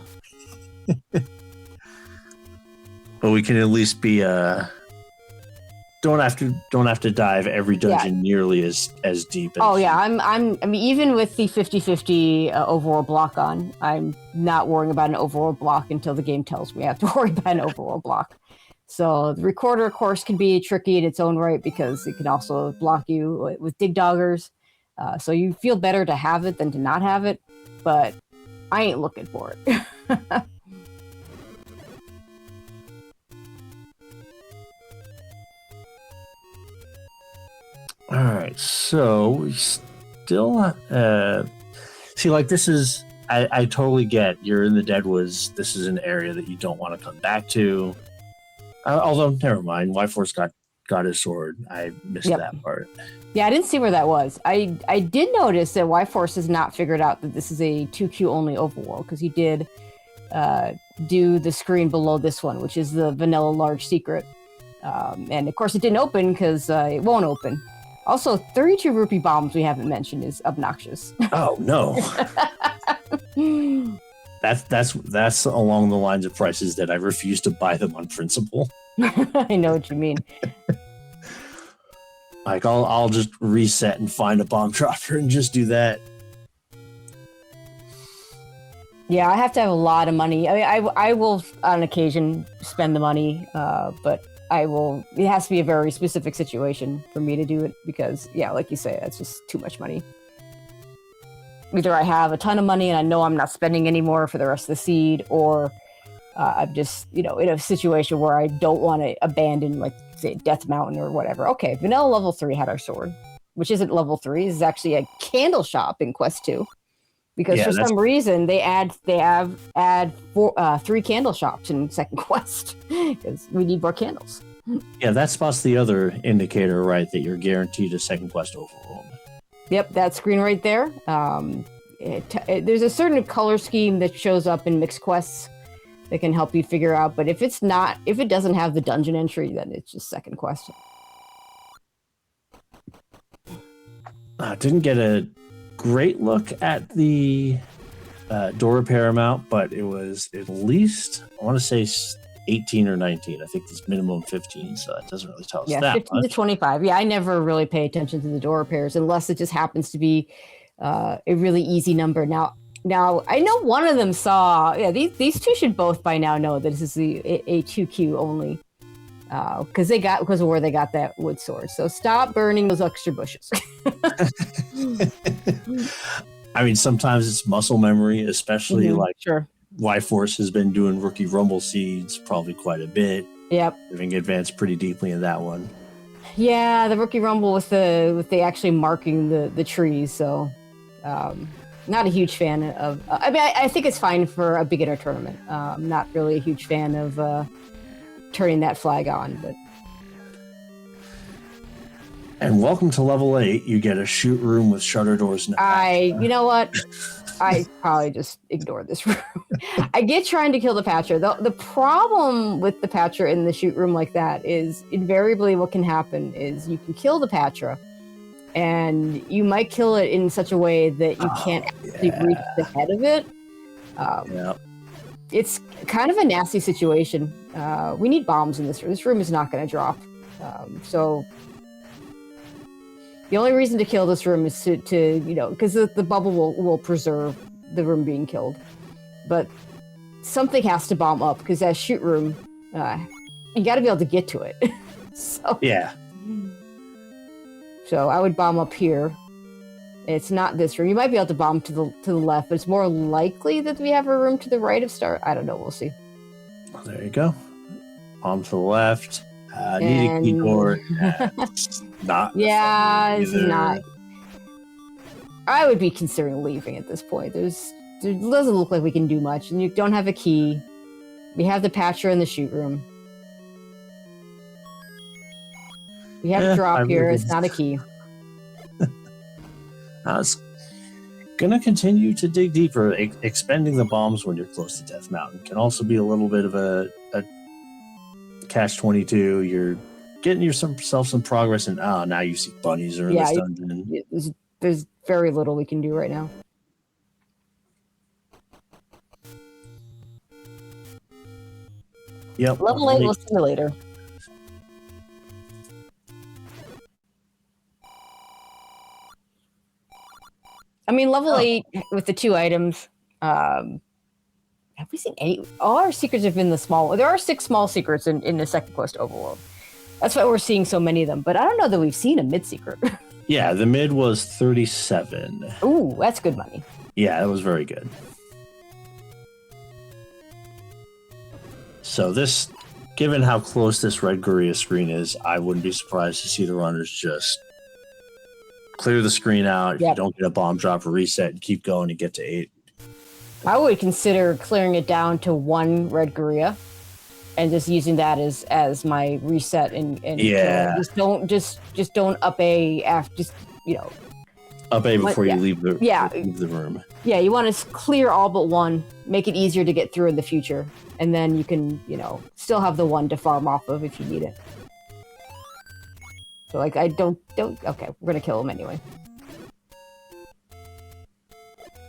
S5: But we can at least be don't have to dive every dungeon nearly as deep.
S6: I mean, even with the 50-50 overall block on, I'm not worrying about an overall block until the game tells me I have to worry about an overall block. So the recorder, of course, can be tricky in its own right because it can also block you with dig doggers. So you feel better to have it than to not have it, but I ain't looking for it.
S5: All right, so we still see, like, this is I totally get you're in the Deadwoods. This is an area that you don't want to come back to. Although, never mind. Y-Force got his sword. I missed that part.
S6: Yeah, I didn't see where that was. I did notice that Y-Force has not figured out that this is a 2Q only overworld, because he did do the screen below this one, which is the vanilla large secret. And of course it didn't open because it won't open. Also, 32 rupee bombs we haven't mentioned is obnoxious.
S5: Oh no. That's along the lines of prices that I refuse to buy them on principle.
S6: I know what you mean.
S5: Like I'll just reset and find a bomb dropper and just do that.
S6: Yeah, I have to have a lot of money. I mean, I will on occasion spend the money, but it has to be a very specific situation for me to do it because, yeah, like you say, that's just too much money. Either I have a ton of money and I know I'm not spending any more for the rest of the seed, or I'm just, in a situation where I don't want to abandon, like, say, Death Mountain or whatever. Okay, Vanilla level 3 had our sword, which isn't level 3. This is actually a candle shop in Quest 2. Because for some reason they add 3 candle shops in second quest because we need more candles.
S5: Yeah, that spot's the other indicator, right? That you're guaranteed a second quest overworld.
S6: Yep, that screen right there. There's a certain color scheme that shows up in mixed quests that can help you figure out. But if it doesn't have the dungeon entry, then it's just second quest.
S5: Didn't get a great look at the door repair amount, but it was at least, I want to say 18 or 19. I think it's minimum 15, so that doesn't really tell us that
S6: 15
S5: much.
S6: to 25. Yeah, I never really pay attention to the door repairs unless it just happens to be a really easy number. Now I know one of them saw. Yeah, these two should both by now know that this is a 2Q only, because of where they got that wood sword. So stop burning those extra bushes.
S5: I mean, sometimes it's muscle memory, especially
S6: Sure.
S5: Y-Force has been doing rookie rumble seeds probably quite a bit.
S6: Yep.
S5: Having advanced pretty deeply in that one.
S6: Yeah, the rookie rumble with the actually marking the trees. So, not a huge fan of. I mean, I think it's fine for a beginner tournament. Not really a huge fan of turning that flag on, but.
S5: And welcome to level 8. You get a shoot room with shutter doors.
S6: You know what? I probably just ignore this room. I get trying to kill the patcher. The problem with the patcher in the shoot room like that is invariably what can happen is you can kill the patcher and you might kill it in such a way that you can't actually reach the head of it. It's kind of a nasty situation. We need bombs in this room. This room is not going to drop. So the only reason to kill this room is to because the bubble will preserve the room being killed. But something has to bomb up because that shoot room, you got to be able to get to it. So I would bomb up here It's not this room. You might be able to bomb to the left, but it's more likely that we have a room to the right of Star. I don't know. We'll see.
S5: There you go. Bomb to the left. Need a keyboard. Not.
S6: Yeah, this is
S5: either.
S6: not. I would be considering leaving at this point. There doesn't look like we can do much, and you don't have a key. We have the patcher in the shoot room. We have a drop here. It's not a key.
S5: I was gonna continue to dig deeper. Expending the bombs when you're close to Death Mountain can also be a little bit of a catch-22. You're getting yourself some progress, and now you see bunnies are in this dungeon.
S6: There's very little we can do right now.
S5: Yep.
S6: Level 8 was simulator. I mean, level 8 with the 2 items. Have we seen any? All our secrets have been the small. There are 6 small secrets in the second quest overworld. That's why we're seeing so many of them. But I don't know that we've seen a mid secret.
S5: Yeah, the mid was 37.
S6: Ooh, that's good money.
S5: Yeah, it was very good. So this, given how close this red Guria screen is, I wouldn't be surprised to see the runners just clear the screen out. If you don't get a bomb drop, reset and keep going and get to 8.
S6: I would consider clearing it down to 1 red Guria and just using that as my reset and just don't up A after
S5: up A before you leave the room.
S6: Yeah, you want to clear all but 1, make it easier to get through in the future, and then you can still have the 1 to farm off of if you need it. So I don't okay, we're gonna kill him anyway.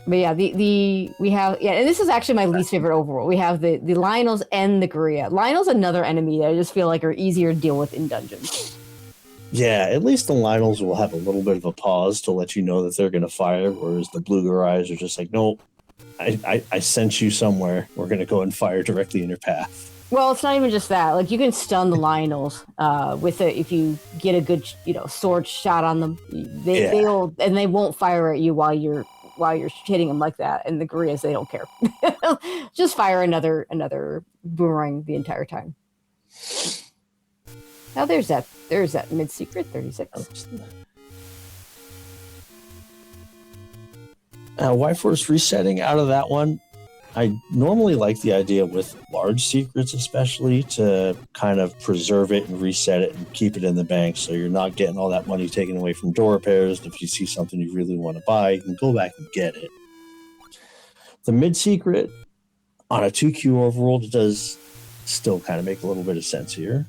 S6: But yeah, we have and this is actually my least favorite overall. We have the Lionels and the Guria. Lionel's another enemy that I just feel like are easier to deal with in dungeons.
S5: Yeah, at least the Lionels will have a little bit of a pause to let you know that they're gonna fire, whereas the Blue Gurais are just like, nope, I sent you somewhere. We're gonna go and fire directly in your path.
S6: Well, it's not even just that. Like, you can stun the Lionels if you get a good sword shot on them. They won't fire at you while you're hitting them like that. And the Gurias, they don't care. Just fire another boomerang the entire time. Now there's that mid secret 36.
S5: Why force resetting out of that one? I normally like the idea with large secrets, especially, to kind of preserve it and reset it and keep it in the bank so you're not getting all that money taken away from door repairs. If you see something you really want to buy, you can go back and get it. The mid-secret on a 2Q overworld does still kind of make a little bit of sense here.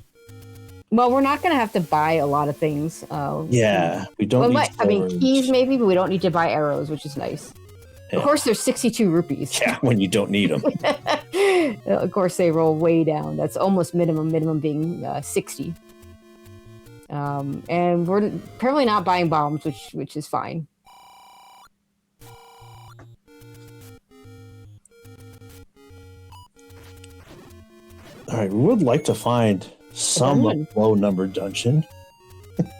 S6: Well, we're not going to have to buy a lot of things.
S5: We don't need
S6: keys maybe, but we don't need to buy arrows, which is nice. Yeah. Of course, there's 62 rupees.
S5: Yeah, when you don't need them.
S6: Of course, they roll way down. That's almost minimum being 60. And we're apparently not buying bombs, which is fine.
S5: All right, we would like to find some low-numbered dungeon.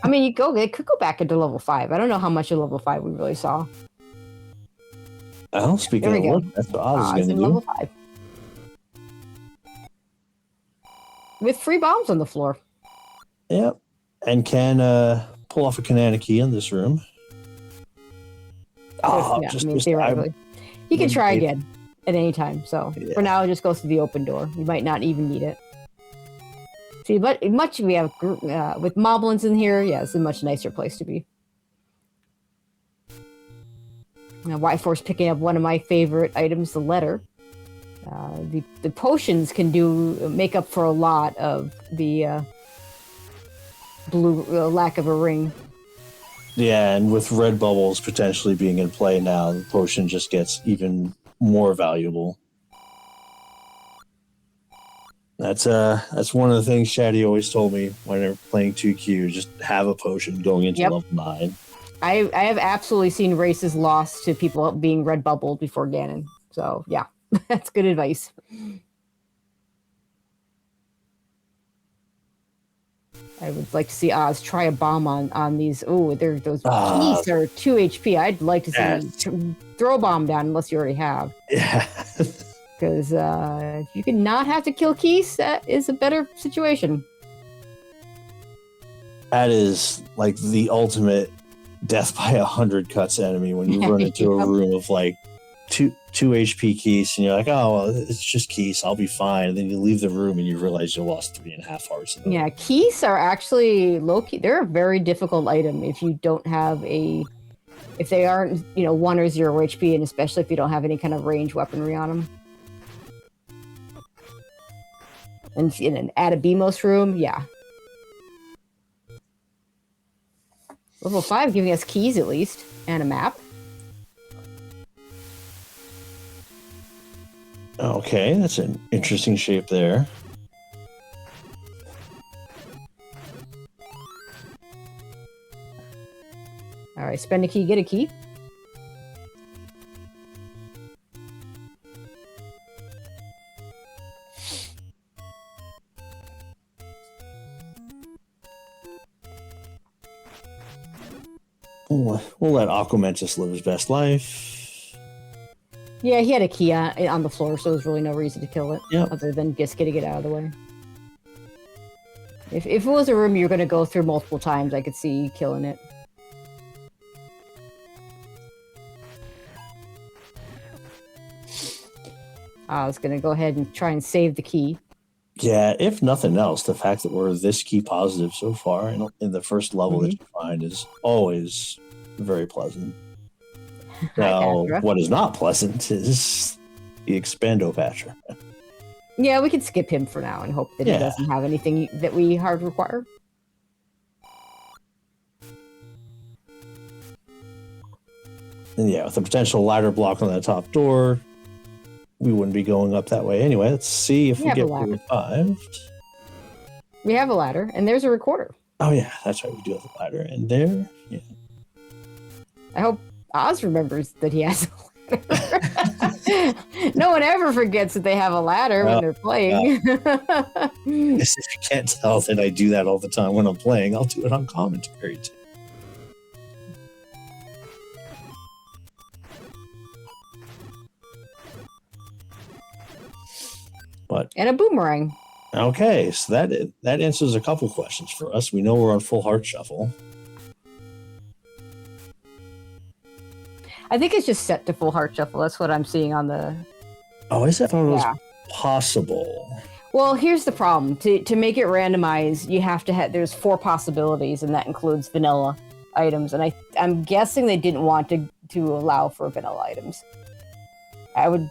S6: I mean, it could go back into level 5. I don't know how much of level 5 we really saw.
S5: Oh, speaking of work, that's what Oz is going to do.
S6: Level 5. With free bombs on the floor.
S5: Yep. And can pull off a Kanana key in this room.
S6: Theoretically. You can try again at any time. So for now, it just goes to the open door. You might not even need it. See, but we have with moblins in here. Yeah, it's a much nicer place to be. Y-Force picking up one of my favorite items, the letter. The potions can make up for a lot of the blue lack of a ring.
S5: Yeah, and with red bubbles potentially being in play now, the potion just gets even more valuable. That's one of the things Shaddy always told me when they're playing 2Q, just have a potion going into level 9.
S6: I have absolutely seen races lost to people being red bubbled before Ganon. So yeah, that's good advice. I would like to see Oz try a bomb on these. Oh, those keys
S5: Ah.
S6: are 2 HP. I'd like to see
S5: Yes.
S6: you throw a bomb down unless you already have.
S5: Yeah.
S6: Because if you can not have to kill Keys, that is a better situation.
S5: That is like the ultimate death by 100 cuts enemy when you run into a room of like two HP Keys and you're like, oh, well, it's just Keys, I'll be fine. And then you leave the room and you realize you lost 3.5 hearts.
S6: Yeah, Keys are actually low key. They're a very difficult item if you don't have if they aren't 1 or 0 HP, and especially if you don't have any kind of range weaponry on them. And at a BMOS room, yeah. Level 5 giving us keys at least, and a map.
S5: Okay, that's an interesting shape there.
S6: All right, spend a key, get a key.
S5: We'll let Aquamentus live his best life.
S6: Yeah, he had a key on the floor, so there's really no reason to kill it,
S5: Yep.
S6: other than just getting it out of the way. If it was a room you're going to go through multiple times, I could see killing it. I was going to go ahead and try and save the key.
S5: Yeah, if nothing else, the fact that we're this key positive so far in the first level that you find is always very pleasant. Now, what is not pleasant is the Expando Patcher.
S6: Yeah, we can skip him for now and hope that he doesn't have anything that we hard require.
S5: And yeah, with the potential ladder block on that top door, we wouldn't be going up that way anyway. Let's see if we get revived.
S6: We have a ladder, and there's a recorder.
S5: Oh yeah, that's right. We do have a ladder in there. Yeah.
S6: I hope Oz remembers that he has a ladder. No one ever forgets that they have a ladder when they're playing.
S5: If you can't tell that I do that all the time when I'm playing, I'll do it on commentary too.
S6: And a boomerang.
S5: Okay, so that answers a couple questions for us. We know we're on full heart shuffle.
S6: I think it's just set to full heart shuffle. That's what I'm seeing on the...
S5: Oh, is that? I thought it was possible.
S6: Well, here's the problem. To make it randomized, you have to have... There's 4 possibilities, and that includes vanilla items. And I'm guessing they didn't want to allow for vanilla items. I would...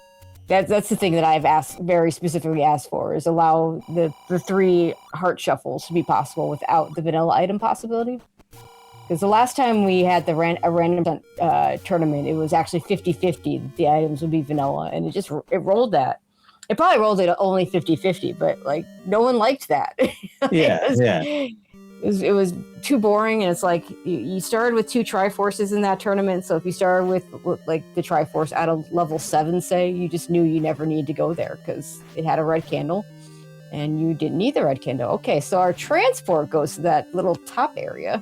S6: That's the thing that I've very specifically asked for, is allow the 3 heart shuffles to be possible without the vanilla item possibility. Because the last time we had a random tournament, it was actually 50-50. The items would be vanilla, and it rolled that. It probably rolled it only 50-50, but like no one liked that. It was too boring, and it's like you started with 2 Triforces in that tournament. So if you started with like the Triforce at a level 7, say, you just knew you never needed to go there because it had a red candle, and you didn't need the red candle. Okay, so our transport goes to that little top area.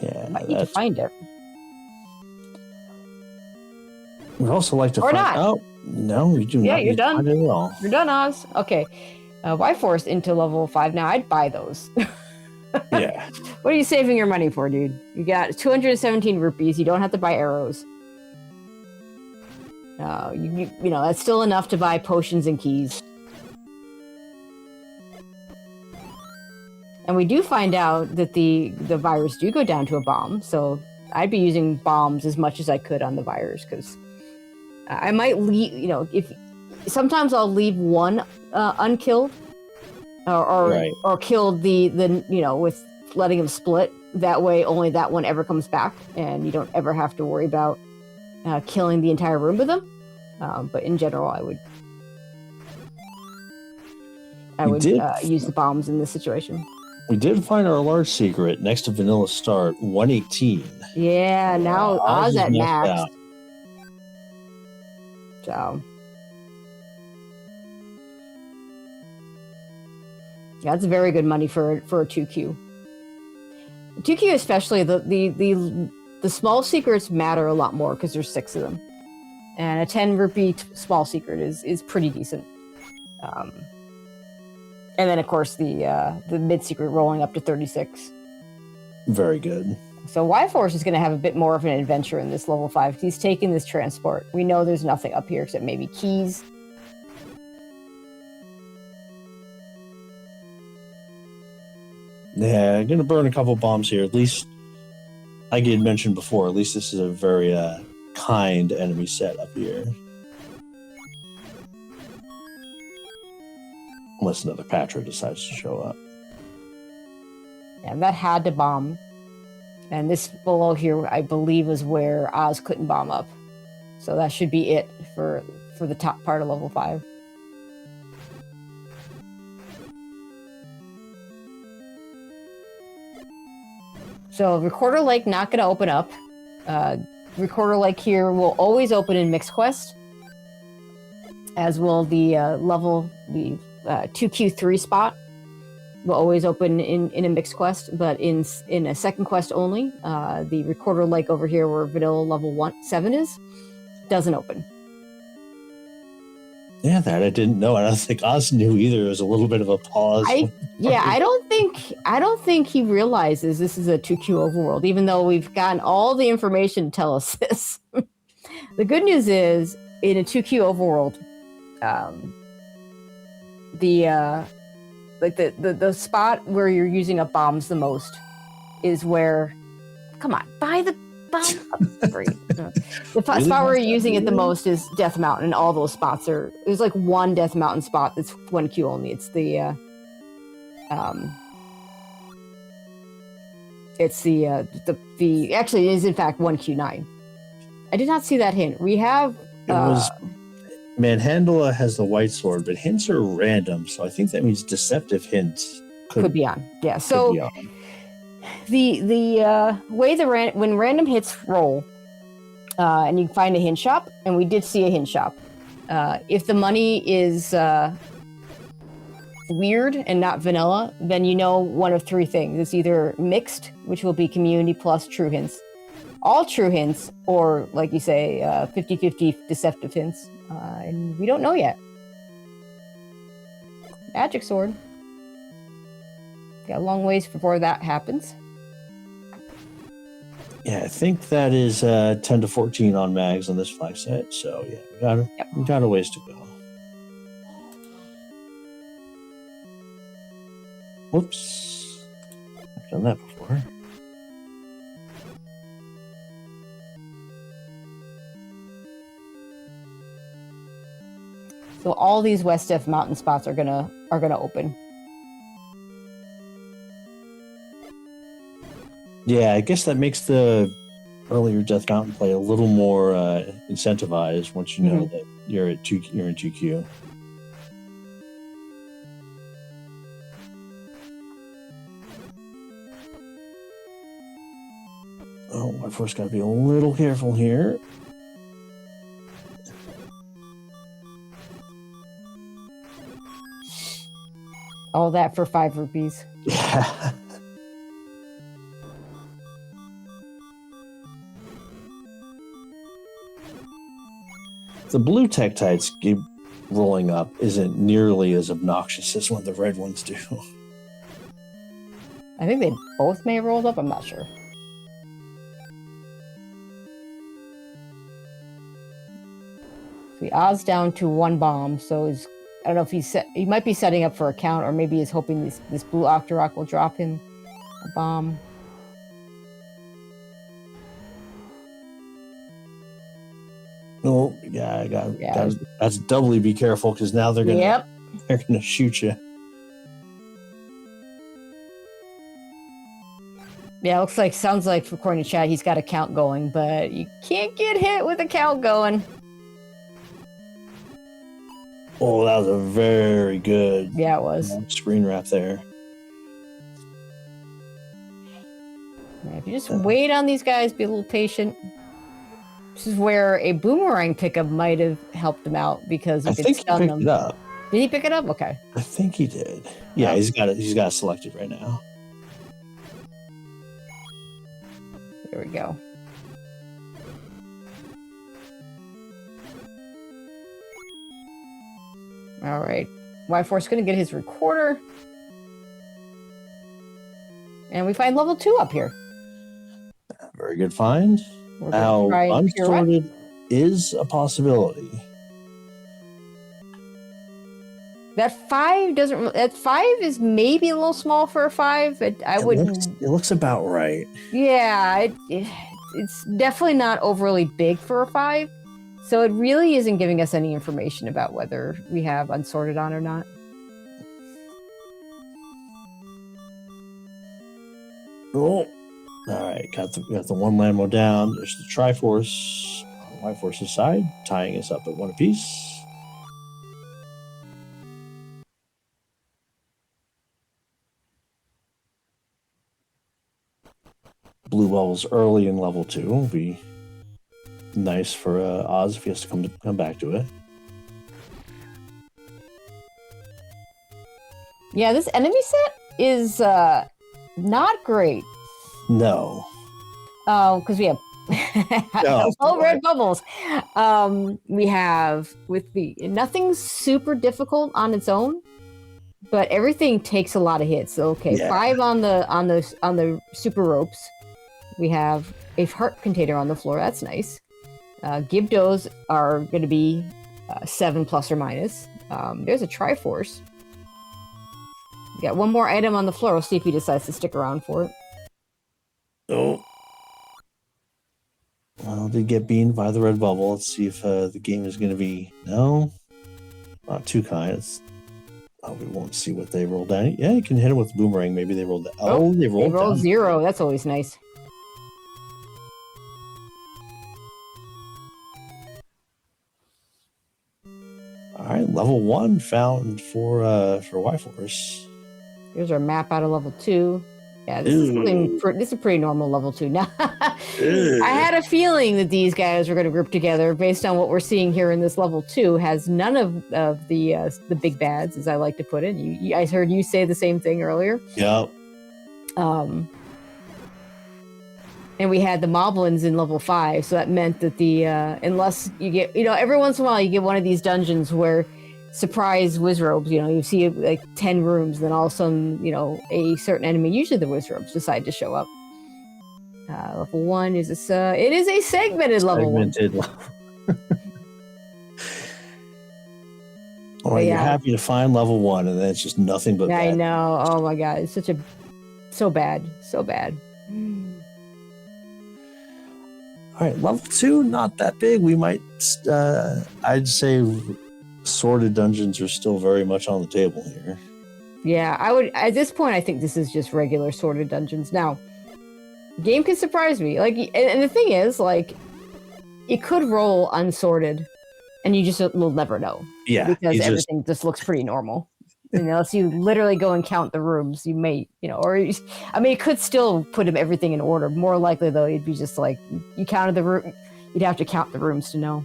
S5: Yeah,
S6: I need to find it.
S5: We'd also like to
S6: or
S5: find
S6: not.
S5: out. No, we do not.
S6: Yeah, you're done.
S5: Find it at all.
S6: You're done, Oz. Okay, Y-Force into level 5. Now I'd buy those.
S5: Yeah.
S6: What are you saving your money for, dude? You got 217 rupees. You don't have to buy arrows. You know that's still enough to buy potions and keys. And we do find out that the virus do go down to a bomb. So I'd be using bombs as much as I could on the virus, because I might leave. If sometimes I'll leave one unkilled. Or killed the with letting them split. That way only that one ever comes back, and you don't ever have to worry about killing the entire room with them. But in general, I would use the bombs in this situation.
S5: We did find our large secret next to Vanilla Start, 118.
S6: Yeah, now Oz at max.
S5: Out.
S6: So that's very good money for a 2Q. 2Q especially, the small secrets matter a lot more because there's 6 of them, and a 10 rupee small secret is pretty decent. And then of course the mid secret rolling up to 36.
S5: Very good.
S6: So Y-Force is going to have a bit more of an adventure in this level 5. He's taking this transport. We know there's nothing up here except maybe keys.
S5: Yeah, I'm gonna burn a couple bombs here. At least, like you had mentioned before, at least this is a very kind enemy set up here. Unless another Patra decides to show up.
S6: Yeah, that had to bomb. And this below here, I believe, is where Oz couldn't bomb up. So that should be it for the top part of level 5. So Recorder Lake not going to open up. Recorder Lake here will always open in Mixed Quest, as will the 2Q3 spot will always open in a Mixed Quest, but in a second quest only. The Recorder Lake over here, where vanilla level 7 is, doesn't open.
S5: Yeah, that I didn't know. I don't think Oz knew either. It was a little bit of a pause.
S6: I don't think he realizes this is a 2Q overworld, even though we've gotten all the information to tell us this. The good news is, in a 2Q overworld, the spot where you're using up bombs the most is where, come on, buy the bomb. The spot where you're using it the most is Death Mountain, and all those spots there's like one Death Mountain spot that's 1Q only. It's the actually it is in fact 1Q9. I did not see that hint. We have
S5: Manhandla has the white sword, but hints are random, so I think that means deceptive hints
S6: could be on. Yeah, so the way when random hits roll, and you find a hint shop, and we did see a hint shop. If the money is weird and not vanilla, then you know one of 3 things. It's either mixed, which will be community plus true hints, all true hints, or like you say, 50-50 deceptive hints. And we don't know yet. Magic sword. Got a long ways before that happens.
S5: Yeah, I think that is 10 to 14 on mags on this flag set. So yeah, we got a ways to go. Whoops, I've done that before.
S6: So all these West Death Mountain spots are gonna open.
S5: Yeah, I guess that makes the earlier Death Mountain play a little more incentivized once you know that you're in 2Q. Oh, I first got to be a little careful here.
S6: All that for 5 rupees.
S5: Yeah. The blue tektites keep rolling up isn't nearly as obnoxious as when the red ones do.
S6: I think they both may have rolled up. I'm not sure. See, Oz down to 1 bomb, so I don't know if he might be setting up for a count, or maybe he's hoping this blue Octorok will drop him a bomb.
S5: Oh, yeah, I got that's doubly be careful, because now they're gonna shoot you.
S6: Yeah, sounds like according to chat, he's got a count going, but you can't get hit with a count going.
S5: Oh, that was a very good
S6: it was
S5: screen wrap there.
S6: Yeah, if you just wait on these guys, be a little patient. This is where a boomerang pickup might have helped him out, because
S5: I think he picked it up.
S6: Did he pick it up? Okay.
S5: I think he did. Yeah, he's got it selected right now.
S6: There we go. All right. Y-Force going to get his recorder. And we find level 2 up here.
S5: Very good find.
S6: We're gonna
S5: Now,
S6: try pirouette.
S5: unsorted is a possibility.
S6: That 5 doesn't. That 5 is maybe a little small for a 5, but I wouldn't.
S5: It looks about right.
S6: Yeah, it's definitely not overly big for a 5. So it really isn't giving us any information about whether we have unsorted on or not.
S5: Oh, all right. Got the one Lambo down. There's the Triforce on Y-Force's side, tying us up at 1 apiece. Blue bubbles early in level 2 will be nice for Oz if he has to come back to it.
S6: Yeah, this enemy set is not great.
S5: No.
S6: Because we have
S5: No,
S6: red bubbles. We have nothing's super difficult on its own, but everything takes a lot of hits. So, okay,
S5: Yeah.
S6: 5 on the super ropes. We have a heart container on the floor. That's nice. Gibdos are going to be 7 plus or minus. There's a Triforce. We got one more item on the floor. We'll see if he decides to stick around for it.
S5: Oh. Well, did get beamed by the red bubble. Let's see if the game is going to be... No. Not too kind. We won't see what they rolled down. Yeah, you can hit him with boomerang. Maybe they rolled... They rolled down.
S6: 0. That's always nice.
S5: All right, level 1 found for Y-Force.
S6: Here's our map out of level 2. Yeah, this is a pretty normal level 2. Now, I had a feeling that these guys were going to group together based on what we're seeing here in this level 2. Has none of the big bads, as I like to put it. I heard you say the same thing earlier.
S5: Yep.
S6: And we had the moblins in level 5, so that meant that unless you get, every once in a while you get one of these dungeons where surprise wizrobes, you see like 10 rooms, then all of a sudden, a certain enemy, usually the wizrobes, decide to show up. Level 1 is it is a segmented level 1.
S5: Oh, you're happy to find level 1, and then it's just nothing but
S6: I
S5: bad.
S6: know. Oh my god, it's so bad.
S5: All right, level 2, not that big. We might, I'd say sorted dungeons are still very much on the table here.
S6: Yeah, I would, at this point, I think this is just regular sorted dungeons. Now, game can surprise me. And the thing is, it could roll unsorted, and you just will never know.
S5: Yeah.
S6: Because everything just looks pretty normal. Unless you literally go and count the rooms, you may, it could still put everything in order. More likely, though, it'd be just you counted the room. You'd have to count the rooms to know.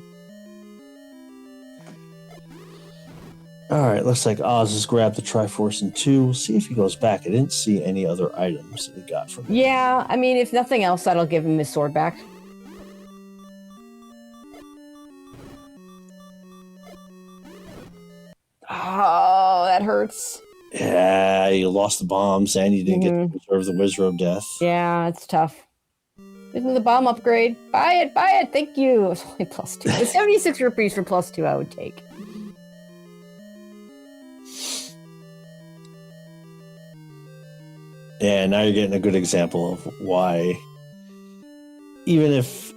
S5: All right, looks like Oz has grabbed the Triforce in 2. We'll see if he goes back. I didn't see any other items that he got from him.
S6: Yeah, if nothing else, that'll give him his sword back. Oh, that hurts.
S5: Yeah, you lost the bombs, and you didn't get to preserve the Wizrobe death.
S6: Yeah, it's tough. Isn't the bomb upgrade? Buy it, thank you. It's only +2. The 76 rupees for +2 I would take.
S5: Yeah, now you're getting a good example of why, even if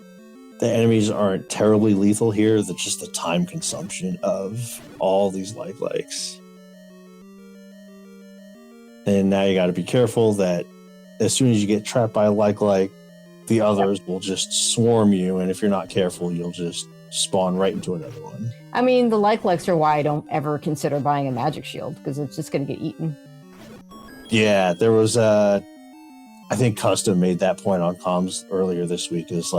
S5: the enemies aren't terribly lethal here, that's just the time consumption of all these likes. And now you got to be careful that as soon as you get trapped by a like, the others will just swarm you, and if you're not careful, you'll just spawn right into another one.
S6: The likes are why I don't ever consider buying a magic shield, because it's just going to get eaten.
S5: Yeah, there was I think Custom made that point on comms earlier this week. Is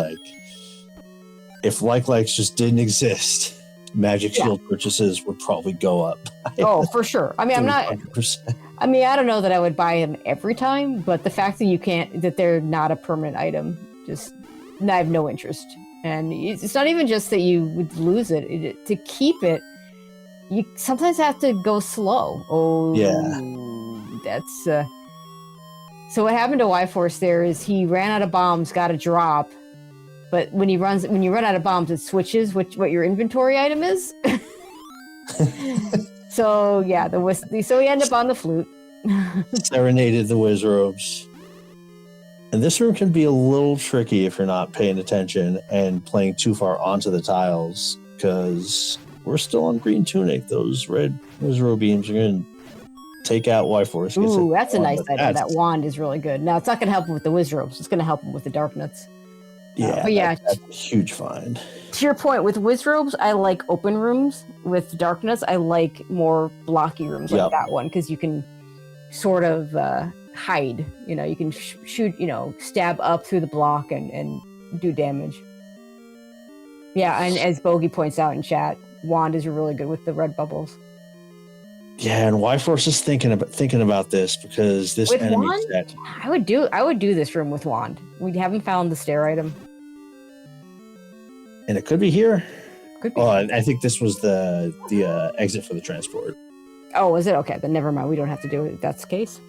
S5: if likes just didn't exist, magic shield purchases would probably go up.
S6: Oh, for sure. I'm not.
S5: 100%.
S6: I don't know that I would buy them every time, but the fact that that they're not a permanent item just I have no interest. And it's not even just that you would lose it. To keep it, you sometimes have to go slow. Oh,
S5: Yeah.
S6: That's so what happened to Y-Force there is he ran out of bombs, got a drop, but when you run out of bombs, it switches what your inventory item is. So yeah, so he ended up on the flute.
S5: Serenaded the Wizrobes. And this room can be a little tricky if you're not paying attention and playing too far onto the tiles, because we're still on green tunic. Those red Wizrobe beams are going to take out Y-Force.
S6: Ooh, that's a nice item. That wand is really good. Now, it's not going to help him with the Wizrobes. It's going to help him with the Darknuts.
S5: Yeah,
S6: but yeah,
S5: that's a huge find.
S6: To your point, with Wizrobes, I like open rooms. With Darknuts, I like more blocky rooms like that one, because you can sort of hide. You know, you can shoot, stab up through the block and do damage. Yeah, and as Bogey points out in chat, wand is really good with the red bubbles.
S5: Yeah, and Y-Force is thinking about this, because this
S6: with
S5: enemy
S6: wand,
S5: set.
S6: I would do this room with wand. We haven't found the stair item.
S5: And it could be here.
S6: Could be.
S5: Oh, I think this was the exit for the transport.
S6: Oh, is it? Okay, then never mind. We don't have to do it if that's the case.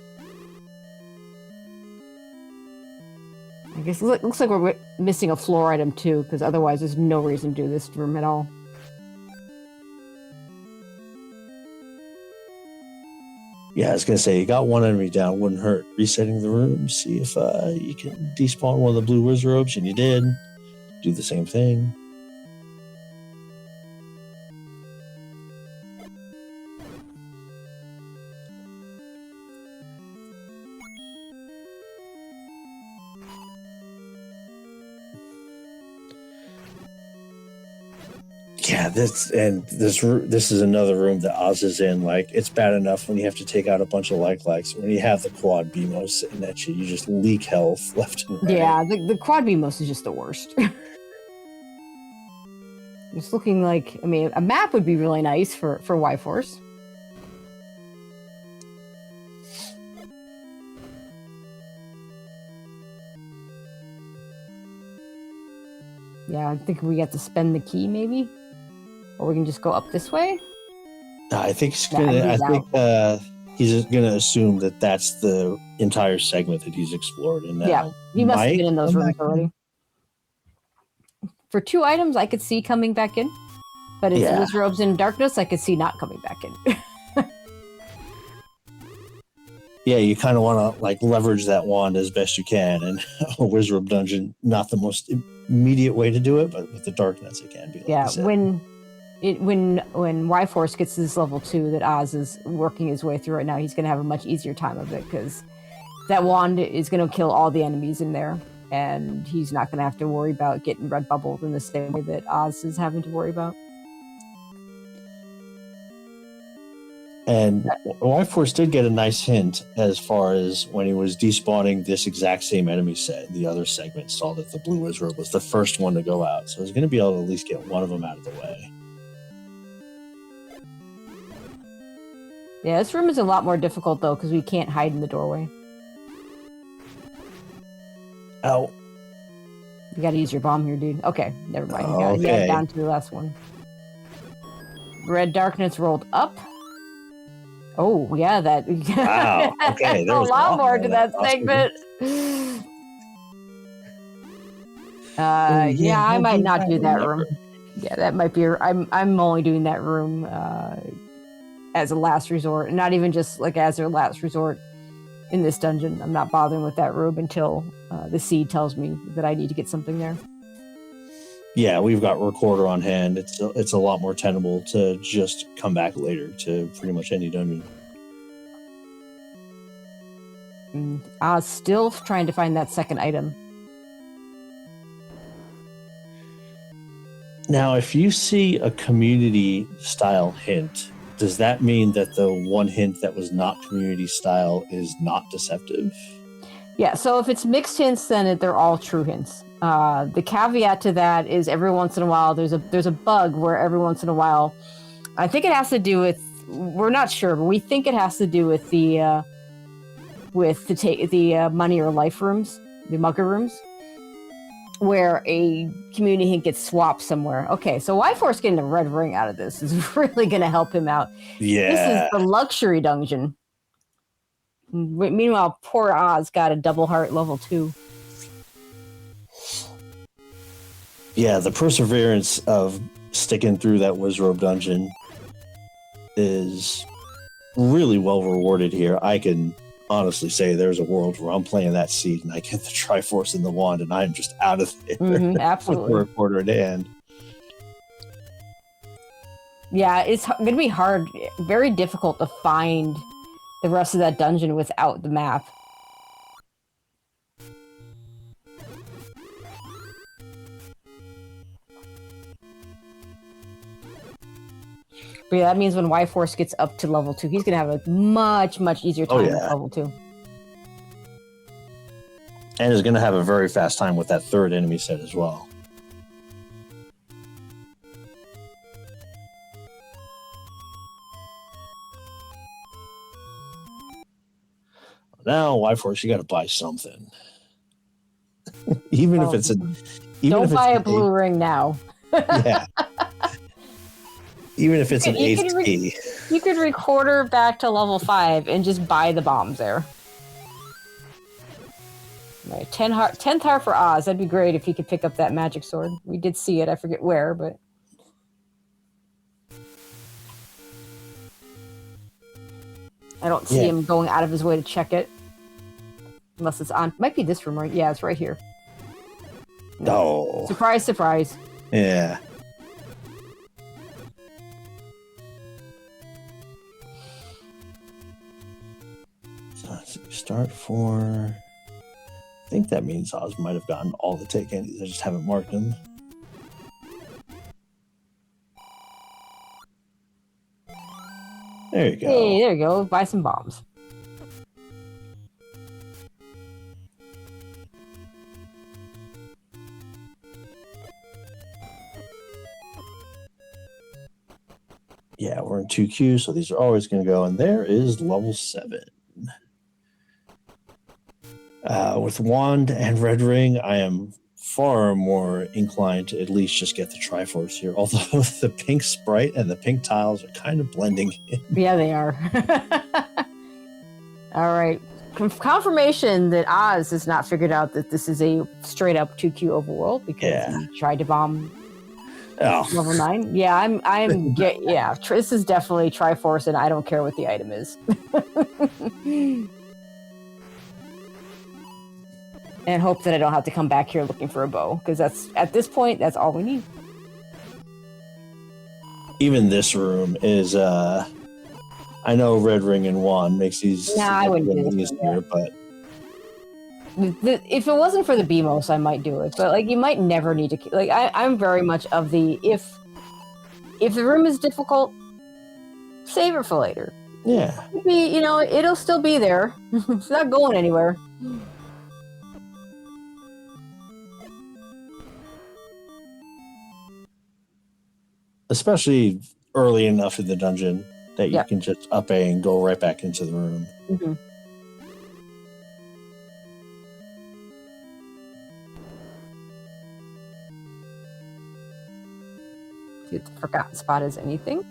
S6: I guess it looks like we're missing a floor item too, because otherwise there's no reason to do this room at all.
S5: Yeah, I was going to say, you got one enemy down. Wouldn't hurt resetting the room. See if you can despawn one of the blue Wizrobes, and you did. Do the same thing. Yeah, this is another room that Oz is in. Like, it's bad enough when you have to take out a bunch of likes. When you have the quad BMOs sitting at you, you just leak health left and right.
S6: Yeah, the quad BMOs is just the worst. It's looking like, I mean, a map would be really nice for Y-Force. Yeah, I think we have to spend the key, maybe, or we can just go up this way.
S5: I think he's gonna assume that that's the entire segment that he's explored. And
S6: yeah, he must have been in those rooms already. For 2 items, I could see coming back in, but it's Wizrobes and Darkness. I could see not coming back in.
S5: Yeah, you kind of want to like leverage that wand as best you can, and a Wizrobe dungeon, not the most immediate way to do it, but with the Darknuts it can be. Like
S6: when Y-Force gets to this level 2 that Oz is working his way through right now, he's going to have a much easier time of it, because that wand is going to kill all the enemies in there, and he's not going to have to worry about getting red bubbled in the same way that Oz is having to worry about.
S5: And Y-Force did get a nice hint as far as when he was despawning this exact same enemy set. The other segment saw that the blue Wizrobe was the first one to go out, so he's going to be able to at least get one of them out of the way.
S6: Yeah, this room is a lot more difficult though, because we can't hide in the doorway.
S5: Oh.
S6: You got to use your bomb here, dude. Okay, never mind. You got it down to the last one. Red Darkness rolled up. Oh, yeah, that.
S5: Wow. Okay.
S6: There's a lot more to that segment. Yeah, I might not do that room. Yeah, that might be. I'm only doing that room as a last resort, and not even just like as a last resort in this dungeon. I'm not bothering with that room until the seed tells me that I need to get something there.
S5: Yeah, we've got Recorder on hand. It's a lot more tenable to just come back later to pretty much any dungeon.
S6: I was still trying to find that second item.
S5: Now, if you see a community style hint, does that mean that the one hint that was not community style is not deceptive?
S6: Yeah, so if it's mixed hints, then they're all true hints. The caveat to that is every once in a while there's a bug where every once in a while, I think it has to do with, we're not sure, but we think it has to do with the money or life rooms, the mugger rooms. where a community hint gets swapped somewhere. Okay, so Y-Force getting a red ring out of this is really going to help him out.
S5: Yeah.
S6: This is the luxury dungeon. Meanwhile, poor Oz got a double heart level 2.
S5: Yeah, the perseverance of sticking through that Wizrobe dungeon is really well rewarded here. I can honestly say there's a world where I'm playing that seed and I get the Triforce and the wand and I'm just out of there
S6: Absolutely.
S5: with a quarter in hand.
S6: Yeah, it's going to be hard, very difficult to find the rest of that dungeon without the map. But yeah, that means when Y-Force gets up to level 2, he's going to have a much, much easier time with level 2.
S5: And is going to have a very fast time with that third enemy set as well. Now, Y-Force, you got to buy something. Even if it's a...
S6: Don't buy a blue ring now.
S5: Yeah. Even if it's an HP.
S6: You could recorder back to level 5 and just buy the bombs there. Right, 10th heart for Oz. That'd be great if he could pick up that magic sword. We did see it. I forget where, but... I don't see him going out of his way to check it. Unless it's on... Might be this room, right? Yeah, it's right here.
S5: No.
S6: Surprise, surprise.
S5: Yeah. So start for... I think that means Oz might have gotten all the take candies. I just haven't marked them. There you go.
S6: Hey, there you go. Buy some bombs.
S5: Yeah, we're in 2Q, so these are always going to go. And there is level 7. With Wand and Red Ring, I am far more inclined to at least just get the Triforce here. Although the pink sprite and the pink tiles are kind of blending in.
S6: Yeah, they are. All right. Confirmation that Oz has not figured out that this is a straight up 2Q overworld because he tried to bomb level 9. Yeah, this is definitely Triforce, and I don't care what the item is. And hope that I don't have to come back here looking for a bow, because that's at this point that's all we need.
S5: Even this room is I know Red Ring and Wand makes these
S6: I wouldn't do this
S5: easier, but
S6: if it wasn't for the BMOS, I might do it. But like, you might never need to. Like, I'm very much of the if the room is difficult, save it for later.
S5: Yeah,
S6: it'll still be there. It's not going anywhere.
S5: Especially early enough in the dungeon that you can just up A and go right back into the room.
S6: Mm-hmm. See if the forgotten spot is anything.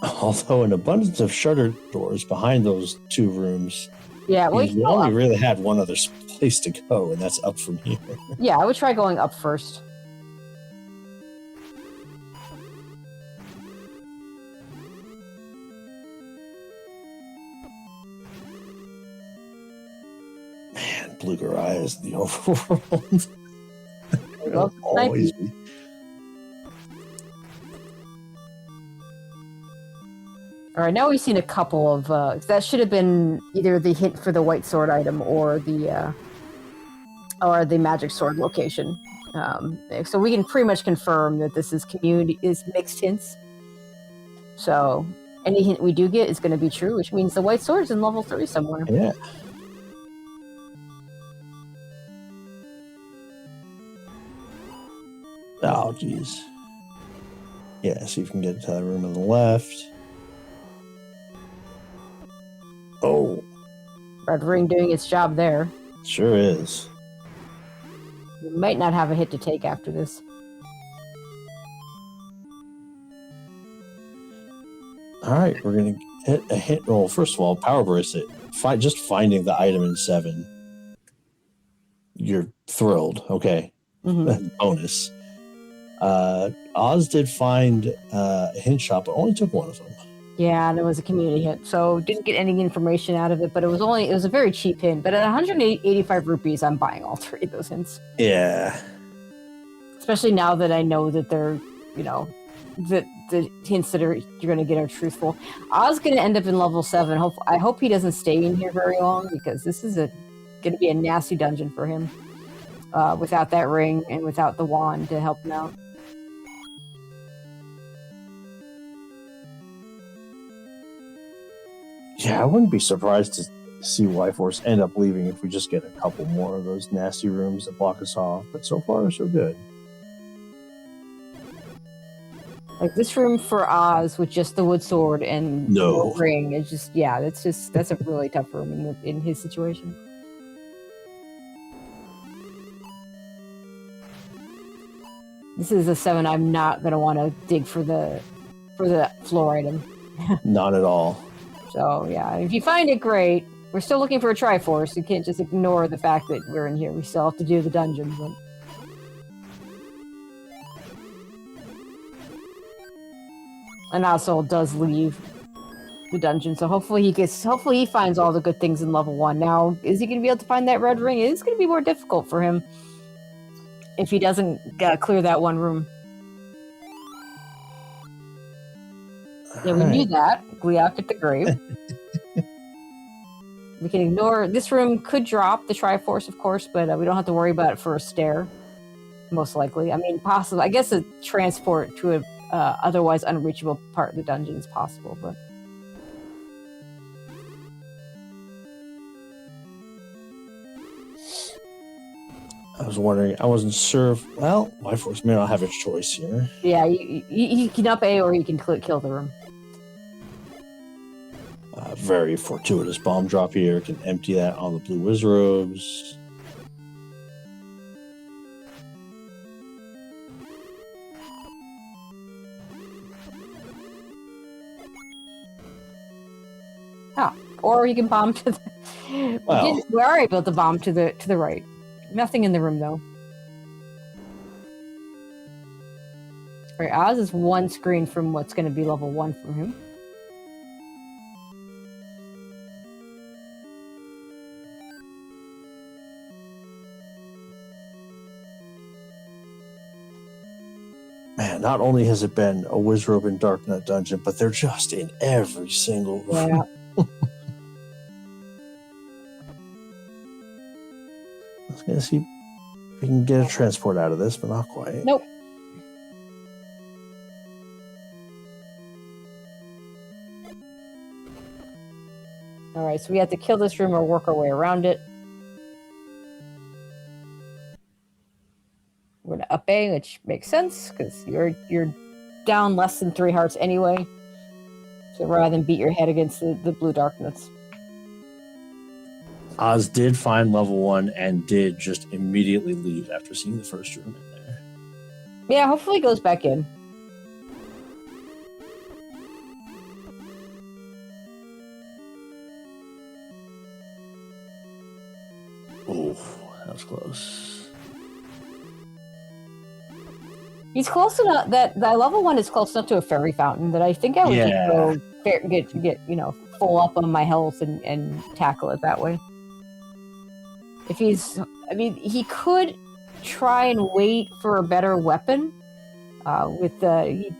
S5: Although an abundance of shuttered doors behind those 2 rooms.
S6: Yeah, well,
S5: we only really had one other place to go, and that's up from here.
S6: Yeah, I would try going up first.
S5: Man, Bluegar is the overworld.
S6: Well,
S5: always be.
S6: All right, now we've seen a couple of that should have been either the hint for the white sword item or the magic sword location. So we can pretty much confirm that this is mixed hints. So any hint we do get is going to be true, which means the white sword is in level 3 somewhere.
S5: Yeah. Oh, geez. Yeah, so you can get to that room on the left. Oh,
S6: Red ring doing its job there.
S5: Sure is.
S6: We might not have a hit to take after this.
S5: All right, we're gonna hit a hit roll. First of all, power bracelet. Just finding the item in 7. You're thrilled. Okay.
S6: Mm-hmm.
S5: Bonus. Oz did find a hint shop, but only took one of them.
S6: Yeah, and it was a community hit, so didn't get any information out of it. But it was a very cheap hint. But at 185 rupees, I'm buying all 3 of those hints.
S5: Yeah.
S6: Especially now that I know that they're, that the hints that you're going to get are truthful. Oz going to end up in level 7. I hope he doesn't stay in here very long, because this is going to be a nasty dungeon for him without that ring and without the wand to help him out.
S5: Yeah, I wouldn't be surprised to see Y-Force end up leaving if we just get a couple more of those nasty rooms that block us off. But so far, so good.
S6: Like this room for Oz with just the wood sword and
S5: No.
S6: the ring is that's a really tough room in his situation. This is a 7 I'm not gonna want to dig for the floor item.
S5: Not at all.
S6: So yeah, if you find it, great. We're still looking for a Triforce. You can't just ignore the fact that we're in here. We still have to do the dungeons. But... And also does leave the dungeon, so hopefully he finds all the good things in level 1. Now, is he going to be able to find that red ring? It is going to be more difficult for him if he doesn't clear that one room. Yeah, we knew that. Gleok at the grave. We can ignore... This room could drop the Triforce, of course, but we don't have to worry about it for a stair. Most likely. I mean, possibly. I guess a transport to a otherwise unreachable part of the dungeon is possible, but...
S5: I was wondering, I wasn't sure if, well, Y-Force may not have a choice here.
S6: Yeah, he can up A or he can kill the room.
S5: Very fortuitous bomb drop here. Can empty that on the blue Wizrobes.
S6: Or he can bomb to the...
S5: Well,
S6: we are able to bomb to the right. Nothing in the room, though. Alright, Oz is one screen from what's going to be level 1 for him.
S5: man, not only has it been a Wizrobe and Darknut dungeon, but they're just in every single room.
S6: Yeah.
S5: I was going to see if we can get a transport out of this, but not quite.
S6: Nope. Alright, so we have to kill this room or work our way around it. We're going to up A, which makes sense, because you're down less than 3 hearts anyway. So rather than beat your head against the blue darkness.
S5: Oz did find level 1 and did just immediately leave after seeing the first room in there.
S6: Yeah, hopefully it goes back in.
S5: Oh, that was close.
S6: He's close enough that level 1 is close enough to a fairy fountain that I think I would just go get full up on my health and tackle it that way. If he's, I mean, he could try and wait for a better weapon. With the,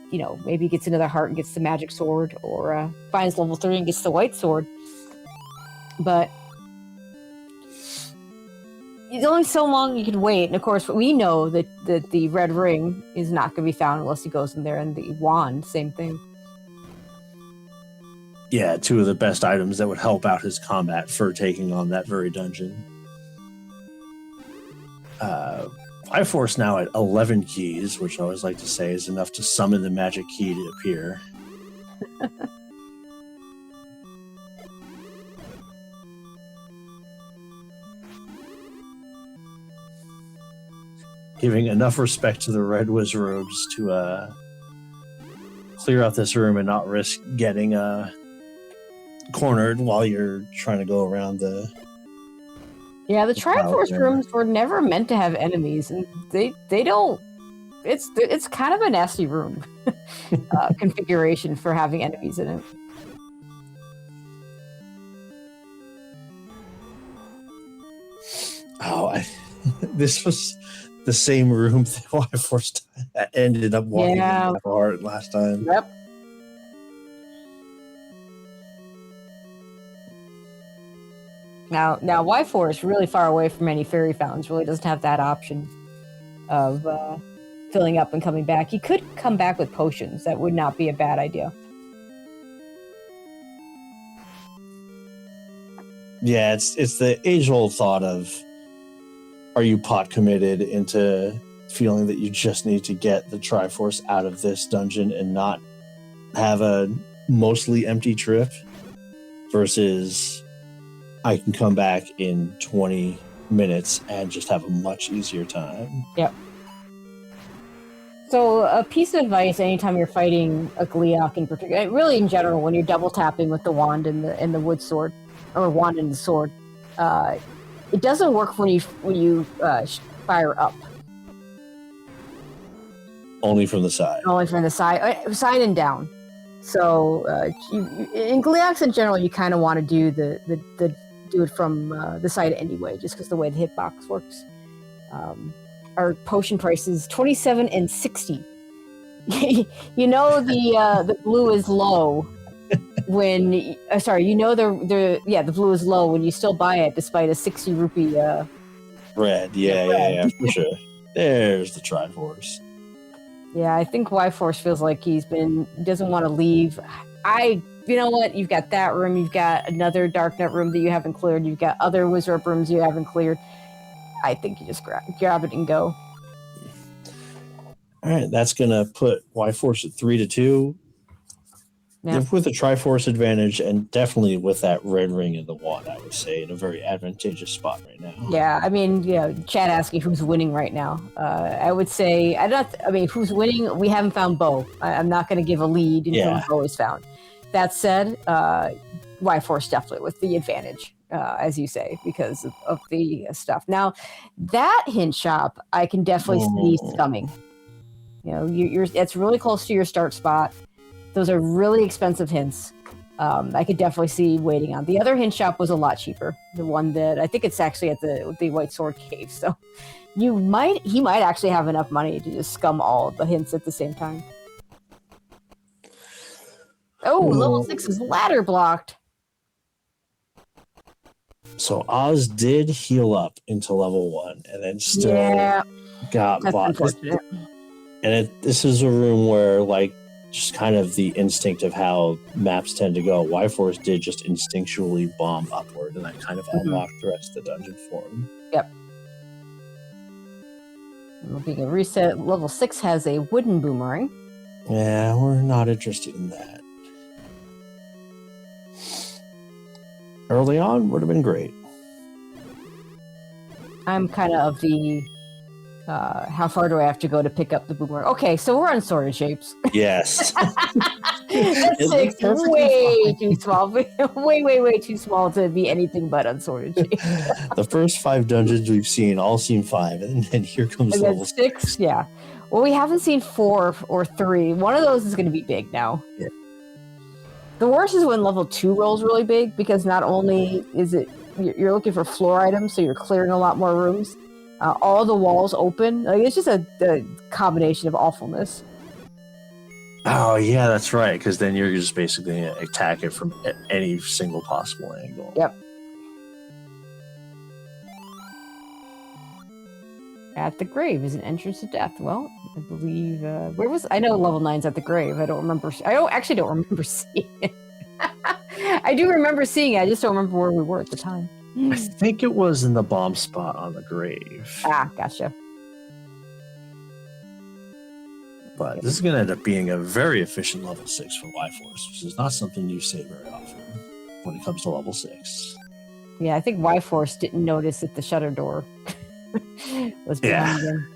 S6: maybe he gets another heart and gets the magic sword, or finds level 3 and gets the white sword. But it's only so long you can wait. And of course, we know that the red ring is not going to be found unless he goes in there, and the wand, same thing.
S5: Yeah, 2 of the best items that would help out his combat for taking on that very dungeon. Triforce now at 11 keys, which I always like to say is enough to summon the magic key to appear. giving enough respect to the Red Wizards to clear out this room and not risk getting cornered while you're trying to go around the.
S6: Yeah, the Triforce rooms were never meant to have enemies, and they don't. It's kind of a nasty room configuration for having enemies in it.
S5: Oh, this was the same room that Y-Force ended up walking in the heart last time.
S6: Yep. Now, Y-Force really far away from any fairy fountains. Really doesn't have that option of filling up and coming back. He could come back with potions. That would not be a bad idea.
S5: Yeah, it's the age-old thought of, are you pot committed into feeling that you just need to get the Triforce out of this dungeon and not have a mostly empty trip, versus I can come back in 20 minutes and just have a much easier time.
S6: Yep. So a piece of advice anytime you're fighting a Gleeok in particular, really in general, when you're double tapping with the wand and the wood sword, or wand and the sword, it doesn't work when you fire up.
S5: Only from the side.
S6: Only from the side and down. So in Gleeoks in general, you kind of want to do do it from the side anyway, just because the way the hitbox works. Our potion prices $27 and $60. You know the blue is low when the blue is low when you still buy it despite a 60 rupee
S5: red. Yeah, for sure. There's the Triforce.
S6: Yeah, I think Y-Force feels like he doesn't want to leave. You know what? You've got that room. You've got another Darknet room that you haven't cleared. You've got other Wizard rooms you haven't cleared. I think you just grab it and go.
S5: All right, that's going to put Y-Force at 3-2.
S6: Yeah.
S5: With a Triforce advantage, and definitely with that red ring in the wand, I would say, in a very advantageous spot right now.
S6: Yeah, I mean, Chad asking who's winning right now. I would say, who's winning? We haven't found Bo. I'm not going to give a lead until Bo is found. That said, Y-Force definitely with the advantage, as you say, because of the stuff. Now, that hint shop, I can definitely see scumming. It's really close to your start spot. Those are really expensive hints. I could definitely see waiting on. The other hint shop was a lot cheaper. The one that I think it's actually at the White Sword Cave. So he might actually have enough money to just scum all the hints at the same time. Oh, level 6 is ladder blocked.
S5: So Oz did heal up into level 1 and then still got blocked. And this is a room where, like, just kind of the instinct of how maps tend to go. Y-Force did just instinctually bomb upward, and that kind of unlocked the rest of the dungeon for him.
S6: Yep. Looking at reset, level 6 has a wooden boomerang.
S5: Yeah, we're not interested in that. Early on would have been great.
S6: I'm kind of the how far do I have to go to pick up the boomerang? Okay, so we're on sorted shapes.
S5: Yes.
S6: That's 6 way too small. way too small to be anything but unsorted shapes.
S5: The first 5 dungeons we've seen all seem 5, and then here comes level
S6: 6. Yeah. Well, we haven't seen 4 or 3. One of those is going to be big now.
S5: Yeah.
S6: The worst is when level 2 rolls really big, because not only is it you're looking for floor items, so you're clearing a lot more rooms. All the walls open. Like, it's just a combination of awfulness.
S5: Oh, yeah, that's right. Because then you're just basically going to attack it from any single possible angle.
S6: Yep. At the grave is an entrance to death. Well, I believe I know level 9's at the grave. I don't remember seeing it. I do remember seeing it. I just don't remember where we were at the time.
S5: I think it was in the bomb spot on the grave.
S6: Ah, gotcha.
S5: But this is going to end up being a very efficient level 6 for Y-Force, which is not something you say very often when it comes to level 6.
S6: Yeah, I think Y-Force didn't notice that the shutter door was behind him.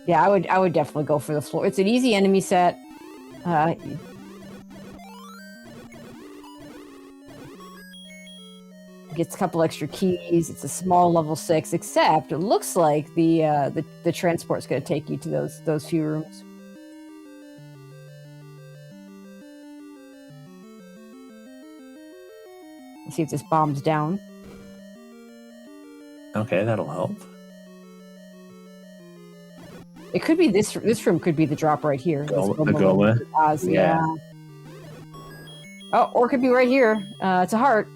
S6: Yeah, I would definitely go for the floor. It's an easy enemy set. Gets a couple extra keys. It's a small level 6, except it looks like the transport's going to take you to those few rooms. Let's see if this bombs down.
S5: Okay, that'll help.
S6: It could be this room could be the drop right here.
S5: The
S6: This
S5: Goma?
S6: Oz,
S5: Yeah.
S6: Oh, or it could be right here. It's a heart.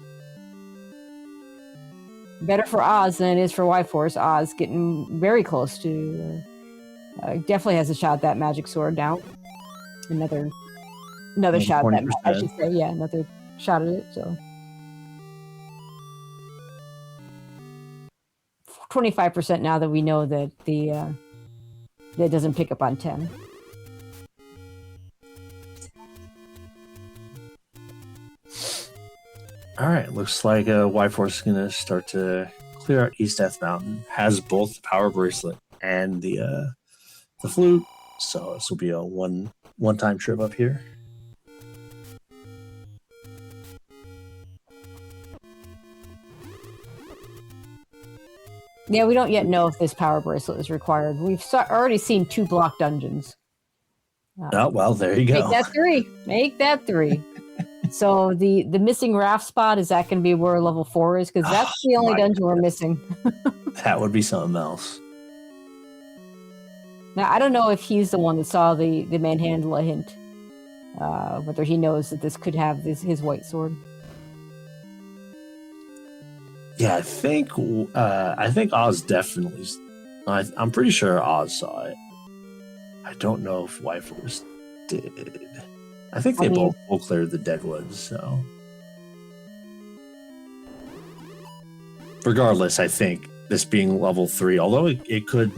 S6: Better for Oz than it is for Y-Force. Oz getting very close to... definitely has a shot at that magic sword now. Another shot at that. I should say, yeah, another shot at it. So 25% now that we know that that doesn't pick up on 10.
S5: All right, looks like Y-Force is going to start to clear out East Death Mountain. Has both the power bracelet and the flute, so this will be a one-time trip up here.
S6: Yeah, we don't yet know if this power bracelet is required. We've already seen 2 block dungeons.
S5: Oh, well, there you go.
S6: Make that 3. Make that 3. So the missing raft spot, is that going to be where level 4 is? Because that's the only dungeon we're missing.
S5: That would be something else.
S6: Now, I don't know if he's the one that saw the manhandle hint. Whether he knows that this could have his white sword.
S5: Yeah, I think Oz definitely. I'm pretty sure Oz saw it. I don't know if Y-Force did. I think they both cleared the Deadwoods, so. Regardless, I think this being level 3, although it could.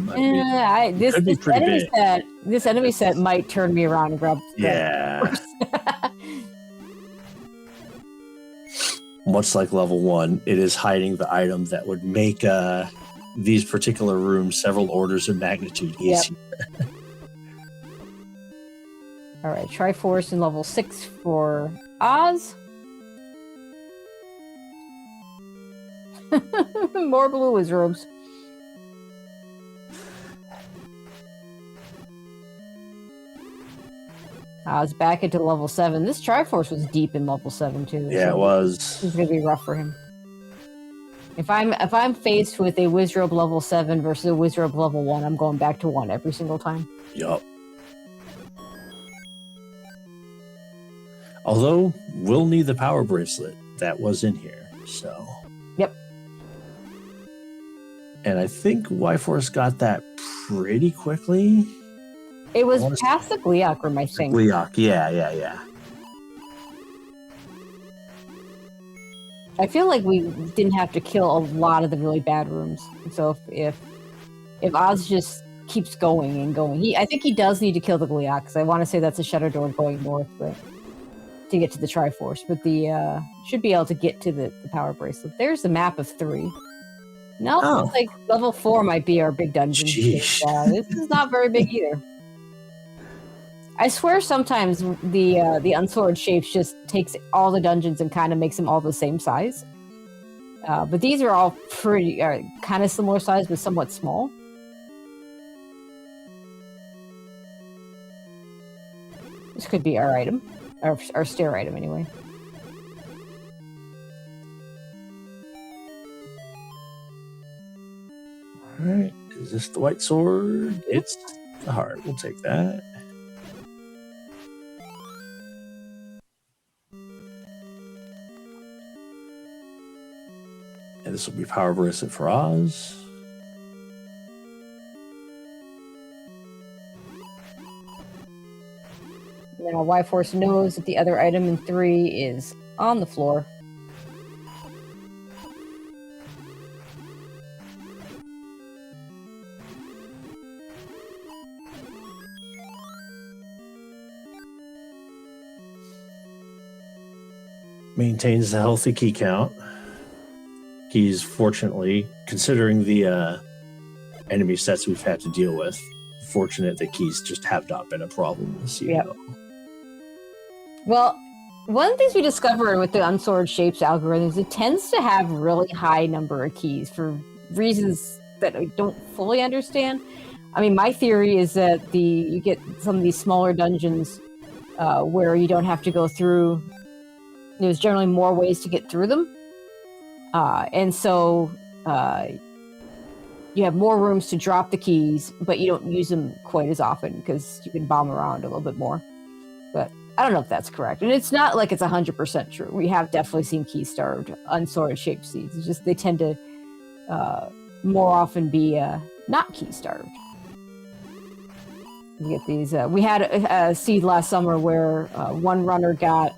S6: This enemy set might turn me around and grab.
S5: Yeah. Much like level 1, it is hiding the item that would make these particular rooms several orders of magnitude easier. Yep.
S6: All right, Triforce in level 6 for Oz. More blue wizards. Oz back into level 7. This Triforce was deep in level 7 too.
S5: Yeah, so it was.
S6: It's gonna be rough for him. If I'm faced with a Wizrobe level 7 versus a Wizrobe level 1, I'm going back to 1 every single time.
S5: Yup. Although, we'll need the power bracelet that was in here, so.
S6: Yep.
S5: And I think Y-Force got that pretty quickly.
S6: It was past the Gliok room, I think.
S5: Gliok, yeah.
S6: I feel like we didn't have to kill a lot of the really bad rooms. So if Oz just keeps going and going, I think he does need to kill the Gliok, because I want to say that's a shutter door going north, but to get to the Triforce. But the should be able to get to the power bracelet. There's the map of 3. No, looks like level 4 might be our big dungeon. This is not very big either. I swear sometimes the Unsworded Shapes just takes all the dungeons and kind of makes them all the same size. But these are all pretty kind of similar size, but somewhat small. This could be our item, our stair item anyway.
S5: All right, is this the white sword? It's the heart. We'll take that. And this will be power bracelet for Oz.
S6: Now Y-Force knows that the other item in 3 is on the floor.
S5: Maintains the healthy key count. He's fortunately, considering the enemy sets we've had to deal with, fortunate that keys just have not been a problem this year.
S6: Yep. Well, one of the things we discovered with the unsorted shapes algorithm is it tends to have really high number of keys for reasons that I don't fully understand. I mean, my theory is that you get some of these smaller dungeons where you don't have to go through. There's generally more ways to get through them, and so you have more rooms to drop the keys, but you don't use them quite as often because you can bomb around a little bit more. But I don't know if that's correct, and it's not like it's 100% true. We have definitely seen key-starved, unsorted shaped seeds. It's just they tend to more often be not key-starved. You get these. We had a seed last summer where one runner got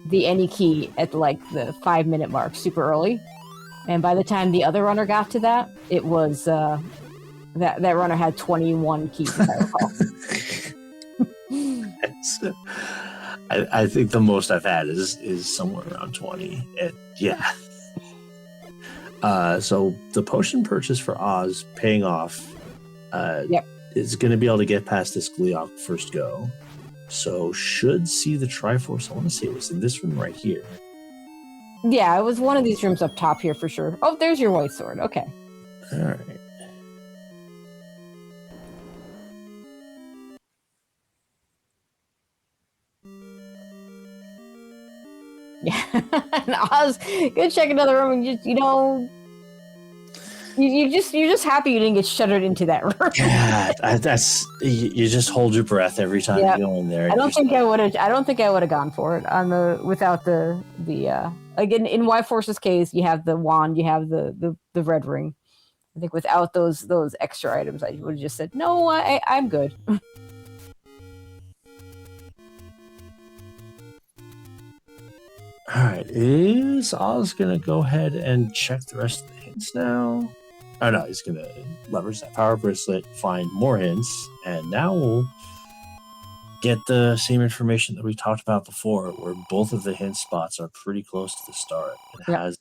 S6: the any key at like the 5-minute mark, super early, and by the time the other runner got to that, it was that runner had 21 keys. If I recall.
S5: I think the most I've had is somewhere around 20. Yeah. So the potion purchase for Oz paying off.
S6: Yep.
S5: Is going to be able to get past this Gleeok first go. So should see the Triforce. I want to say it was in this room right here.
S6: Yeah, it was one of these rooms up top here for sure. Oh, there's your white sword. Okay.
S5: All right.
S6: Yeah. And Oz, go check another room and just, you're just happy you didn't get shuttered into that room.
S5: God, that's you just hold your breath every time you go in there.
S6: I don't think I would have gone for it without the again in Y-Force's case. You have the wand, you have the red ring. I think without those extra items, I would have just said no. I'm good.
S5: All right, is Oz gonna go ahead and check the rest of the hints now? Oh no, he's gonna leverage that power bracelet, find more hints, and now we'll get the same information that we talked about before, where both of the hint spots are pretty close to the start and has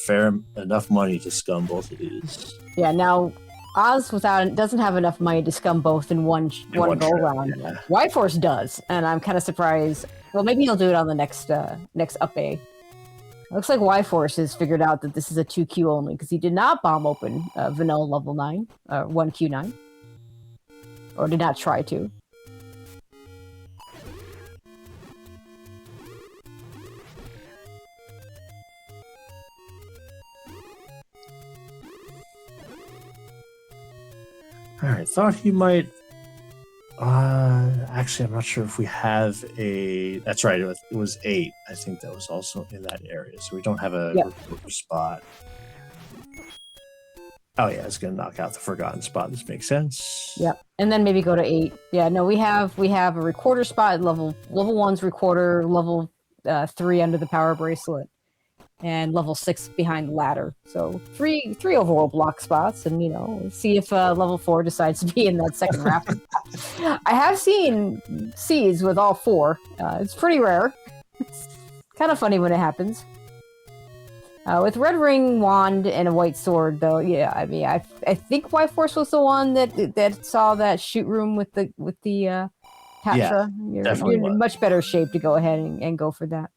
S5: fair enough money to scum both of these.
S6: Yeah, now Oz doesn't have enough money to scum both in one go round.
S5: Yeah.
S6: Y-Force does, and I'm kind of surprised. Well, maybe he'll do it on the next up A. Looks like Y-Force has figured out that this is a 2Q only because he did not bomb open vanilla level 9, 1Q9, or did not try to.
S5: All right, thought you might. Actually, I'm not sure if we have a. That's right. It was 8. I think that was also in that area. So we don't have a recorder spot. Oh yeah, it's gonna knock out the forgotten spot. This makes sense.
S6: Yep, and then maybe go to 8. Yeah, no, we have a recorder spot at level 1's recorder, level 3 under the power bracelet, and level 6 behind the ladder. So three overall block spots, and see if level 4 decides to be in that second raft. I have seen C's with all 4. It's pretty rare. It's kind of funny when it happens. With red ring, wand, and a white sword, though, yeah, I mean, I think Y-Force was the one that saw that shoot room with the Tatra. You're in much better shape to go ahead and go for that.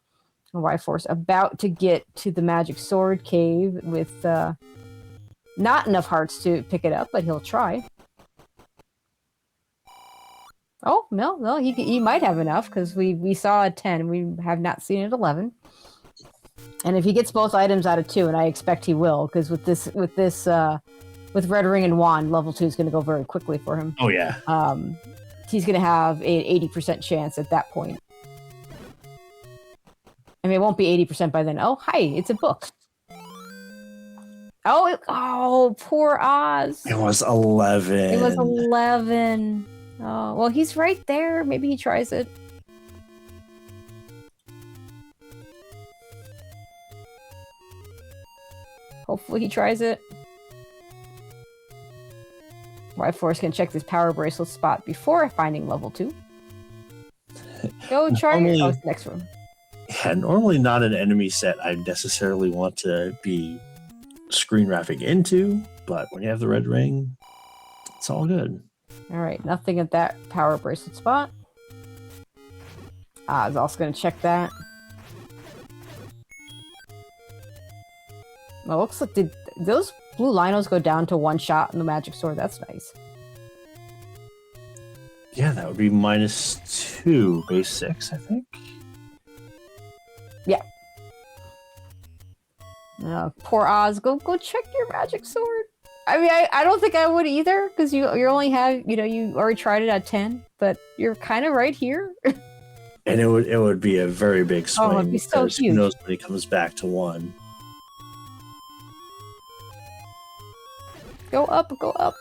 S6: Y-Force about to get to the magic sword cave with not enough hearts to pick it up, but he'll try. Oh no, he might have enough because we saw a 10, we have not seen it 11. And if he gets both items out of 2, and I expect he will, because with red ring and wand, level 2 is going to go very quickly for him.
S5: Oh yeah.
S6: He's going to have an 80% chance at that point. I mean, it won't be 80% by then. Oh, hi, it's a book. Oh, poor Oz.
S5: It was 11.
S6: It was 11. Oh, well, he's right there. Maybe he tries it. Hopefully he tries it. Y-Force can check this power bracelet spot before finding level 2. Go try it. Oh, it's the next room.
S5: Yeah, normally not an enemy set I necessarily want to be screen wrapping into, but when you have the red ring, it's all good.
S6: All right, nothing at that power bracelet spot. I was also going to check that. Well, looks like did those blue linos go down to one shot in the magic sword? That's nice.
S5: Yeah, that would be -2 base 6, I think.
S6: Yeah. Poor Oz. Go check your magic sword. I mean, I don't think I would either, because you only have, you already tried it at 10, but you're kind of right here.
S5: And it would be a very big swing.
S6: Oh, it'd be so
S5: because who
S6: huge.
S5: knows when he comes back to 1.
S6: Go up, go up.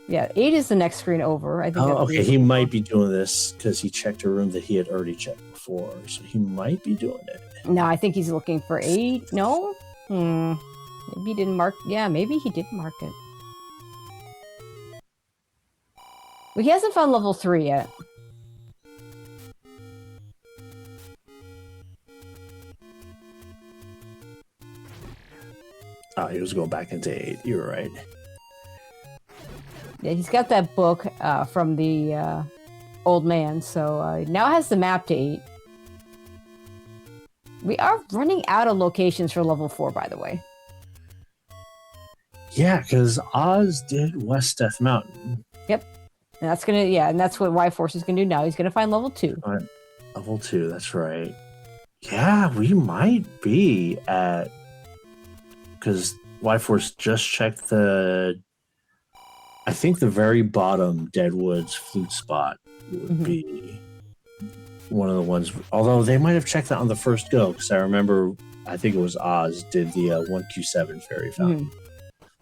S6: Yeah, 8 is the next screen over. I think.
S5: Oh,
S6: that's
S5: okay. He might be doing this because he checked a room that he had already checked before, so he might be doing it.
S6: No, I think he's looking for 8. No? Maybe he didn't mark. Yeah, maybe he did mark it. Well, he hasn't found level 3 yet.
S5: Oh, he was going back into 8. You're right.
S6: Yeah, he's got that book from the old man, so now has the map to 8. We are running out of locations for level 4, by the way.
S5: Yeah, because Oz did West Death Mountain.
S6: Yep. And that's gonna, and that's what Y-Force is gonna do now. He's gonna find level 2.
S5: All right. Level 2, that's right. Yeah, we might be at, because Y-Force just checked I think the very bottom Deadwood's flute spot would be one of the ones, although they might have checked that on the first go, because I remember, I think it was Oz did the 1Q7 fairy fountain.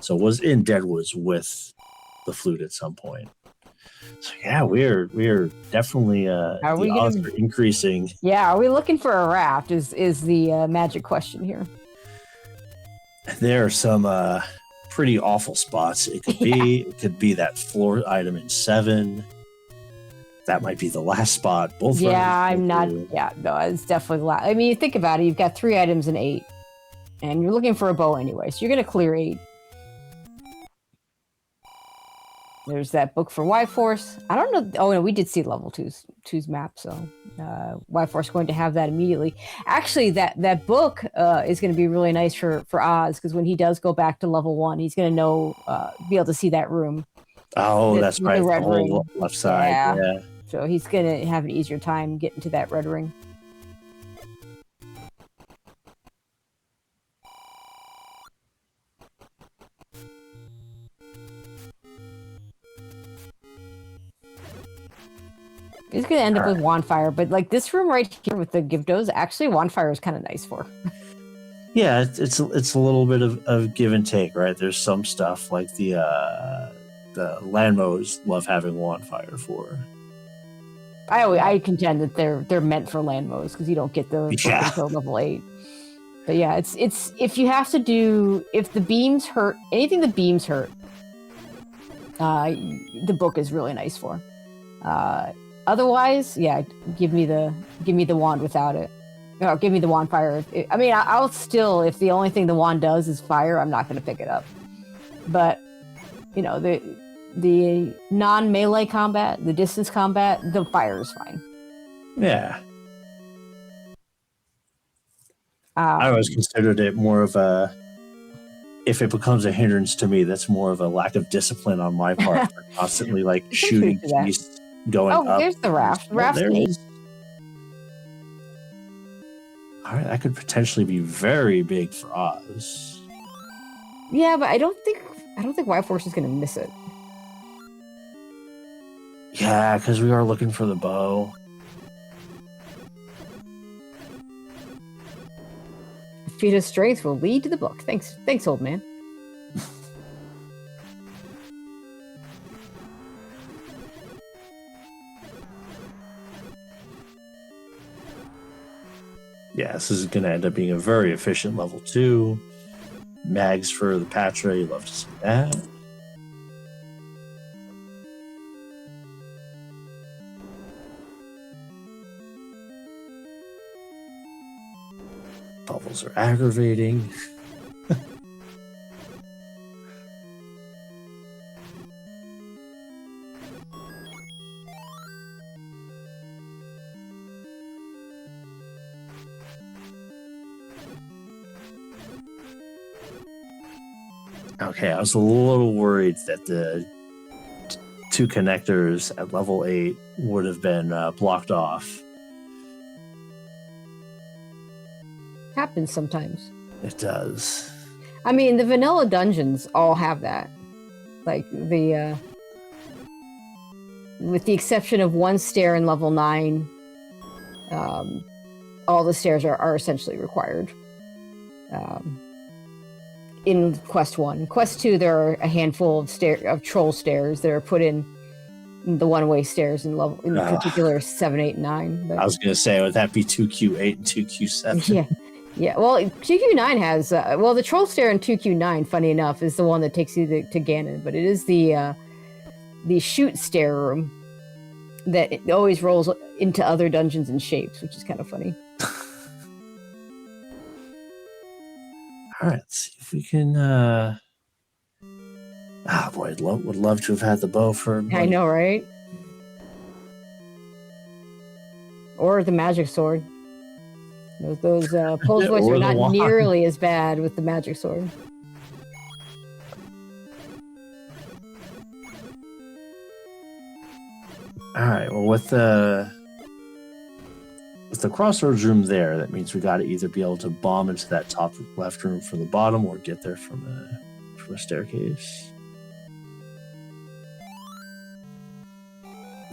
S5: So it was in Deadwoods with the flute at some point. So yeah, we're definitely the odds are increasing.
S6: Yeah, are we looking for a raft is the magic question here.
S5: There are some pretty awful spots. It could be that floor item in 7. That might be the last spot. Both.
S6: Yeah, I'm not. Yeah, no, it's definitely the last. I mean, think about it. You've got 3 items in 8, and you're looking for a bow anyway, so you're gonna clear 8. There's that book for Y-Force. I don't know. Oh no, we did see level 2's map, so Y-Force going to have that immediately. Actually, that book is going to be really nice for Oz, because when he does go back to level 1, he's going to know, be able to see that room.
S5: Oh, that's right. The whole
S6: ring.
S5: Left side. Yeah.
S6: So he's going to have an easier time getting to that red ring. He's going to end up with Wandfire, but like this room right here with the Givdos, actually Wandfire is kind of nice for.
S5: Yeah, it's a little bit of give and take, right? There's some stuff like the Landmos love having Wandfire for.
S6: I contend that they're meant for Landmos, because you don't get those until level 8. But yeah, it's if you have to do, if the beams hurt, anything the beams hurt, the book is really nice for. Otherwise, yeah, give me the wand without it. No, give me the wand fire. I mean, I'll still, if the only thing the wand does is fire, I'm not going to pick it up. But the non-melee combat, the distance combat, the fire is fine.
S5: Yeah. I always considered it more of a, if it becomes a hindrance to me, that's more of a lack of discipline on my part for constantly like shooting beasts going up.
S6: Oh, there's the raft. Raft's an 8.
S5: All right, that could potentially be very big for Oz.
S6: Yeah, but I don't think Y-Force is going to miss it.
S5: Yeah, because we are looking for the bow.
S6: Feat of strength will lead to the book. Thanks, old man.
S5: Yeah, this is going to end up being a very efficient level 2. Mags for the Patra, you love to see that. Bubbles are aggravating. Okay, I was a little worried that the two connectors at level 8 would have been blocked off.
S6: Happens sometimes.
S5: It does.
S6: I mean, the vanilla dungeons all have that. Like the with the exception of one stair in level 9, all the stairs are essentially required. In Quest 1. Quest 2, there are a handful of troll stairs that are put in the one-way stairs in particular 7, 8, and 9. But,
S5: I was going to say, would that be 2Q8 and 2Q7?
S6: Yeah. Well, 2Q9 has the troll stair in 2Q9, funny enough, is the one that takes you to Ganon, but it is the shoot stair room that it always rolls into other dungeons and shapes, which is kind of funny.
S5: All right, let's see if we can. Boy, would love to have had the bow for.
S6: I know, right? Or the magic sword. Those pulse voice are not nearly as bad with the magic sword.
S5: All right. Well, with the crossroads room there, that means we got to either be able to bomb into that top left room from the bottom, or get there from a staircase.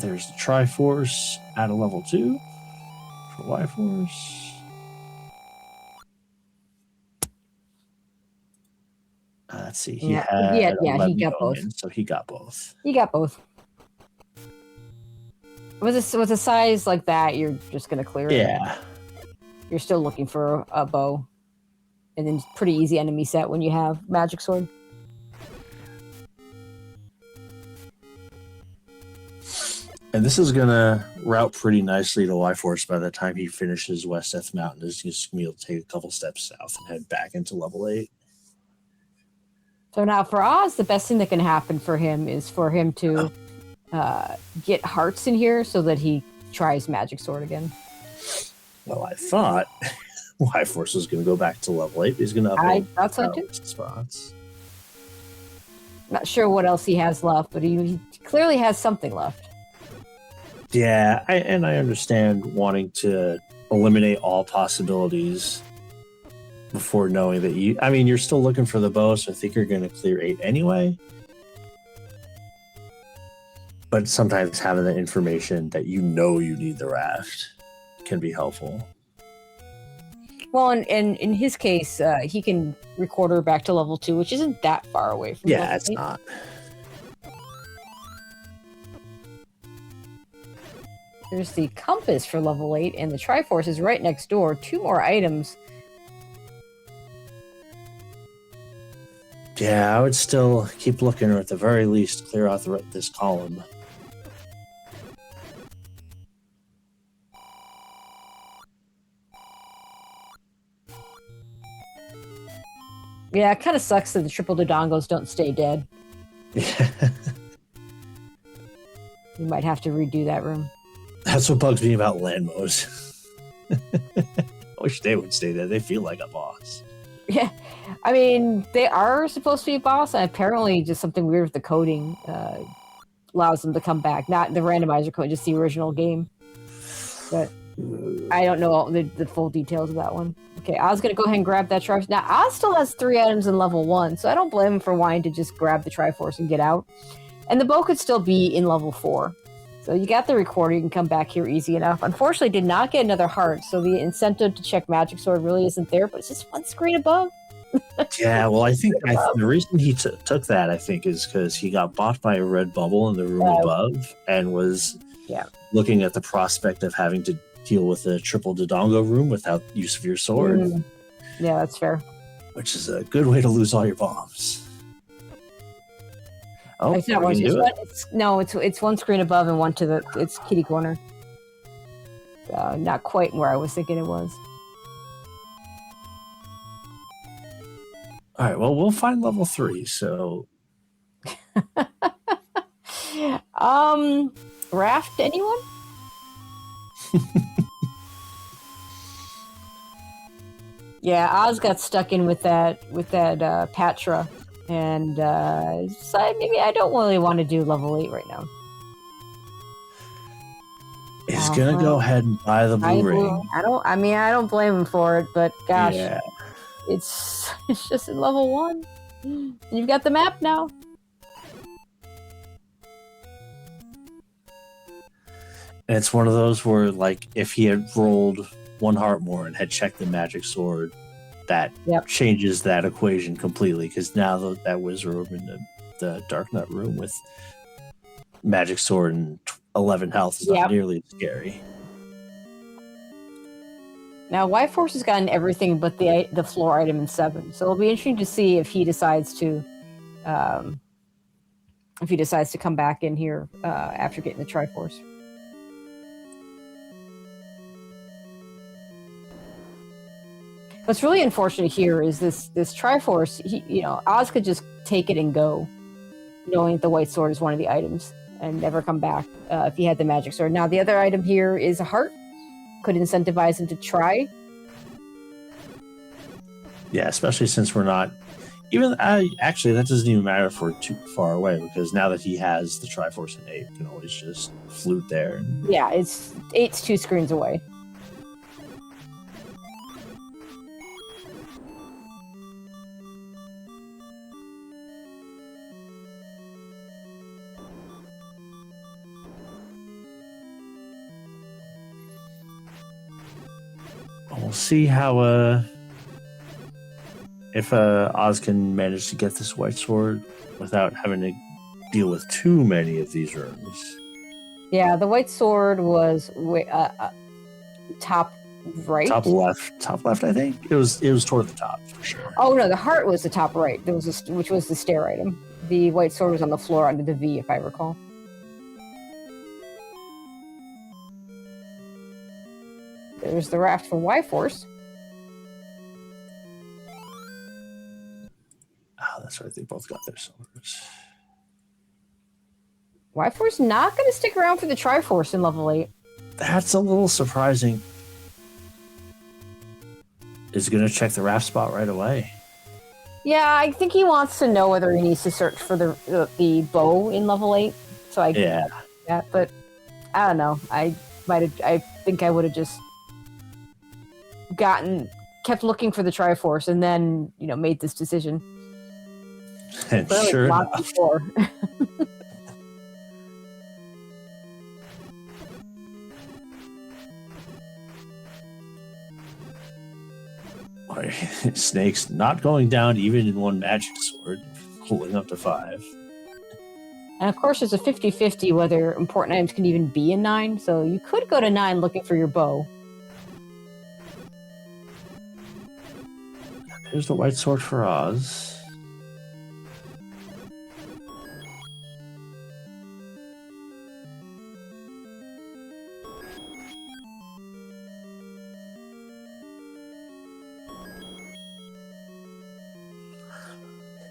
S5: There's the Triforce at a level 2 for Y-Force. Let's see. He got both. So he got both.
S6: He got both. With a size like that, you're just gonna clear it.
S5: Yeah.
S6: You're still looking for a bow, and then pretty easy enemy set when you have magic sword.
S5: And this is gonna route pretty nicely to Y-Force by the time he finishes West Death Mountain. He's just gonna be able to take a couple steps south and head back into level 8.
S6: So now for Oz, the best thing that can happen for him is for him to get hearts in here so that he tries magic sword again.
S5: Well, I thought Y-Force was going to go back to level 8. He's going to
S6: I thought so too.
S5: Spots.
S6: Not sure what else he has left, but he clearly has something left.
S5: Yeah, I understand wanting to eliminate all possibilities before knowing that you're still looking for the bow, so I think you're going to clear 8 anyway. But sometimes having the information that you need the raft can be helpful.
S6: Well, and in his case, he can record her back to level 2, which isn't that far away from
S5: Yeah,
S6: level
S5: it's
S6: 8.
S5: not.
S6: There's the compass for level 8, and the Triforce is right next door. 2 more items.
S5: Yeah, I would still keep looking, or at the very least, clear out this column.
S6: Yeah, it kind of sucks that the triple dodongos don't stay dead.
S5: Yeah.
S6: You might have to redo that room.
S5: That's what bugs me about Landmos. I wish they would stay there. They feel like a boss.
S6: Yeah, I mean, they are supposed to be a boss, and apparently just something weird with the coding allows them to come back. Not the randomizer code, just the original game. But I don't know all the full details of that one. Okay, I was going to go ahead and grab that Triforce. Now, Oz still has 3 items in level 1, so I don't blame him for wanting to just grab the Triforce and get out. And the bow could still be in level 4. So you got the recorder, you can come back here easy enough. Unfortunately, did not get another heart, so the incentive to check Magic Sword really isn't there, but it's just one screen above.
S5: Yeah, well, I think the reason he took that, I think, is because he got bought by a red bubble in the room above and was looking at the prospect of having to deal with a triple dodongo room without use of your sword.
S6: Yeah, that's fair.
S5: Which is a good way to lose all your bombs. Oh,
S6: it's not one. It's one screen above and one to it's kitty corner. Not quite where I was thinking it was.
S5: All right. Well, we'll find level 3. So,
S6: raft anyone? Yeah, Oz got stuck in with that Patra, and decide maybe I don't really want to do level 8 right now.
S5: He's gonna go ahead and buy the blue ring.
S6: I don't blame him for it, but gosh,
S5: Yeah.
S6: it's just in level 1. And you've got the map now.
S5: And it's one of those where, like, if he had rolled 1 heart more and had checked the magic sword, that changes that equation completely. Because now that wizard room in the Dark Nut room with magic sword and 11 health is not nearly as scary.
S6: Now, Y-Force has gotten everything but the floor item in 7, so it'll be interesting to see if he decides to come back in here after getting the Triforce. What's really unfortunate here is this Triforce. Oz could just take it and go, knowing that the White Sword is one of the items, and never come back if he had the Magic Sword. Now, the other item here is a heart. Could incentivize him to try.
S5: Yeah, especially since we're not even. Actually, that doesn't even matter if we're too far away, because now that he has the Triforce and 8, we can always just flute there.
S6: Yeah, it's 8's 2 screens away.
S5: We'll see how if Oz can manage to get this White Sword without having to deal with too many of these rooms.
S6: Yeah, the White Sword was top right,
S5: top left. I think it was toward the top for sure.
S6: Oh no, the heart was the top right. There was which was the stair item. The White Sword was on the floor under the V, if I recall. There's the raft for Y-Force.
S5: Oh, that's right. They both got their swords.
S6: Y-Force not going to stick around for the Triforce in level 8.
S5: That's a little surprising. Is going to check the raft spot right away.
S6: Yeah, I think he wants to know whether he needs to search for the bow in level 8. So yeah, but I don't know. I think I would have just kept looking for the Triforce and then made this decision.
S5: And sure enough.
S6: Before.
S5: Snake's not going down even in one magic sword, holding up to 5.
S6: And of course, there's a 50-50 whether important items can even be in 9, so you could go to 9 looking for your bow.
S5: Here's the White Sword for Oz.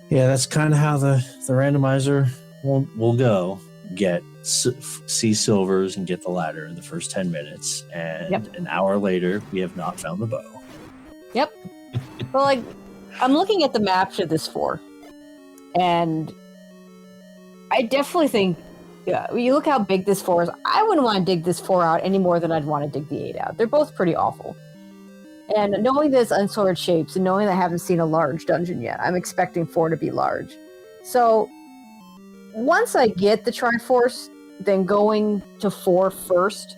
S5: Yeah, that's kind of how the randomizer will go. See silvers and get the ladder in the first 10 minutes, and an hour later, we have not found the bow.
S6: Yep. Well, I'm looking at the map to this 4, and I definitely think, you look how big this 4 is, I wouldn't want to dig this 4 out any more than I'd want to dig the 8 out. They're both pretty awful. And knowing this unsorted shapes, and knowing that I haven't seen a large dungeon yet, I'm expecting 4 to be large. So, once I get the Triforce, then going to 4 first,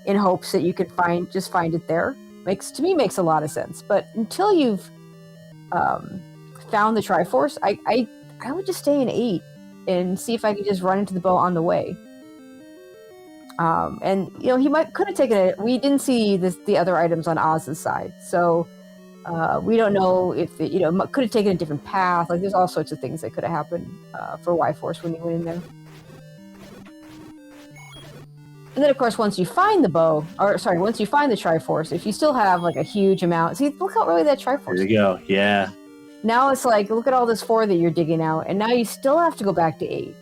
S6: in hopes that you can find it there, makes a lot of sense. But until you've found the Triforce, I would just stay in 8 and see if I could just run into the bow on the way. And he could have taken it. We didn't see the other items on Oz's side, so we don't know if could have taken a different path. Like, there's all sorts of things that could have happened for Y-Force when he went in there. And then, of course, once you find the Triforce, if you still have a huge amount, see, look how early that Triforce.
S5: There you go. Yeah.
S6: Now it's look at all this 4 that you're digging out, and now you still have to go back to 8.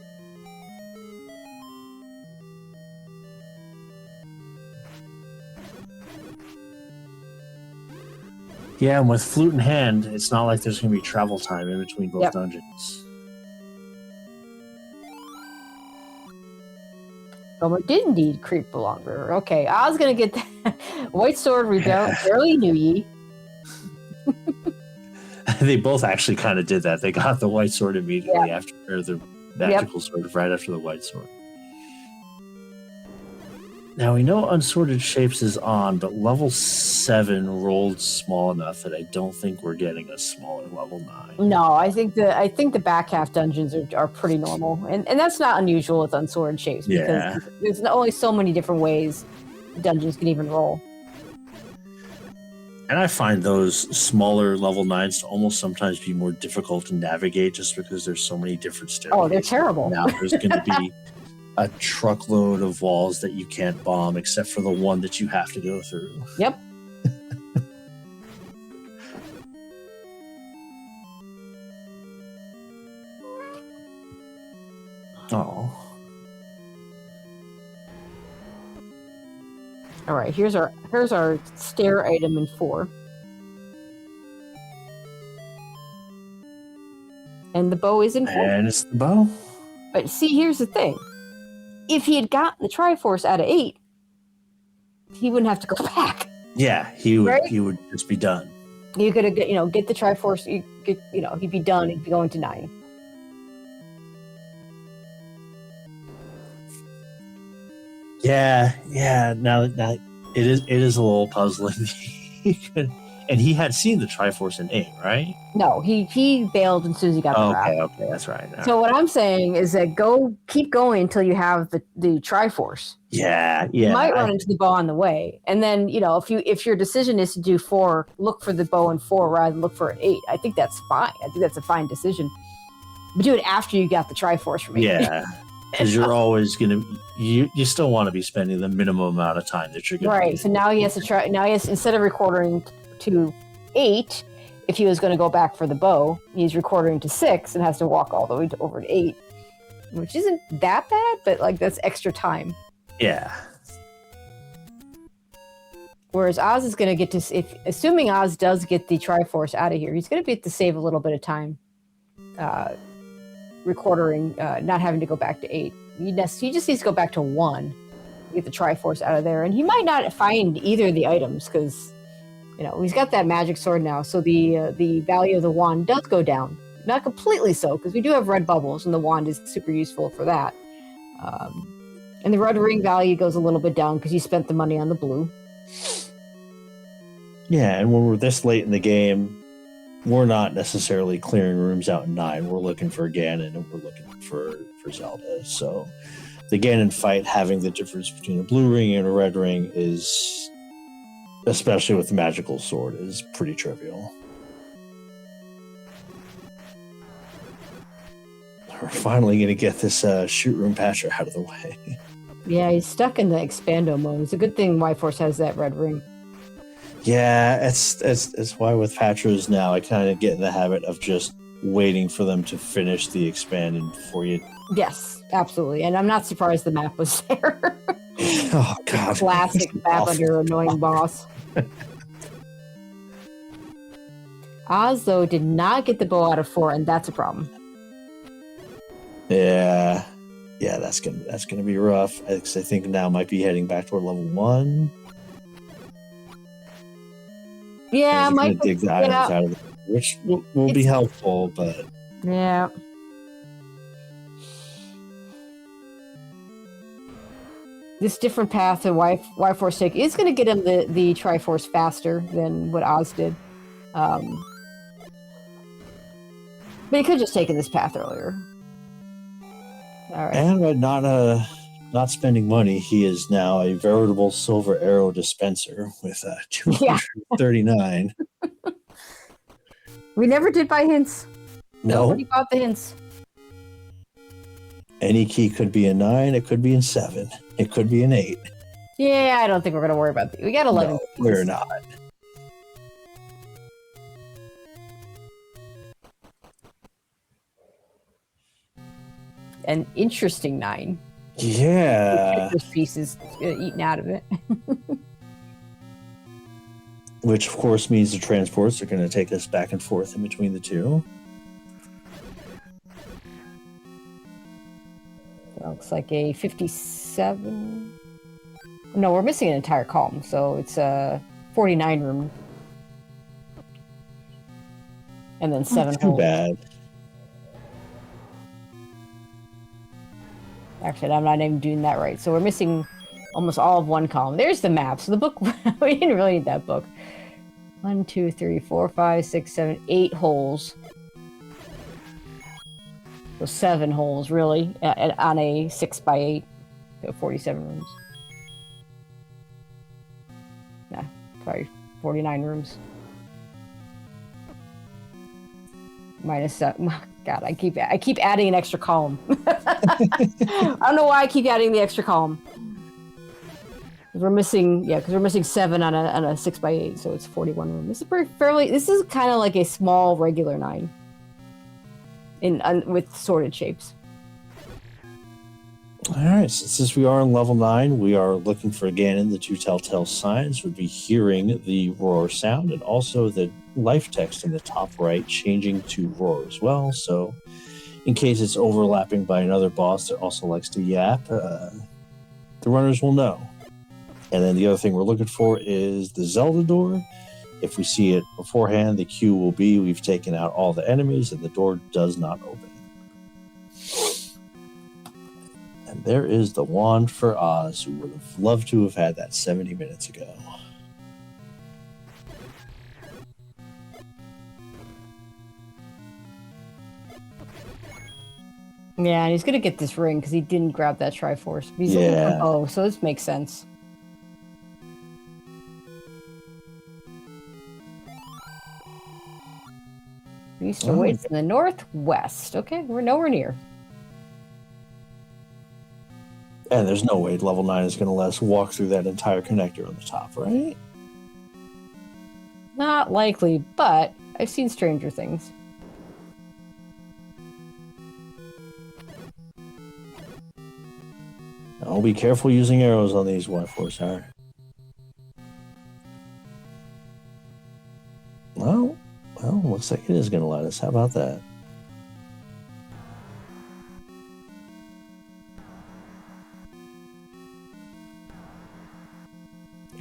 S5: Yeah, and with flute in hand, it's not like there's going to be travel time in between both
S6: Yep.
S5: dungeons.
S6: Oh, it did indeed creep longer. Okay, I was gonna get that. White Sword, we barely knew ye.
S5: They both actually kind of did that. They got the white sword immediately after, or the magical sword right after the white sword. Now we know Unsorted Shapes is on, but level 7 rolled small enough that I don't think we're getting a smaller level 9.
S6: No, I think the back half dungeons are pretty normal, and that's not unusual with Unsorted Shapes because
S5: Yeah.
S6: there's only so many different ways dungeons can even roll.
S5: And I find those smaller level 9s to almost sometimes be more difficult to navigate just because there's so many different staircases.
S6: Oh, they're terrible.
S5: Now there's going to be a truckload of walls that you can't bomb except for the one that you have to go through.
S6: Yep.
S5: Oh.
S6: All right, here's our stair item in 4. And the bow is in 4.
S5: And it's the bow.
S6: But see, here's the thing. If he had gotten the Triforce out of 8, he wouldn't have to go back.
S5: Yeah, he would
S6: Right?
S5: he would just be done.
S6: You could have get the Triforce, he'd be done, he'd be going to 9.
S5: Yeah. Now it is a little puzzling. And he had seen the Triforce in 8, right?
S6: No, he bailed as soon as he got the wrap.
S5: Okay, that's right. All
S6: So what I'm saying is that keep going until you have the Triforce.
S5: Yeah.
S6: You might run into the bow on the way, and then if your decision is to do 4, look for the bow in 4 rather than look for an 8. I think that's fine. I think that's a fine decision. But do it after you got the Triforce from 8.
S5: Yeah. Because you're always gonna you still want to be spending the minimum amount of time that you're gonna
S6: Right. So now he has to try. Now he has, instead of recording to 8, if he was going to go back for the bow, he's recording to 6 and has to walk all the way over to 8, which isn't that bad, but like that's extra time.
S5: Yeah.
S6: Whereas Oz is going to get to, assuming Oz does get the Triforce out of here, he's going to be able to save a little bit of time, recording, not having to go back to 8. He just needs to go back to 1, get the Triforce out of there, and he might not find either of the items because. He's got that magic sword now, so the value of the wand does go down. Not completely so, because we do have red bubbles, and the wand is super useful for that. And the red ring value goes a little bit down because you spent the money on the blue.
S5: Yeah, and when we're this late in the game, we're not necessarily clearing rooms out in 9. We're looking for Ganon, and we're looking for Zelda. So the Ganon fight, having the difference between a blue ring and a red ring is... especially with the magical sword, is pretty trivial. We're finally going to get this shoot room patcher out of the way.
S6: Yeah, he's stuck in the expando mode. It's a good thing Y-Force has that red ring.
S5: Yeah, it's why with patchers now, I kind of get in the habit of just waiting for them to finish the expanding before you...
S6: Yes, absolutely. And I'm not surprised the map was there.
S5: Oh, God.
S6: Classic map under annoying boss. Oz, though, did not get the bow out of 4, and that's a problem.
S5: Yeah, that's gonna be rough. I think now might be heading back toward level 1.
S6: Yeah,
S5: might dig the items out of it, which will be helpful, but
S6: yeah. This different path to Y-Force take is going to get him the Triforce faster than what Oz did. But he could have just taken this path earlier. All right.
S5: and by not spending money, he is now a veritable silver arrow dispenser with 239.
S6: We never did buy hints.
S5: No,
S6: Nobody bought the hints.
S5: any key could be a 9. It could be in 7. It could be an 8.
S6: Yeah, I don't think we're going to worry about that. We got 11.
S5: No, we're not.
S6: An interesting 9.
S5: Yeah.
S6: This piece is eaten out of it.
S5: which of course means the transports are going to take us back and forth in between the two.
S6: That looks like a 57. No, we're missing an entire column, so it's a 49 room. And then 7
S5: Not too
S6: holes.
S5: bad.
S6: Actually, I'm not even doing that right. So we're missing almost all of one column. There's the map. So the book, we didn't really need that book. 1, 2, 3, 4, 5, 6, 7, 8 holes. So 7 holes, really, on a 6x8. So 47 rooms. Nah, sorry, 49 rooms. Minus 7. God, I keep adding an extra column. I don't know why I keep adding the extra column. We're missing, because we're missing 7 on a 6x8, so it's 41 room. This is This is kind of like a small regular 9, with sorted shapes.
S5: All right, so since we are on level 9, we are looking for Ganon. The 2 telltale signs would be hearing the roar sound and also the life text in the top right changing to roar as well. So in case it's overlapping by another boss that also likes to yap, the runners will know. And then the other thing we're looking for is the Zelda door. If we see it beforehand, the cue will be we've taken out all the enemies and the door does not open. And there is the wand for Oz, who would have loved to have had that 70 minutes ago.
S6: Yeah, and he's gonna get this ring because he didn't grab that Triforce. He's looking for a bow, so this makes sense. East awaits in the northwest. Okay, we're nowhere near.
S5: And there's no way level 9 is going to let us walk through that entire connector on the top, right?
S6: Not likely, but I've seen stranger things.
S5: Now, be careful using arrows on these Y4s, Well, looks like it is going to let us. How about that?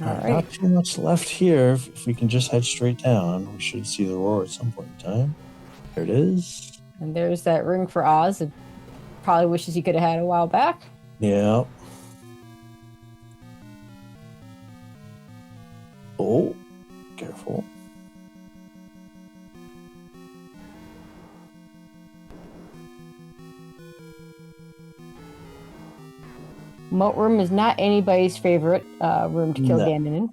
S6: All right.
S5: Not too much left here. If we can just head straight down, we should see the roar at some point in time. There it is.
S6: And there's that ring for Oz. It probably wishes he could have had a while back.
S5: Yeah. Oh, careful.
S6: Moat room is not anybody's favorite room to kill
S5: No.
S6: Ganon in.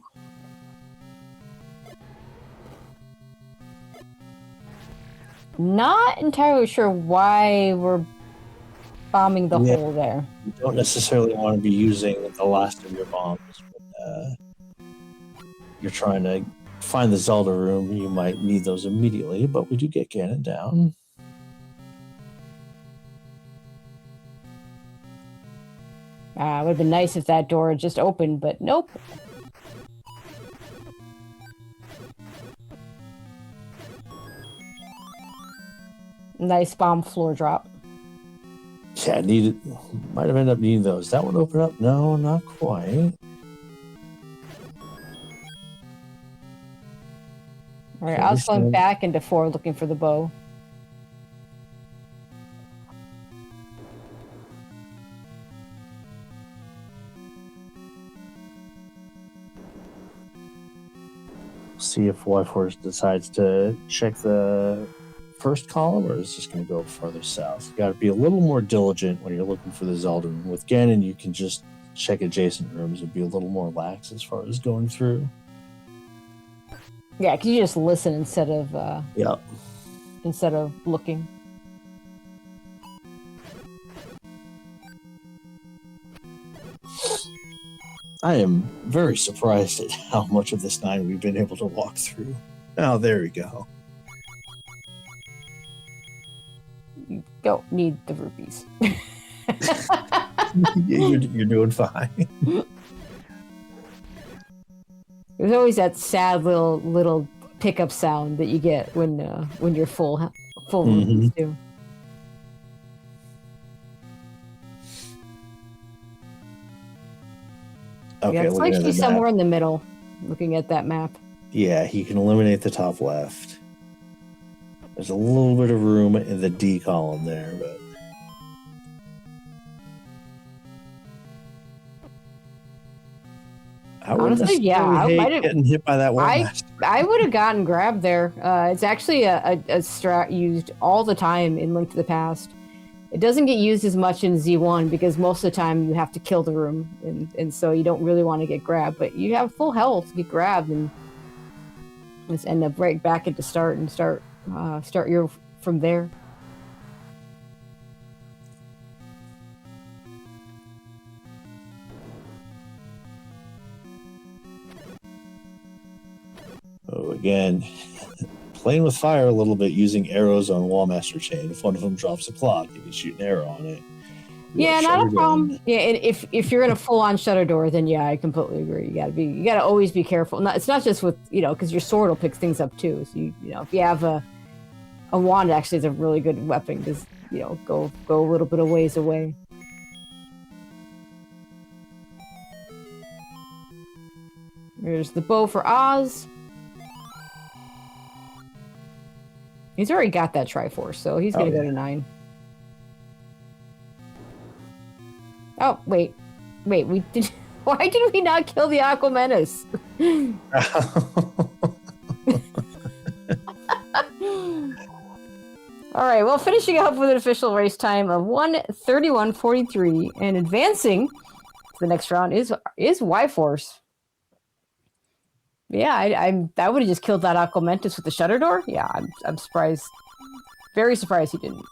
S6: Not entirely sure why we're bombing the hole there.
S5: You don't necessarily want to be using the last of your bombs when you're trying to find the Zelda room. You might need those immediately, but we do get Ganon down.
S6: It would have been nice if that door had just opened, but nope. Nice bomb floor drop.
S5: Yeah, might have ended up needing those. That one open up? No, not quite.
S6: All right, I was going back into 4 looking for the bow.
S5: See if Y4 decides to check the first column, or is just going to go farther south. You got to be a little more diligent when you're looking for the Zelda room. With Ganon, you can just check adjacent rooms and be a little more lax as far as going through.
S6: Yeah, because you just listen instead of instead of looking.
S5: I am very surprised at how much of this 9 we've been able to walk through. Oh, there we go.
S6: You don't need the rupees.
S5: You're doing fine.
S6: There's always that sad little pickup sound that you get when you're full rupees too.
S5: Okay,
S6: Yeah, it's
S5: looking
S6: like
S5: at the
S6: she's
S5: map.
S6: somewhere in the middle, looking at that map.
S5: Yeah, he can eliminate the top left. There's a little bit of room in the D column there, but I wouldn't
S6: Honestly, yeah,
S5: necessarily
S6: I
S5: hate
S6: might have-
S5: getting hit by that wall master.
S6: I would have gotten grabbed there. It's actually a strat used all the time in Link to the Past. It doesn't get used as much in Z1 because most of the time you have to kill the room, and so you don't really want to get grabbed. But you have full health to get grabbed and just end up right back into start your from there.
S5: Oh, again, playing with fire a little bit using arrows on Wallmaster Chain. If one of them drops a clock, you can shoot an arrow on it.
S6: Yeah, not a problem. Yeah, and if you're in a full-on shutter door, then yeah, I completely agree. You gotta always be careful. It's not just with because your sword will pick things up too. So if you have a wand, actually is a really good weapon. Just go a little bit of ways away. There's the bow for Oz. He's already got that Triforce, so he's gonna go to 9. Oh wait, we did. Why did we not kill the Aqua Menace? All right, well, finishing up with an official race time of 1:31:43 and advancing to the next round is Y-Force. Yeah, I would have just killed that Aqua Mentis with the shutter door. Yeah, I'm surprised. Very surprised he didn't.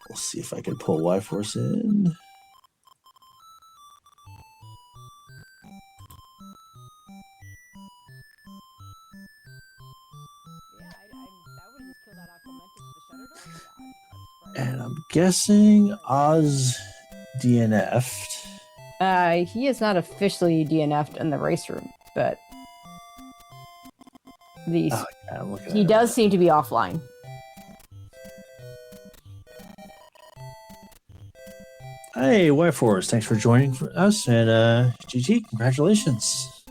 S5: We'll see if I can pull Y-Force in. And I'm guessing Oz DNF'd.
S6: He is not officially DNF'd in the race room, but he does seem to be offline.
S5: Hey, Y-Force, thanks for joining for us, and GG, congratulations.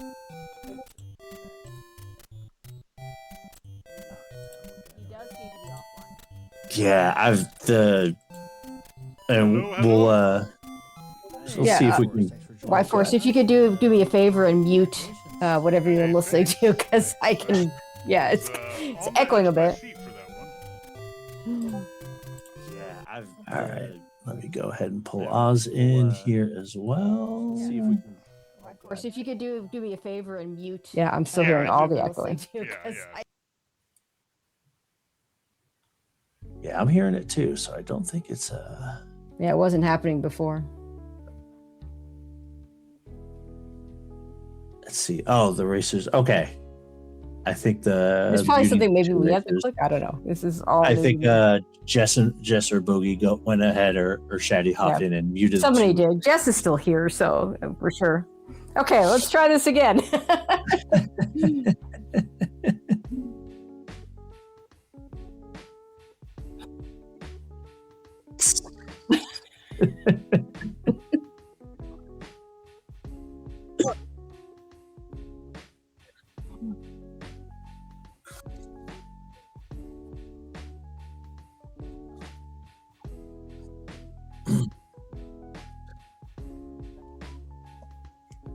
S5: Yeah, we'll see if we can.
S6: Y-Force, if you could do me a favor and mute whatever you're listening to, because I can. Yeah, it's echoing a bit.
S5: All right, let me go ahead and pull Oz in here as well. See if we can.
S6: Y-Force, if you could do me a favor and mute. Yeah, I'm still hearing all the echoing.
S5: Yeah, I'm hearing it too, so I don't think it's
S6: Yeah, it wasn't happening before.
S5: Let's see. Oh, the racers. Okay. I think
S6: there's probably something maybe we have to click. I don't know. This is all.
S5: I think Jess or Boogie went ahead, or Shaddy hopped in and muted.
S6: Somebody did. Jess is still here, so for sure. Okay, let's try this again.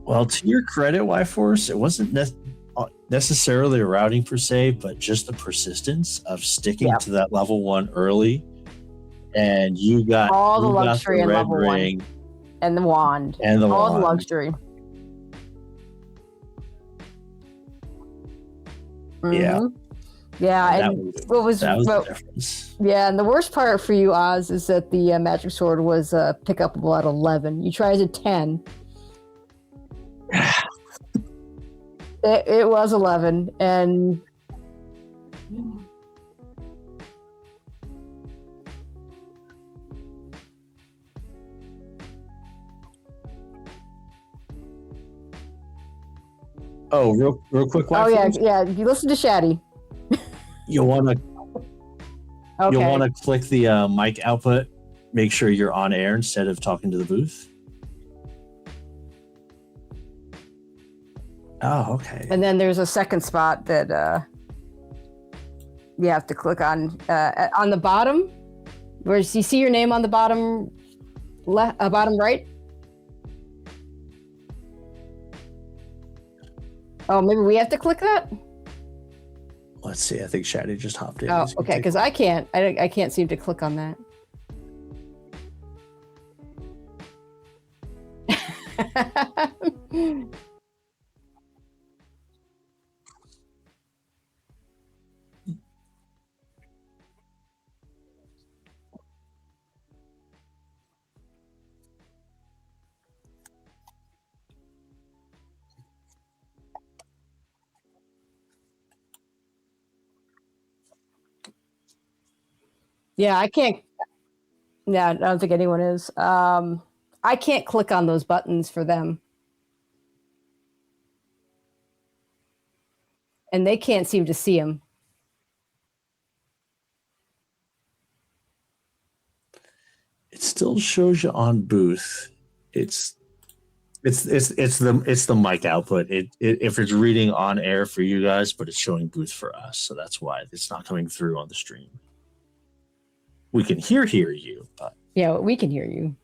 S5: Well, to your credit, Y-Force, it wasn't necessarily a routing per se, but just the persistence of sticking to that level 1 early. And you got
S6: all the luxury in level
S5: ring
S6: 1. And the wand.
S5: And the
S6: all
S5: wand.
S6: the luxury.
S5: Yeah.
S6: Yeah, and what was
S5: the difference.
S6: Yeah, and the worst part for you, Oz, is that the magic sword was pick upable at 11. You tried at 10. It was 11, and
S5: Oh, real quick.
S6: Oh yeah,
S5: Waffles?
S6: yeah. You listen to Shaddy.
S5: You'll want to
S6: Okay.
S5: click the mic output. Make sure you're on air instead of talking to the booth. Oh, okay.
S6: And then there's a second spot that you have to click on the bottom. Where you see your name on the bottom left, bottom right. Oh, maybe we have to click that.
S5: Let's see. I think Shaddy just hopped in.
S6: Oh,
S5: He's gonna
S6: okay.
S5: take-
S6: Because I can't. I can't seem to click on that. Yeah, I can't. Yeah, I don't think anyone is. I can't click on those buttons for them. And they can't seem to see them.
S5: It still shows you on booth. It's the mic output. If it's reading on air for you guys, but it's showing booth for us, so that's why it's not coming through on the stream. We can hear you, but
S6: Yeah, we can hear you.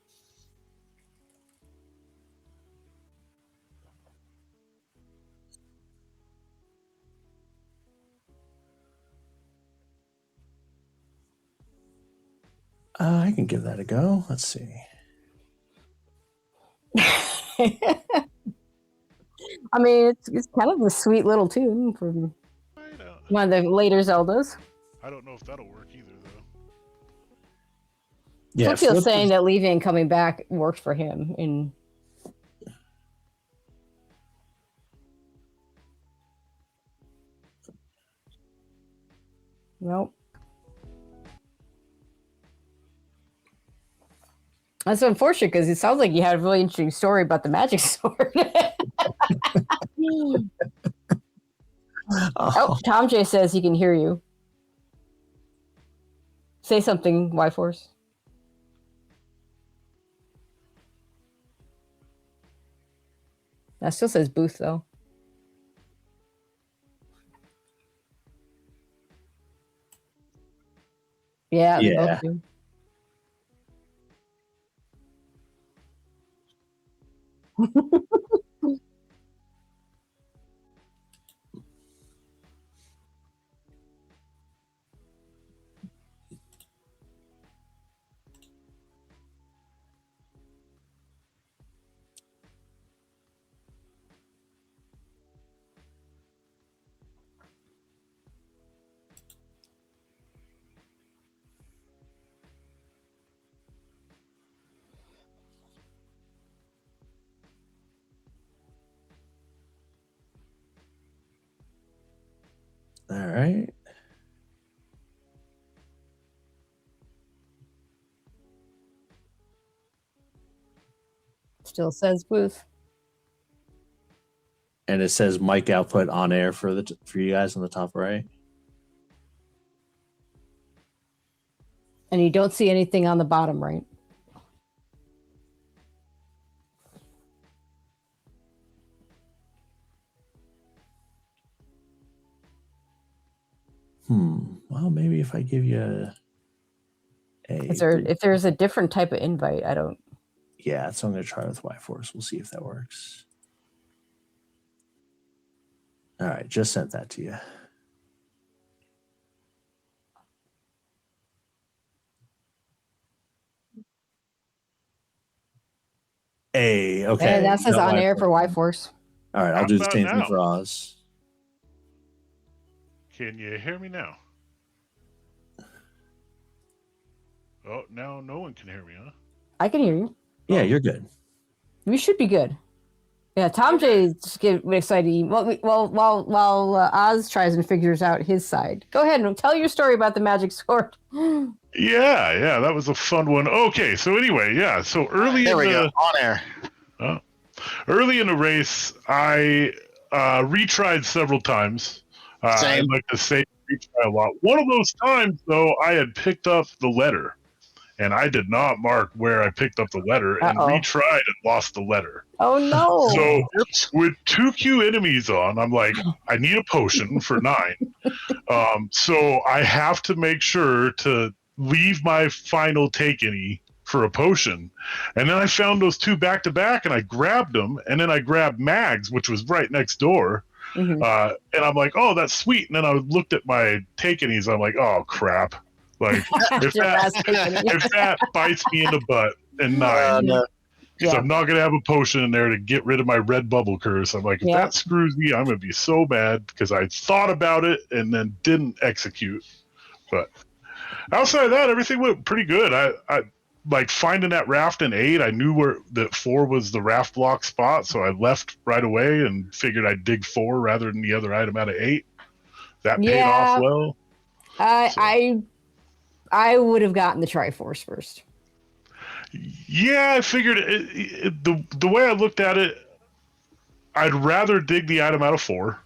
S5: I can give that a go. Let's see.
S6: I mean, it's kind of a sweet little tune from one of the later Zeldas.
S7: I don't know if that'll work either, though.
S5: Yeah,
S6: Flipfield's saying that leaving and coming back worked for him. Nope. That's unfortunate because it sounds like you had a really interesting story about the magic sword. Oh, Tom J says he can hear you. Say something, Y-Force. That still says booth, though. Yeah, they both do.
S5: All right.
S6: Still says booth.
S5: And it says mic output on air for you guys on the top right.
S6: And you don't see anything on the bottom right.
S5: Well, maybe if I give you
S6: if there's a different type of invite, I don't.
S5: Yeah, so I'm going to try with Y-Force. We'll see if that works. All right, just sent that to you. Hey, okay.
S6: And that says
S5: No
S6: on air
S5: Y-Force.
S6: for Y-Force.
S5: All right, I'll
S7: How
S5: do the
S7: about
S5: same thing
S7: now?
S5: for Oz.
S7: Can you hear me now? Oh, now no one can hear me, huh?
S6: I can hear you.
S5: Yeah, you're good.
S6: You should be good. Yeah, Tom J's getting excited. While Oz tries and figures out his side. Go ahead and tell your story about the magic sword.
S7: Yeah, that was a fun one. Okay, so anyway, yeah, so early
S8: There
S7: in
S8: we
S7: the
S8: go. On air.
S7: early in the race, I retried several times.
S4: Same.
S7: I'd like to say retry a lot. One of those times, though, I had picked up the letter, and I did not mark where I picked up the letter, and retried and lost the letter.
S6: Oh no!
S7: So
S4: Oops.
S7: with 2Q enemies on, I'm like, I need a potion for 9. So I have to make sure to leave my final take any for a potion. And then I found those 2 back to back, and I grabbed them, and then I grabbed Mags, which was right next door.
S6: Mhm.
S7: And I'm like, oh, that's sweet. And then I looked at my take any's. I'm like, oh crap! Like if that bites me in the butt in 9.
S4: No.
S7: Because
S6: Yeah.
S7: I'm not going to have a potion in there to get rid of my red bubble curse. I'm like, if that screws me, I'm going to be so mad because I thought about it and then didn't execute. But outside of that, everything went pretty good. I like finding that raft in 8. I knew where that 4 was the raft block spot, so I left right away and figured I'd dig 4 rather than the other item out of 8. That paid off well.
S6: I would have gotten the Triforce first.
S7: Yeah, I figured the way I looked at it, I'd rather dig the item out of 4.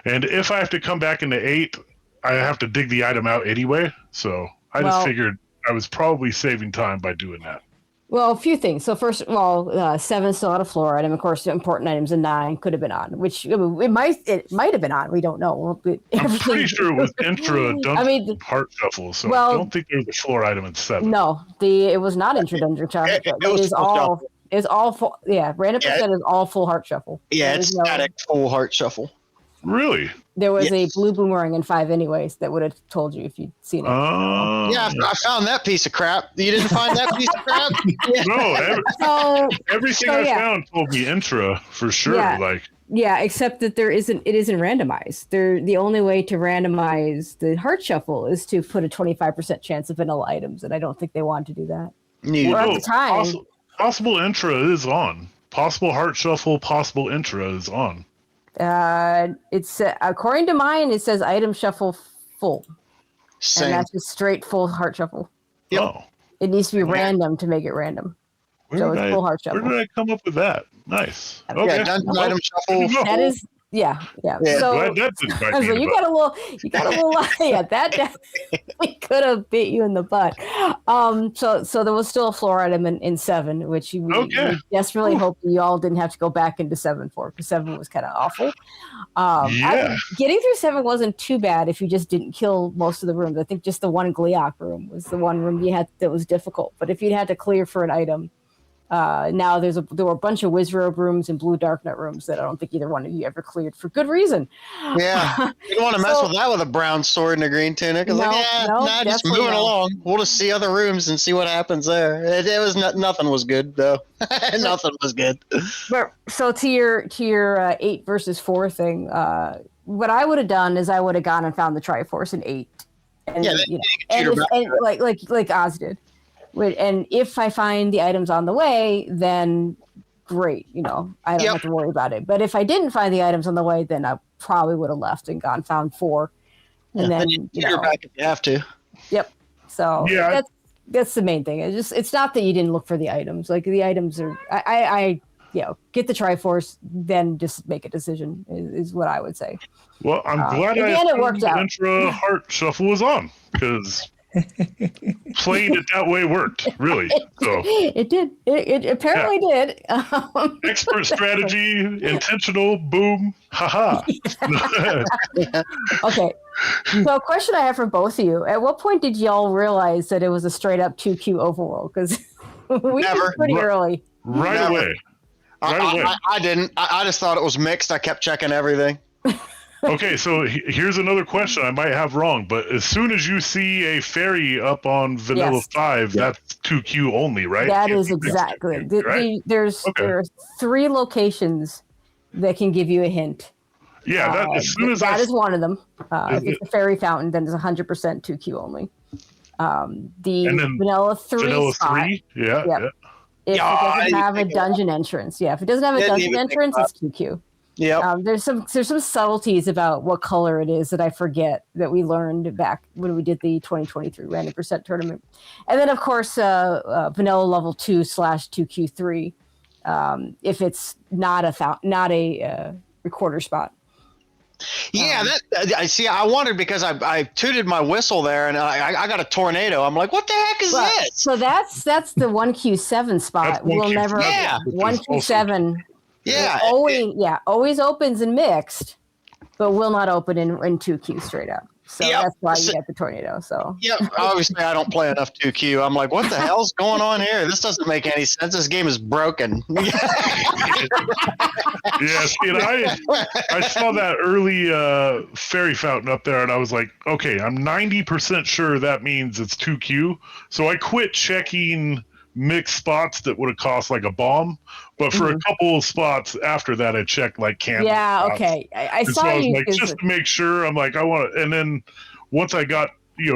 S7: And if I have to come back into 8, I have to dig the item out anyway. So I just figured I was probably saving time by doing that.
S6: Well, a few things. So first of all, 7 still had a floor item. Of course, important items in 9 could have been on, which it might have been on. We don't know.
S7: I'm pretty sure it was Intra Dungeon Heart Shuffle, so I don't think there was a floor item in 7.
S6: No, it was not Intra Dungeon Shuffle. It is all. It's all full. Yeah, random percent is all full Heart Shuffle.
S8: Yeah, it's static full Heart Shuffle.
S7: Really?
S6: There was a blue boomerang in 5 anyways that would have told you if you'd seen it.
S8: Yeah, I found that piece of crap. You didn't find that piece of crap?
S7: No, everything I found told me Intra for sure.
S6: Yeah, except that it isn't randomized. The only way to randomize the Heart Shuffle is to put a 25% chance of vanilla items, and I don't think they wanted to do that.
S7: Well, at the time, possible Intra is on. Possible Heart Shuffle, possible Intra is on.
S6: It's according to mine, it says item shuffle full.
S8: Same.
S6: And that's just straight full Heart Shuffle.
S8: Yep.
S7: Oh.
S6: It needs to be random to make it random. So it's full Heart Shuffle.
S7: Where did I come up with that? Nice. Okay.
S8: Yeah, dungeon item shuffle.
S6: That is, yeah. So,
S7: glad that didn't bite me in the
S6: you got a little, yeah, that definitely could have bit you in the butt. So there was still a floor item in 7, which we desperately hope you all didn't have to go back into 7 for, because 7 was kind of awful. Getting through 7 wasn't too bad if you just didn't kill most of the rooms. I think just the one Gliok room was the one room you had that was difficult. But if you'd had to clear for an item, now there were a bunch of Wizrobe rooms and Blue Darknet rooms that I don't think either one of you ever cleared for good reason.
S8: Yeah, you don't want to mess with that with a brown sword and a green tunic. Just moving along. We'll just see other rooms and see what happens there. It was nothing was good though. Nothing was good.
S6: But so to your 8 versus 4 thing, what I would have done is I would have gone and found the Triforce in 8, and like Oz did. And if I find the items on the way, then great. I don't have to worry about it. But if I didn't find the items on the way, then I probably would have left and found 4. And then
S8: you're back if you have to.
S6: Yep. So that's the main thing. It's not that you didn't look for the items. Like the items are, I get the Triforce, then just make a decision is what I would say.
S7: Well, I'm glad
S6: it worked out.
S7: Intra Heart Shuffle was on, because playing it that way worked, really. So
S6: it did. It apparently did.
S7: Expert strategy, intentional, boom, haha.
S6: Okay. So a question I have for both of you. At what point did y'all realize that it was a straight up 2Q overworld? Because we were pretty early.
S7: Right away.
S8: I didn't. I just thought it was mixed. I kept checking everything.
S7: Okay, so here's another question I might have wrong, but as soon as you see a fairy up on Vanilla 5, that's 2Q only, right?
S6: That is exactly. There are 3 locations that can give you a hint.
S7: Yeah, as soon as
S6: that is one of them. If it's a fairy fountain, then it's 100% 2Q only. The Vanilla 3
S7: Vanilla
S6: spot,
S7: 3? Yeah.
S6: If it doesn't have a dungeon entrance. Yeah, if it doesn't have a dungeon entrance, it's 2Q.
S8: Yeah.
S6: There's some subtleties about what color it is that I forget that we learned back when we did the 2023 random percent tournament, and then of course vanilla level 2/2Q3. If it's not a recorder spot.
S8: Yeah, I see. I wondered because I tooted my whistle there, and I got a tornado. I'm like, what the heck is this?
S6: So that's the 1Q7 spot.
S7: That's
S6: We'll
S7: 1Q7,
S6: never
S8: Yeah.
S6: 1Q7.
S8: Yeah,
S6: Always opens in mixed, but will not open in 2Q straight up. So
S8: Yep.
S6: that's why you get the tornado. So
S8: yeah. Obviously, I don't play enough 2Q. I'm like, what the hell's going on here? This doesn't make any sense. This game is broken.
S7: Yeah, see, and I saw that early fairy fountain up there, and I was like, okay, I'm 90% sure that means it's 2Q. So I quit checking mixed spots that would have cost like a bomb. But for a couple of spots after that, I checked like candle spots.
S6: okay. I
S7: And
S6: saw
S7: so I was
S6: you.
S7: like, just to make sure, I'm like, I want to. And then once I got,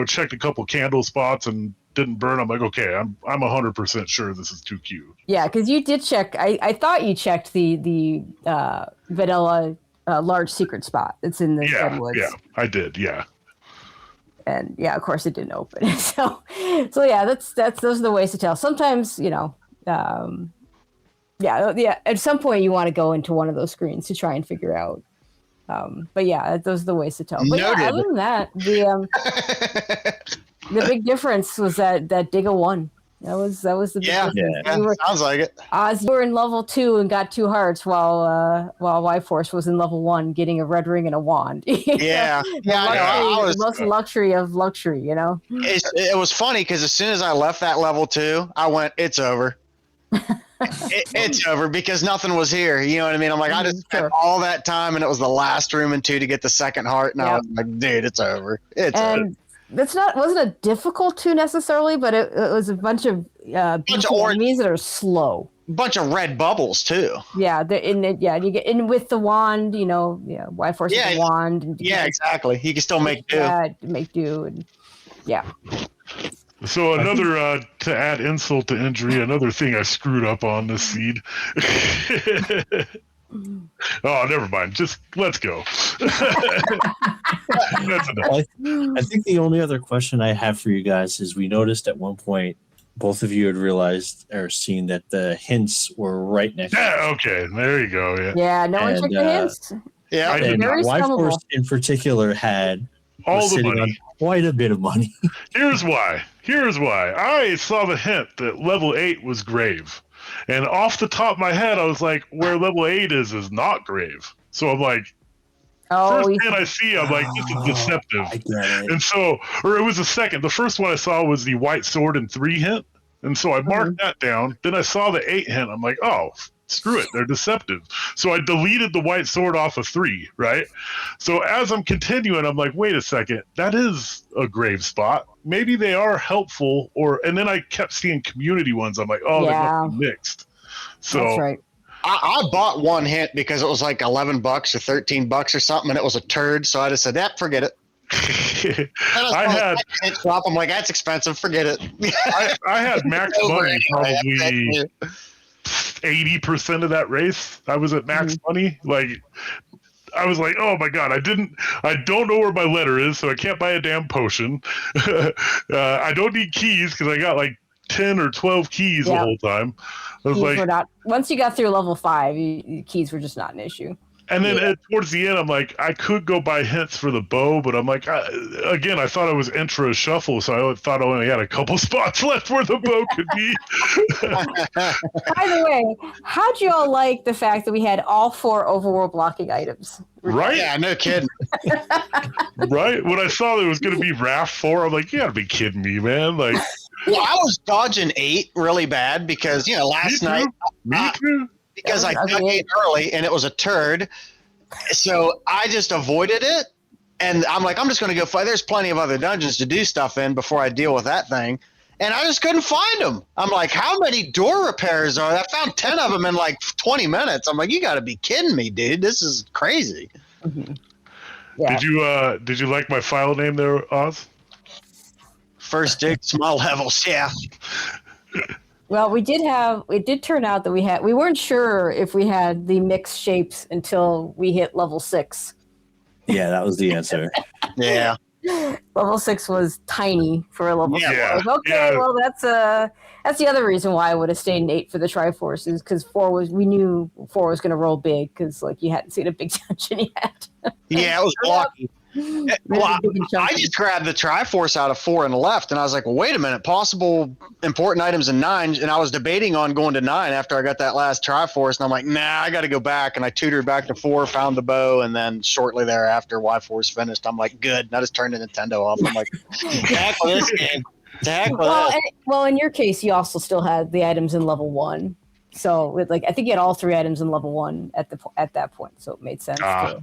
S7: checked a couple candle spots and didn't burn, I'm like, okay, I'm 100% sure this is 2Q.
S6: Yeah, because you did check. I thought you checked the vanilla large secret spot that's in the redwoods.
S7: Yeah, I did. Yeah.
S6: And yeah, of course it didn't open. so yeah, those are the ways to tell. Sometimes, at some point you want to go into one of those screens to try and figure out. But yeah, those are the ways to tell. But yeah, other than that, the big difference was that Digga won. That was the big difference.
S8: Sounds like it.
S6: Oz, you were in level 2 and got 2 hearts, while Y-Force was in level 1 getting a red ring and a wand.
S8: Yeah, I was
S6: the most luxury of luxury.
S8: It was funny because as soon as I left that level 2, I went, it's over. It's over because nothing was here. You know what I mean? I'm like, I just spent all that time, and it was the last room in 2 to get the second heart, and I was like, dude, it's over. It's over.
S6: Wasn't a difficult 2 necessarily, but it was a bunch of enemies that are slow.
S8: Bunch of red bubbles too.
S6: Yeah, you get in with the wand. Y-Force with the wand. And
S8: exactly. You can still make do.
S6: Make do, and yeah.
S7: So another to add insult to injury, another thing I screwed up on this seed. Oh, never mind. Just let's go. That's enough.
S5: I think the only other question I have for you guys is we noticed at one point both of you had realized or seen that the hints were right next to
S7: Yeah, okay. There you go. Yeah.
S6: Yeah, no one checked the hints.
S8: Yeah.
S7: I did
S5: And
S7: not.
S5: Y-Force in particular
S7: All
S5: was
S7: the
S5: sitting
S7: money.
S5: on quite a bit of money.
S7: Here's why. I saw the hint that level 8 was grave. And off the top of my head, I was like, where level 8 is not grave. So I'm like, first hint I see, I'm like, this is deceptive.
S5: I get it.
S7: And so, or it was the second. The first one I saw was the white sword and 3 hint. And so I marked that down. Then I saw the 8 hint. I'm like, oh, screw it. They're deceptive. So I deleted the white sword off of 3, right? So as I'm continuing, I'm like, wait a second. That is a grave spot. Maybe they are helpful. And then I kept seeing community ones. I'm like, oh, they must be mixed. So
S6: That's right.
S8: I bought one hint because it was like $11 or $13 or something, and it was a turd. So I just said, forget it.
S7: I had
S8: swap. I'm like, that's expensive. Forget it.
S7: I had max money probably 80% of that race. I was at max money. Like I was like, oh my god, I don't know where my letter is, so I can't buy a damn potion. I don't need keys because I got like 10 or 12 keys the whole time. I was
S6: keys once you got through level 5, keys were just not an issue.
S7: And then towards the end, I'm like, I could go buy hints for the bow, but I'm like, again, I thought I was intro shuffle, so I thought I only had a couple spots left where the bow could be.
S6: By the way, how'd you all like the fact that we had all 4 overworld blocking items?
S8: Right? Yeah, no kidding.
S7: Right? When I saw that it was going to be Raft 4, I'm like, you gotta be kidding me, man. Like,
S8: well, I was dodging 8 really bad because, last night.
S7: Me too.
S8: Because I took 8 early and it was a turd. So I just avoided it. And I'm like, I'm just going to go fight. There's plenty of other dungeons to do stuff in before I deal with that thing. And I just couldn't find them. I'm like, how many door repairs are there? I found 10 of them in like 20 minutes. I'm like, you got to be kidding me, dude. This is crazy.
S6: Mm-hmm. Yeah.
S7: Did you like my file name there, Oz?
S8: First dig, small levels. Yeah.
S6: Well, it did turn out that we weren't sure if we had the mixed shapes until we hit level 6.
S5: Yeah, that was the answer.
S8: Yeah.
S6: Level 6 was tiny for a level 4.
S7: Yeah.
S6: Like, okay,
S7: Yeah.
S6: well that's the other reason why I would have stayed in 8 for the Triforces, because we knew 4 was going to roll big, because like you hadn't seen a big dungeon yet.
S8: Yeah, it was blocky. Well,
S6: Big and
S8: I
S6: chunky.
S8: just grabbed the Triforce out of 4 and left, and I was like, well, wait a minute, possible important items in 9, and I was debating on going to 9 after I got that last Triforce, and I'm like, nah, I got to go back, and I tutored back to 4, found the bow, and then shortly thereafter, Y-Force finished. I'm like, good, and I just turned the Nintendo off. I'm like, heck with this game. Heck with this.
S6: Well, in your case, you also still had the items in level 1. So, I think you had all 3 items in level 1 at that point, so it made sense to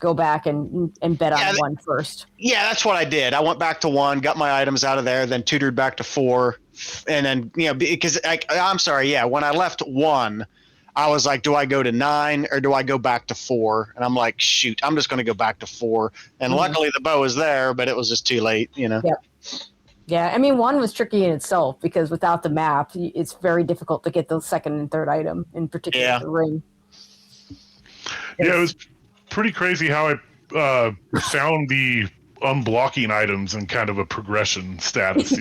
S6: go back and bet on 1 first.
S8: Yeah, that's what I did. I went back to 1, got my items out of there, then tutored back to 4, and then because I'm sorry, when I left 1, I was like, do I go to 9 or do I go back to 4? And I'm like, shoot, I'm just going to go back to 4. And luckily the bow was there, but it was just too late, Yep.
S6: Yeah, I mean, 1 was tricky in itself because without the map, it's very difficult to get the second and third item, in particular the ring.
S7: Yeah, it was pretty crazy how I found the unblocking items in kind of a progression status.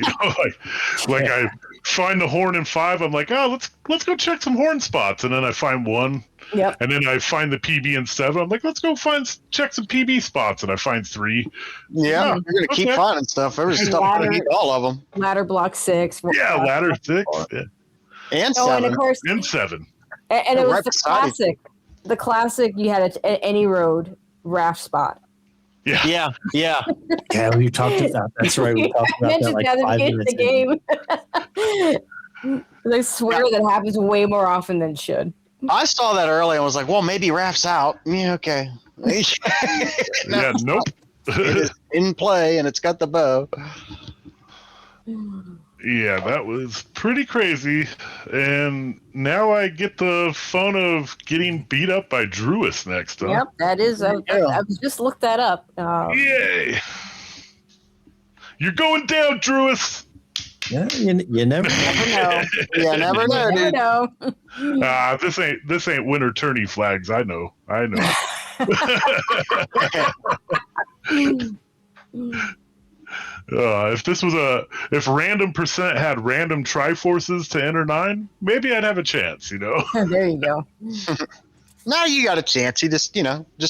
S7: Like I find the horn in 5. I'm like, let's go check some horn spots, and then I find 1.
S6: Yep.
S7: And then I find the PB in 7. I'm like, let's go check some PB spots, and I find 3.
S8: Yeah, you're gonna keep finding stuff. There's stuff I need all of them.
S6: Ladder block 6.
S7: Yeah, ladder 6. Yeah.
S8: And 7.
S6: And of course,
S7: And 7.
S6: And it was
S8: right
S6: the
S8: beside
S6: classic. The classic. You had at any road raft spot.
S7: Yeah.
S8: Yeah.
S5: Yeah, we talked about that's right. We talked about that
S6: Mentioned
S5: like
S6: that
S5: 5
S6: in
S5: minutes
S6: the game. I swear that happens way more often than it should.
S8: I saw that early and was like, well, maybe Raph's out. Yeah, okay.
S7: Yeah, nope.
S8: It is in play, and it's got the bow.
S7: Yeah, that was pretty crazy. And now I get the fun of getting beat up by Druis next. Huh?
S6: Yep, that is. I just looked that up.
S7: Yay! You're going down, Druis.
S5: Yeah, you never
S6: know.
S8: Yeah, never know, dude.
S7: This ain't winter tourney flags. I know. If random percent had random Triforces to enter 9, maybe I'd have a chance.
S6: There you go.
S8: Now you got a chance. You just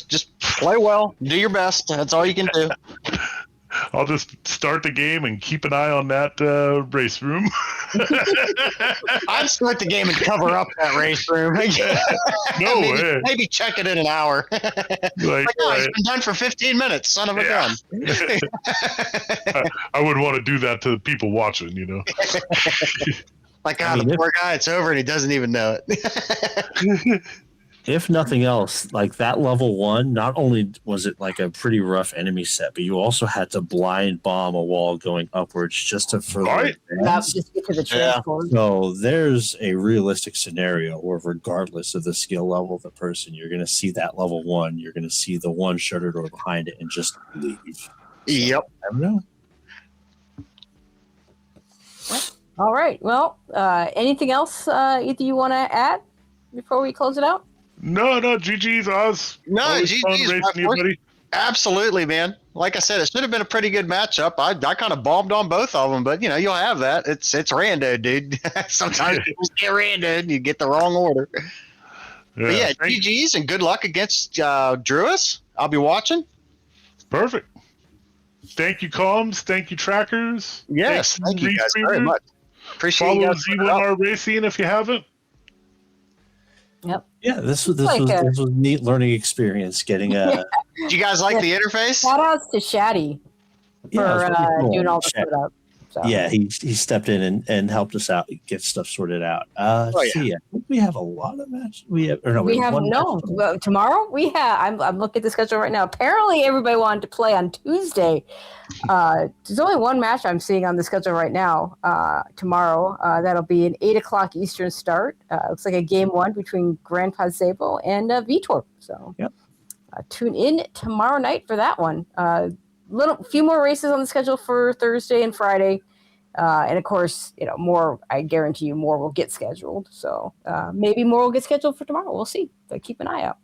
S8: just play well, do your best. That's all you can do.
S7: I'll just start the game and keep an eye on that race room.
S8: I'd start the game and cover up that race room.
S7: No way.
S8: Maybe check it in an hour. It's been done for 15 minutes, son of a gun.
S7: I would want to do that to the people watching,
S8: Like, the poor guy, it's over and he doesn't even know it.
S5: If nothing else, like that level 1, not only was it like a pretty rough enemy set, but you also had to blind bomb a wall going upwards just to further advance.
S6: Just get to the transport.
S5: So there's a realistic scenario where regardless of the skill level of the person, you're going to see that level 1, you're going to see the one shutter door behind it and just leave.
S8: Yep.
S5: I don't know.
S6: All right. Well, anything else either you want to add before we close it out?
S7: No, GG's, Oz.
S8: No,
S7: Always fun
S8: GG's.
S7: racing you, buddy.
S8: Absolutely, man. Like I said, it should have been a pretty good matchup. I kind of bombed on both of them, but you'll have that. It's rando, dude. Sometimes you just get rando and you get the wrong order. But yeah, GG's and good luck against Druis. I'll be watching.
S7: Perfect. Thank you, comms. Thank you, trackers.
S8: Yes, thank you guys very much. Appreciate
S7: Follow
S8: you guys.
S7: Z1R Racing if you haven't.
S6: Yep.
S5: Yeah, this was a neat learning experience. Getting
S8: Do you guys like the interface?
S6: Shout outs to Shaddy for doing all the setup. So.
S5: Yeah, he stepped in and helped us out, get stuff sorted out. I think we have a lot of matches.
S6: Tomorrow I'm looking at the schedule right now. Apparently everybody wanted to play on Tuesday. There's only one match I'm seeing on the schedule right now. Tomorrow, that'll be an 8:00 Eastern start. Looks like a game 1 between Grandpa Sable and Vitor. So tune in tomorrow night for that one. Few more races on the schedule for Thursday and Friday, and of course, more. I guarantee you, more will get scheduled. So maybe more will get scheduled for tomorrow. We'll see. But keep an eye out.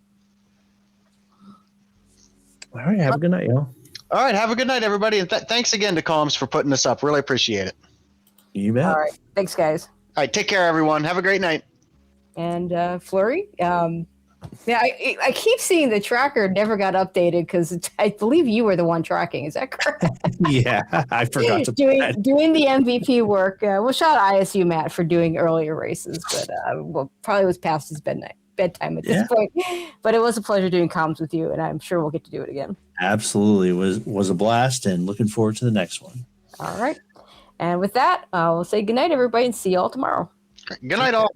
S5: All right. Have a good night, y'all.
S8: All right. Have a good night, everybody. And thanks again to Calms for putting this up. Really appreciate it.
S5: You bet.
S6: All right. Thanks, guys.
S8: All right. Take care, everyone. Have a great night.
S6: And Flurry, yeah, I keep seeing the tracker never got updated because I believe you were the one tracking. Is that correct?
S5: Yeah, I forgot to
S6: doing the MVP work. Well, shout out ISU Matt for doing earlier races, but well, probably was past his bedtime at this point. But it was a pleasure doing comms with you, and I'm sure we'll get to do it again.
S5: Absolutely, was a blast, and looking forward to the next one.
S6: All right, and with that, we'll say goodnight, everybody, and see you all tomorrow.
S8: Good night, all.